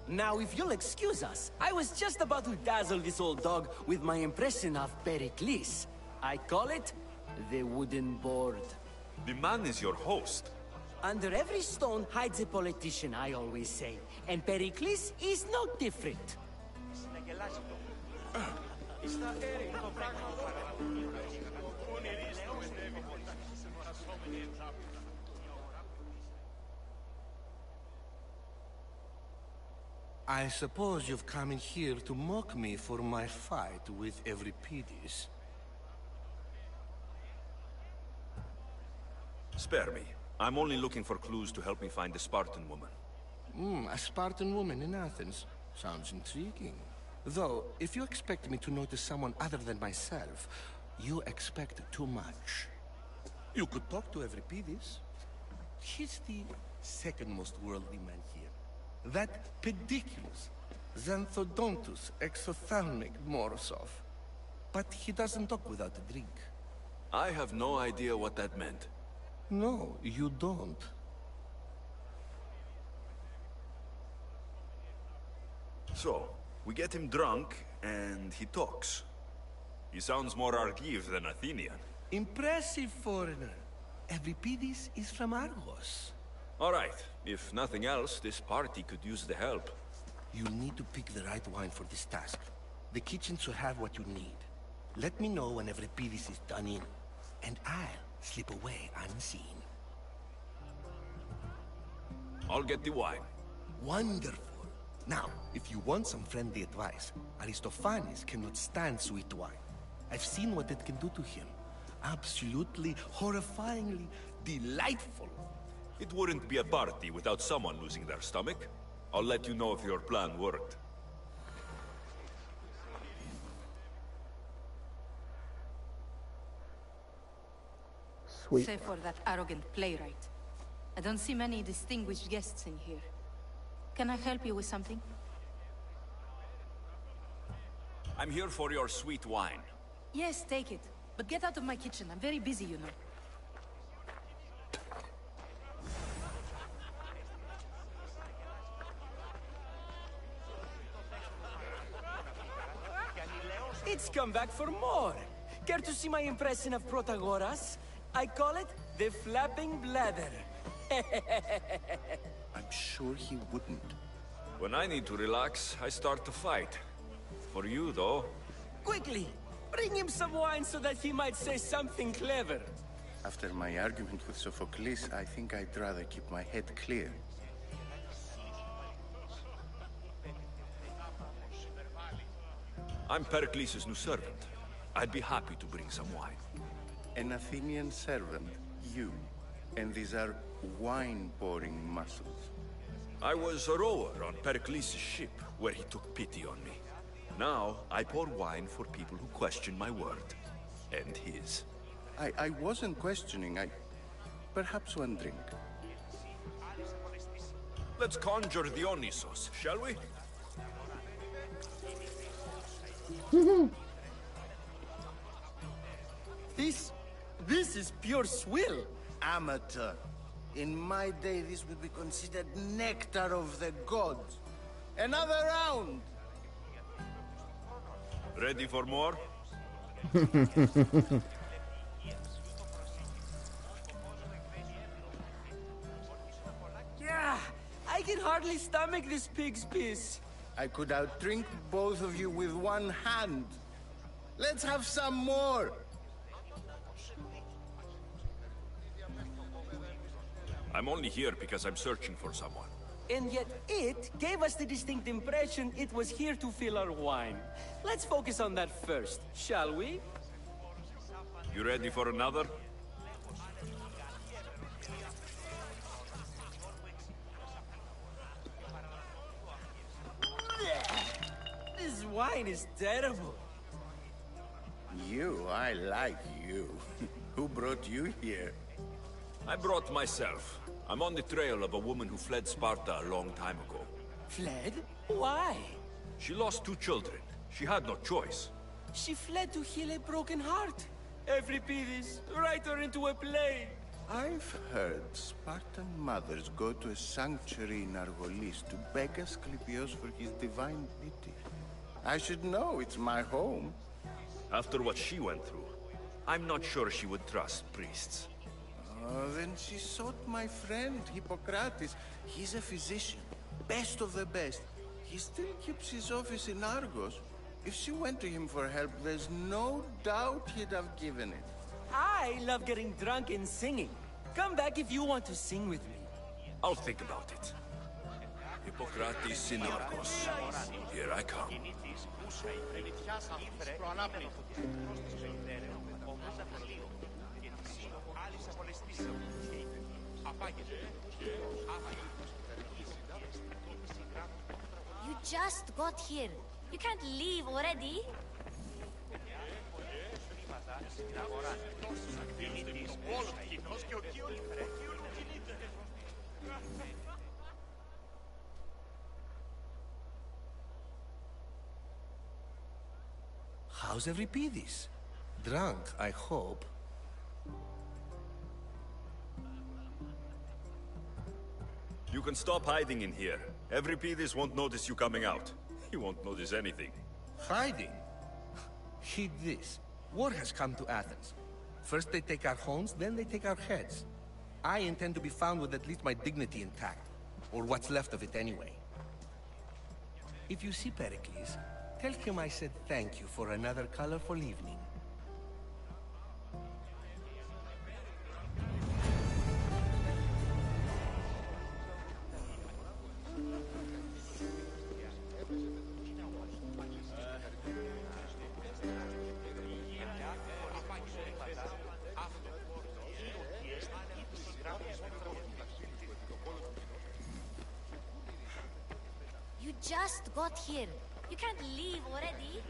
Now, if you'll excuse us, I was just about to dazzle this old dog with my impression of Pericles. I call it the wooden board. The man is your host. Under every stone hides a politician, I always say. And Pericles is no different. I suppose you've come in here to mock me for my fight with Euripides. Spare me. I'm only looking for clues to help me find the Spartan woman. A Spartan woman in Athens. Sounds intriguing. Though, if you expect me to notice someone other than myself, you expect too much. You could talk to Euripides. He's the second most worldly man here. That pediculous, xanthodontus, exophthalmic Morosov. But he doesn't talk without a drink. I have no idea what that meant. No, you don't. So, we get him drunk, and he talks. He sounds more Argive than Athenian. Impressive foreigner. Euripides is from Argos. All right. If nothing else, this party could use the help. You'll need to pick the right wine for this task. The kitchen should have what you need. Let me know when Euripides is done in, and I'll slip away unseen. I'll get the wine. Wonderful. Now, if you want some friendly advice, Aristophanes cannot stand sweet wine. I've seen what it can do to him. Absolutely, horrifyingly delightful. It wouldn't be a party without someone losing their stomach. I'll let you know if your plan worked. Sweet. Save for that arrogant playwright. I don't see many distinguished guests in here. Can I help you with something? I'm here for your sweet wine. Yes, take it. But get out of my kitchen. I'm very busy, you know. It's come back for more. Care to see my impression of Protagoras? I call it the flapping bladder. I'm sure he wouldn't. When I need to relax, I start to fight. For you, though... Quickly! Bring him some wine so that he might say something clever. After my argument with Sophocles, I think I'd rather keep my head clear. I'm Pericles' new servant. I'd be happy to bring some wine. An Athenian servant, you. And these are wine-pouring muscles. I was a rower on Pericles' ship, where he took pity on me. Now, I pour wine for people who question my word. And his. I wasn't questioning, perhaps one drink. Let's conjure Dionysos, shall we? This is pure swill. Amateur. In my day, this would be considered nectar of the gods. Another round! Ready for more? Yeah, I can hardly stomach this pig's piss. I could outdrink both of you with one hand. Let's have some more! I'm only here because I'm searching for someone. And yet it gave us the distinct impression it was here to fill our wine. Let's focus on that first, shall we? You ready for another? This wine is terrible. You, I like you. Who brought you here? I brought myself. I'm on the trail of a woman who fled Sparta a long time ago. Fled? Why? She lost 2 children. She had no choice. She fled to heal a broken heart. Euripides, write her into a play. I've heard Spartan mothers go to a sanctuary in Argolis to beg Asclepios for his divine beauty. I should know, it's my home. After what she went through, I'm not sure she would trust priests. Then she sought my friend, Hippocrates. He's a physician, best of the best. He still keeps his office in Argos. If she went to him for help, there's no doubt he'd have given it. I love getting drunk and singing. Come back if you want to sing with me. I'll think about it. Hippocrates in Argos. Here I come. You just got here. You can't leave already. How's Euripides? Drunk, I hope. You can stop hiding in here. Euripides won't notice you coming out. He won't notice anything. Hiding? Heed this. War has come to Athens. First they take our homes, then they take our heads. I intend to be found with at least my dignity intact. Or what's left of it anyway. If you see Pericles, tell him I said thank you for another colorful evening. You just got here. You can't leave already.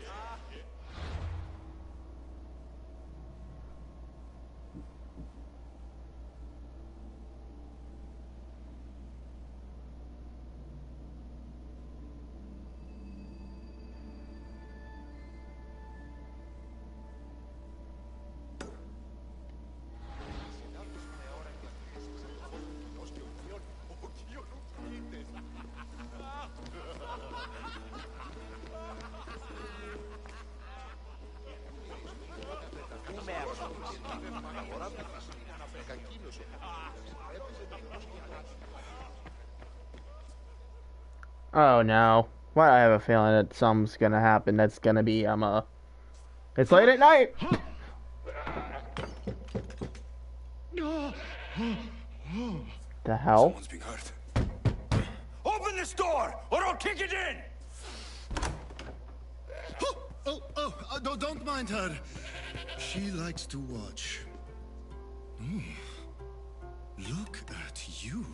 Oh no. Well, I have a feeling that something's gonna happen that's gonna be, It's late at night! The hell? Someone's being hurt. Open this door, or I'll kick it in! Don't mind her. She likes to watch. Ooh. Look at you.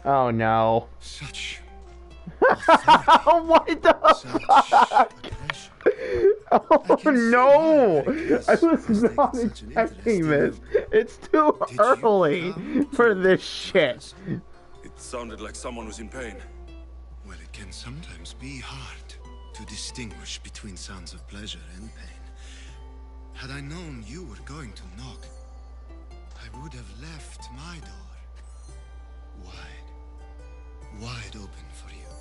Oh no. Such... What the fuck? Oh no! I was not expecting this. It's too early for this shit. It sounded like someone was in pain. Well, it can sometimes be hard to distinguish between sounds of pleasure and pain. Had I known you were going to knock, I would have left my door wide open for you.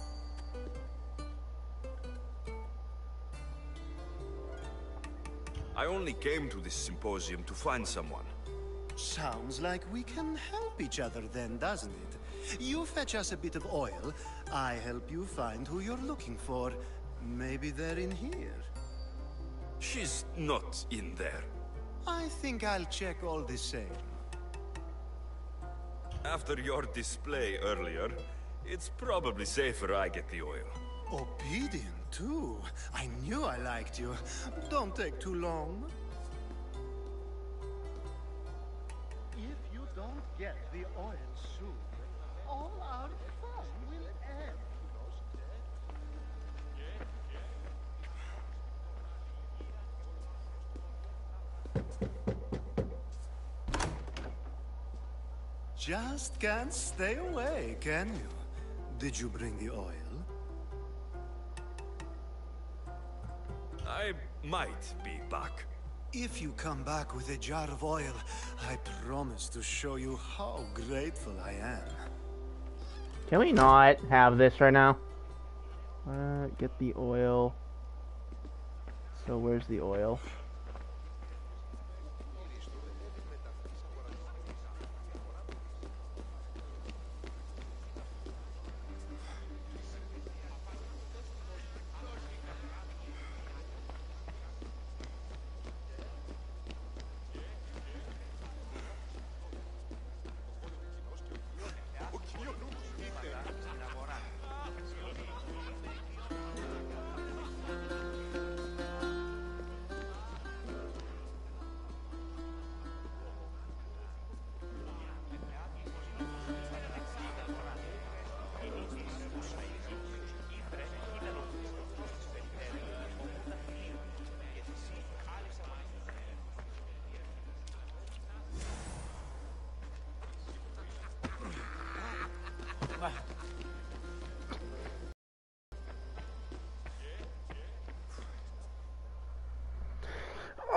I only came to this symposium to find someone. Sounds like we can help each other then, doesn't it? You fetch us a bit of oil, I help you find who you're looking for. Maybe they're in here. She's not in there. I think I'll check all the same. After your display earlier, it's probably safer I get the oil. Obedient, too. I knew I liked you. Don't take too long. If you don't get the oil soon, all our fun will end. just can't stay away, can you? Did you bring the oil? I might be back. If you come back with a jar of oil, I promise to show you how grateful I am. Can we not have this right now? Get the oil. So where's the oil?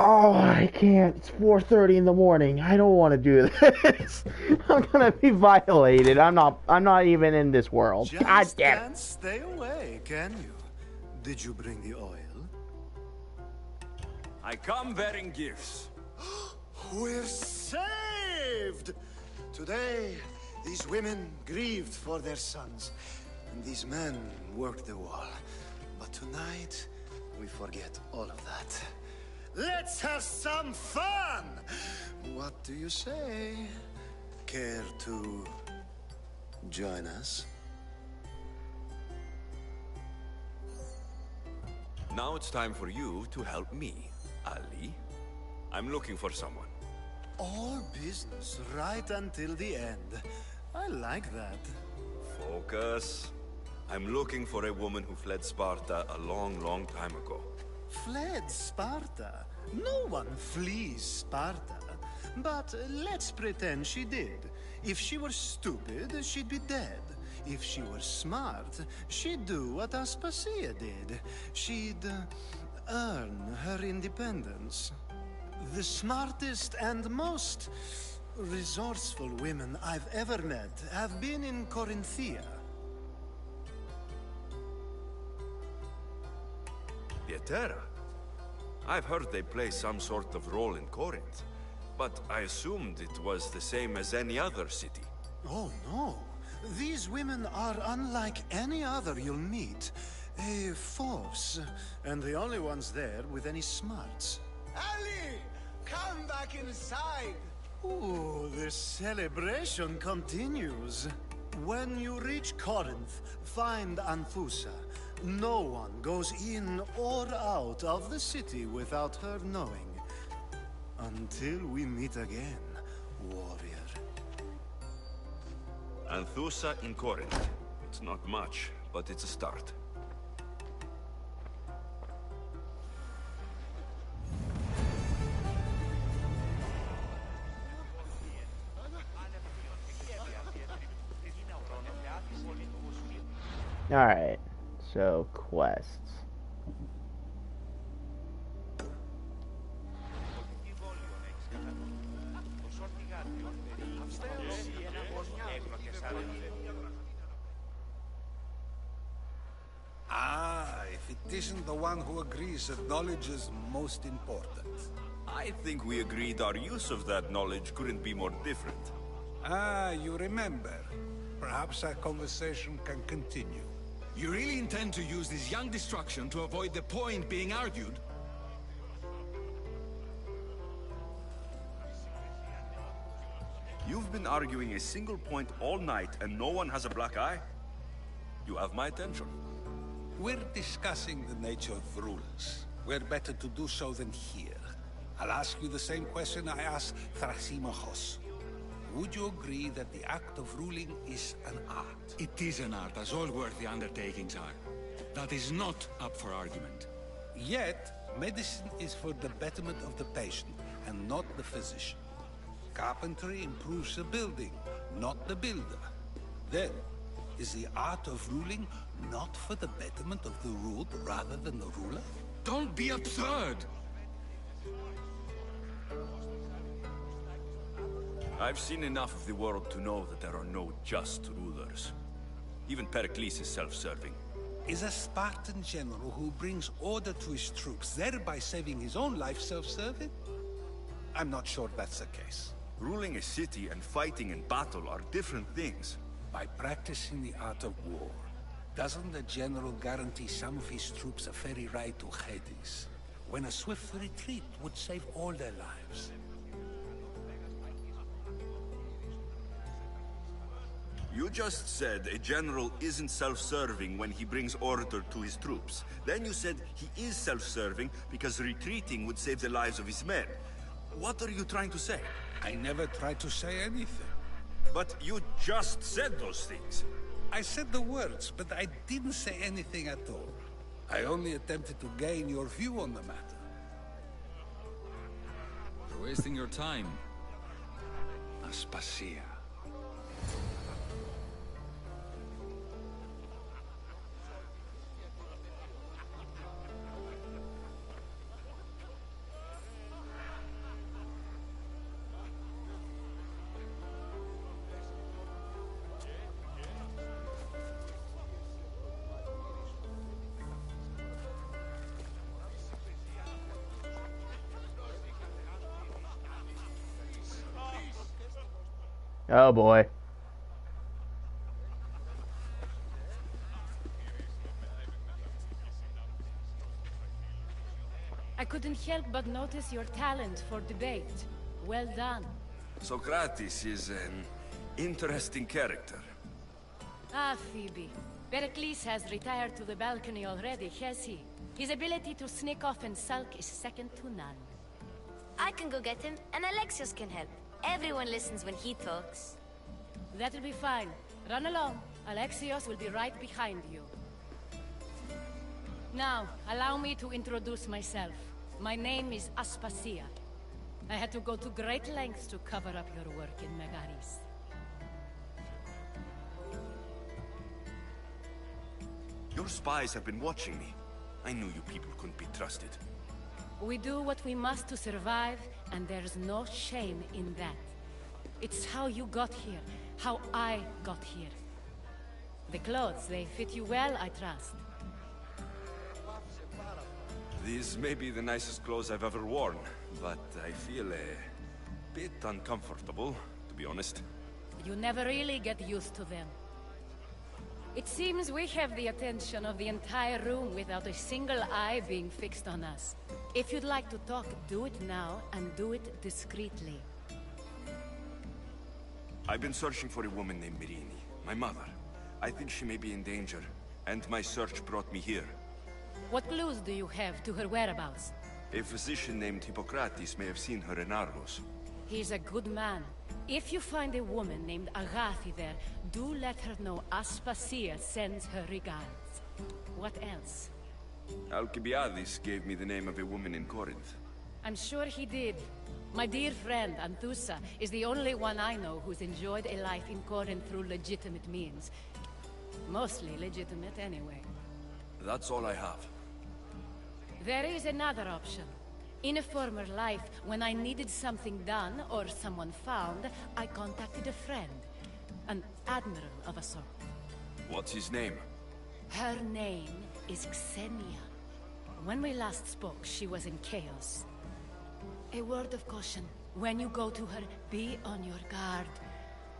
Oh, I can't. It's 4:30 in the morning. I don't want to do this. I'm gonna be violated. I'm not even in this world. Just God damn it. can't stay away, can you? Did you bring the oil? I come bearing gifts. We're saved! Today, these women grieved for their sons, and these men worked the wall. But tonight, we forget all of that. Let's have some fun! What do you say? Care to join us? Now it's time for you to help me, Ali. I'm looking for someone. All business right until the end. I like that. Focus. I'm looking for a woman who fled Sparta a long, long time ago. Fled Sparta? No one flees Sparta. But let's pretend she did. If she were stupid, she'd be dead. If she were smart, she'd do what Aspasia did. She'd earn her independence. The smartest and most resourceful women I've ever met have been in Corinthia. Pietera? I've heard they play some sort of role in Corinth, but I assumed it was the same as any other city. Oh, no. These women are unlike any other you'll meet. A force, and the only ones there with any smarts. Ali! Come back inside! Ooh, the celebration continues. When you reach Corinth, find Anthusa. No one goes in or out of the city without her knowing. Until we meet again, warrior. Anthusa in Corinth. It's not much, but it's a start. Alright, so quests. Ah, if it isn't the one who agrees that knowledge is most important. I think we agreed our use of that knowledge couldn't be more different. Ah, you remember. Perhaps our conversation can continue. You really intend to use this young destruction to avoid the point being argued? You've been arguing a single point all night and no one has a black eye? You have my attention. We're discussing the nature of rules. Where better to do so than here? I'll ask you the same question I asked Thrasymachos. Would you agree that the act of ruling is an art? It is an art, as all worthy undertakings are. That is not up for argument. Yet, medicine is for the betterment of the patient, and not the physician. Carpentry improves a building, not the builder. Then, is the art of ruling not for the betterment of the ruled rather than the ruler? Don't be absurd! I've seen enough of the world to know that there are no just rulers. Even Pericles is self-serving. Is a Spartan general who brings order to his troops, thereby saving his own life, self-serving? I'm not sure that's the case. Ruling a city and fighting in battle are different things. By practicing the art of war, doesn't the general guarantee some of his troops a ferry ride to Hades, when a swift retreat would save all their lives? You just said a general isn't self-serving when he brings order to his troops. Then you said he is self-serving because retreating would save the lives of his men. What are you trying to say? I never tried to say anything. But you just said those things. I said the words, but I didn't say anything at all. I only attempted to gain your view on the matter. You're wasting your time. Aspasia. Oh boy. I couldn't help but notice your talent for debate. Well done. Socrates is an interesting character. Ah, Phoebe. Pericles has retired to the balcony already, has he? His ability to sneak off and sulk is second to none. I can go get him, and Alexios can help. Everyone listens when he talks. That'll be fine. Run along. Alexios will be right behind you. Now, allow me to introduce myself. My name is Aspasia. I had to go to great lengths to cover up your work in Megaris. Your spies have been watching me. I knew you people couldn't be trusted. We do what we must to survive, and there's no shame in that. It's how you got here, how I got here. The clothes, they fit you well, I trust. These may be the nicest clothes I've ever worn, but I feel a bit uncomfortable, to be honest. You never really get used to them. It seems we have the attention of the entire room without a single eye being fixed on us. If you'd like to talk, do it now, and do it discreetly. I've been searching for a woman named Mirini, my mother. I think she may be in danger, and my search brought me here. What clues do you have to her whereabouts? A physician named Hippocrates may have seen her in Argos. He's a good man. If you find a woman named Agathi there, do let her know Aspasia sends her regards. What else? Alcibiades gave me the name of a woman in Corinth. I'm sure he did. My dear friend, Anthusa, is the only one I know who's enjoyed a life in Corinth through legitimate means. Mostly legitimate, anyway. That's all I have. There is another option. In a former life, when I needed something done or someone found, I contacted a friend. An admiral of a sort. What's his name? Her name is Xenia. When we last spoke, she was in chaos. A word of caution. When you go to her, be on your guard.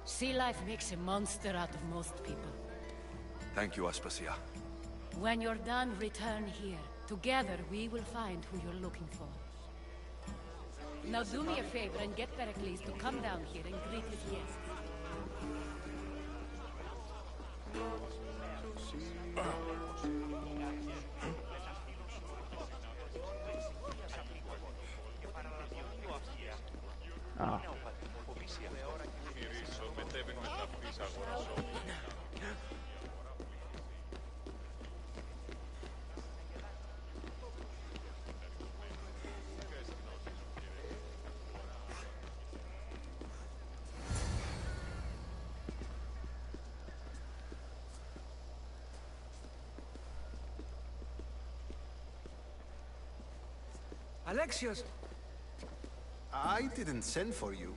Sea life makes a monster out of most people. Thank you, Aspasia. When you're done, return here. Together, we will find who you're looking for. Now do me a favor and get Pericles to come down here and greet his guests. Ah. Alexios! I didn't send for you.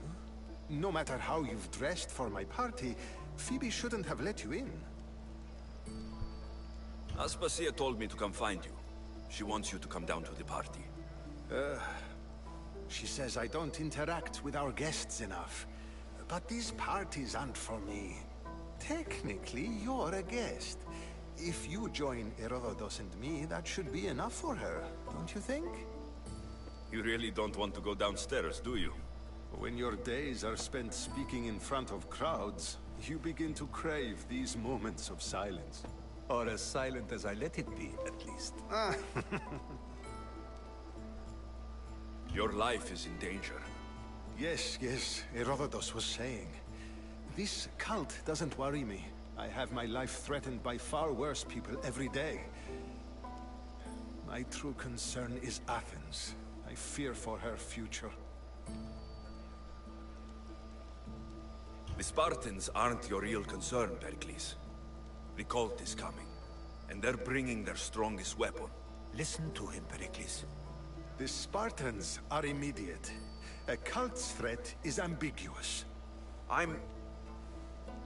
No matter how you've dressed for my party, Phoebe shouldn't have let you in. Aspasia told me to come find you. She wants you to come down to the party. She says I don't interact with our guests enough. But these parties aren't for me. Technically, you're a guest. If you join Herodotus and me, that should be enough for her, don't you think? You really don't want to go downstairs, do you? When your days are spent speaking in front of crowds, you begin to crave these moments of silence. Or as silent as I let it be, at least. Your life is in danger. Yes, Herodotus was saying. This cult doesn't worry me. I have my life threatened by far worse people every day. My true concern is Athens. I fear for her future. The Spartans aren't your real concern, Pericles. The cult is coming, and they're bringing their strongest weapon. Listen to him, Pericles. The Spartans are immediate. A cult's threat is ambiguous. I'm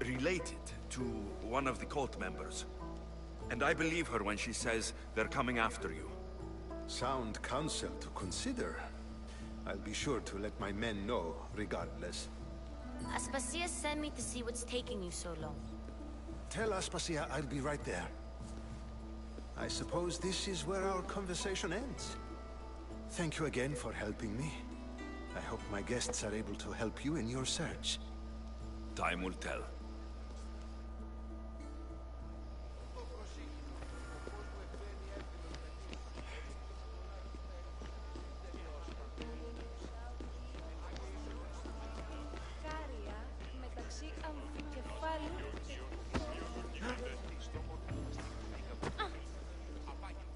related to one of the cult members, and I believe her when she says they're coming after you. Sound counsel to consider. I'll be sure to let my men know, regardless. Aspasia sent me to see what's taking you so long. Tell Aspasia I'll be right there. I suppose this is where our conversation ends. Thank you again for helping me. I hope my guests are able to help you in your search. Time will tell.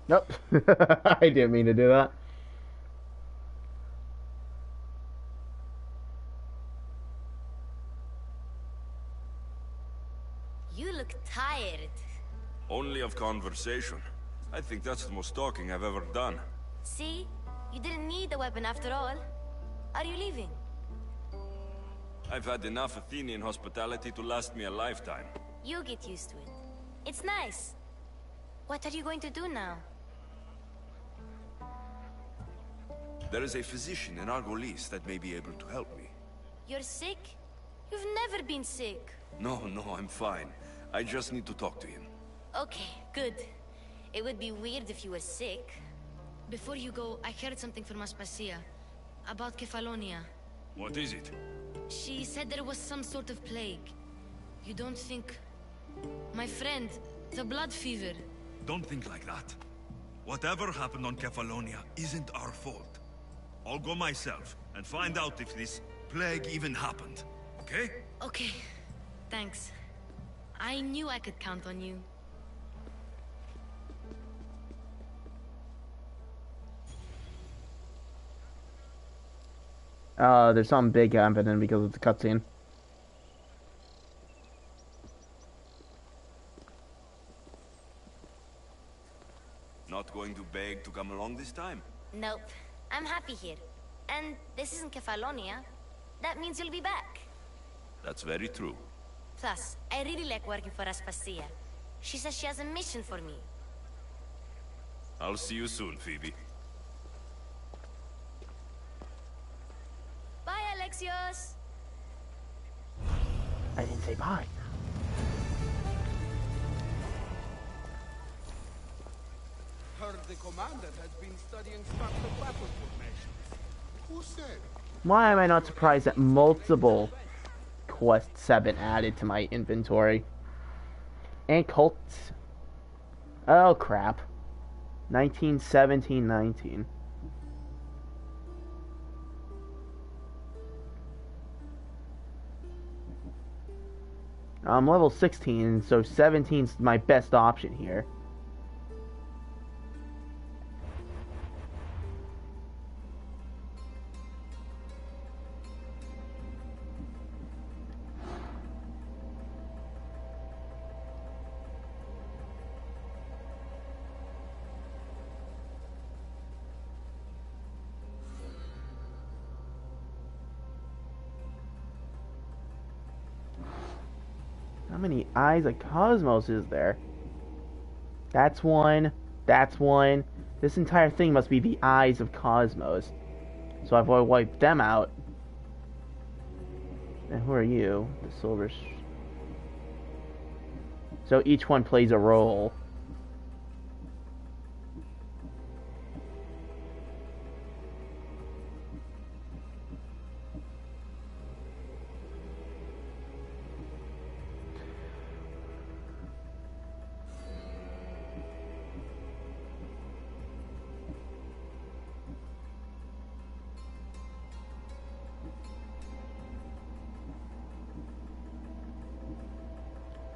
Nope. I didn't mean to do that. You look tired. Only of conversation. I think that's the most talking I've ever done. See? You didn't need the weapon after all. Are you leaving? I've had enough Athenian hospitality to last me a lifetime. You'll get used to it. It's nice. What are you going to do now? There is a physician in Argolis that may be able to help me. You're sick? You've never been sick. No, I'm fine. I just need to talk to him. Okay, good. It would be weird if you were sick. Before you go, I heard something from Aspasia. About Kefalonia. What is it? She said there was some sort of plague. You don't think... My friend, the blood fever. Don't think like that. Whatever happened on Kefalonia isn't our fault. I'll go myself and find out if this plague even happened. Okay? Okay. Thanks. I knew I could count on you. There's something big happening because of the cutscene. Not going to beg to come along this time? Nope. I'm happy here. And this isn't Kefalonia. That means you'll be back. That's very true. Plus, I really like working for Aspasia. She says she has a mission for me. I'll see you soon, Phoebe. Bye, Alexios! I didn't say bye. Heard the commander has been studying Spartan battle formations. Who said? Why am I not surprised that multiple quests have been added to my inventory? And cults. Oh crap. 1917-19. I'm level 16, so 17's my best option here. many eyes of Cosmos is there? That's one. That's one. This entire thing must be the eyes of Cosmos. So I've wiped them out. And who are you? The silver... So each one plays a role.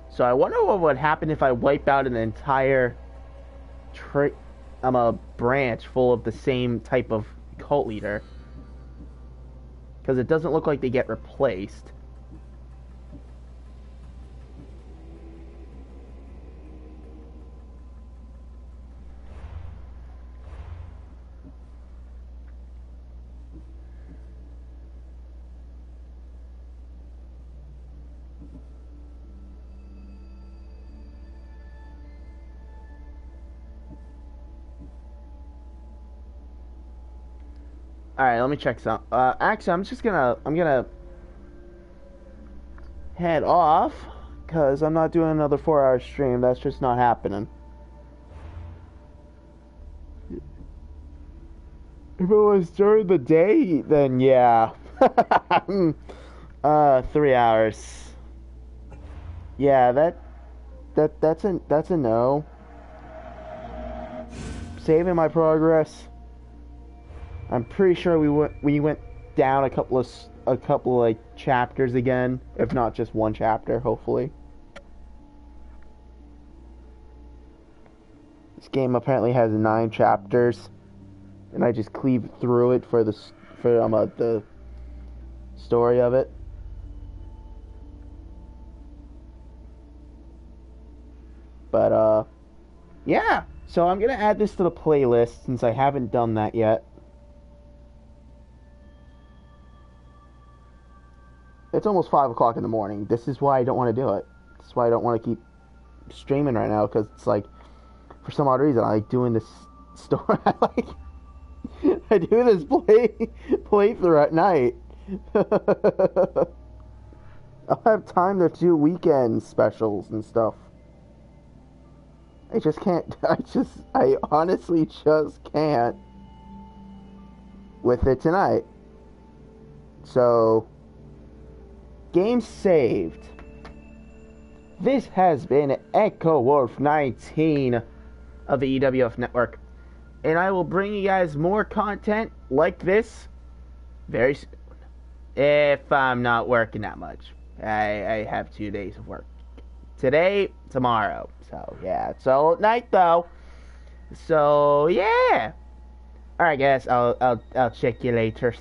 So I wonder what would happen if I wipe out an entire a branch full of the same type of cult leader. Because it doesn't look like they get replaced. Alright, let me check some. Actually, I'm gonna head off, because I'm not doing another 4-hour stream. That's just not happening. If it was during the day, then yeah. 3 hours. Yeah, that's a no. Saving my progress. I'm pretty sure we went down a couple like chapters again, if not just one chapter, hopefully. This game apparently has 9 chapters, and I just cleaved through it for the story of it. But yeah. So I'm gonna add this to the playlist since I haven't done that yet. It's almost 5 o'clock in the morning. This is why I don't want to do it. This is why I don't want to keep streaming right now, because it's like, for some odd reason, I like doing this story. I do this playthrough at night. I'll have time to do weekend specials and stuff. I just can't. I honestly just can't with it tonight. So, game saved. This has been Echo Wolf 19 of the EWF Network, and I will bring you guys more content like this very soon. If I'm not working that much. I have 2 days of work. Today, tomorrow. So, yeah. It's all at night, though. So, yeah. Alright, guys. I'll check you later.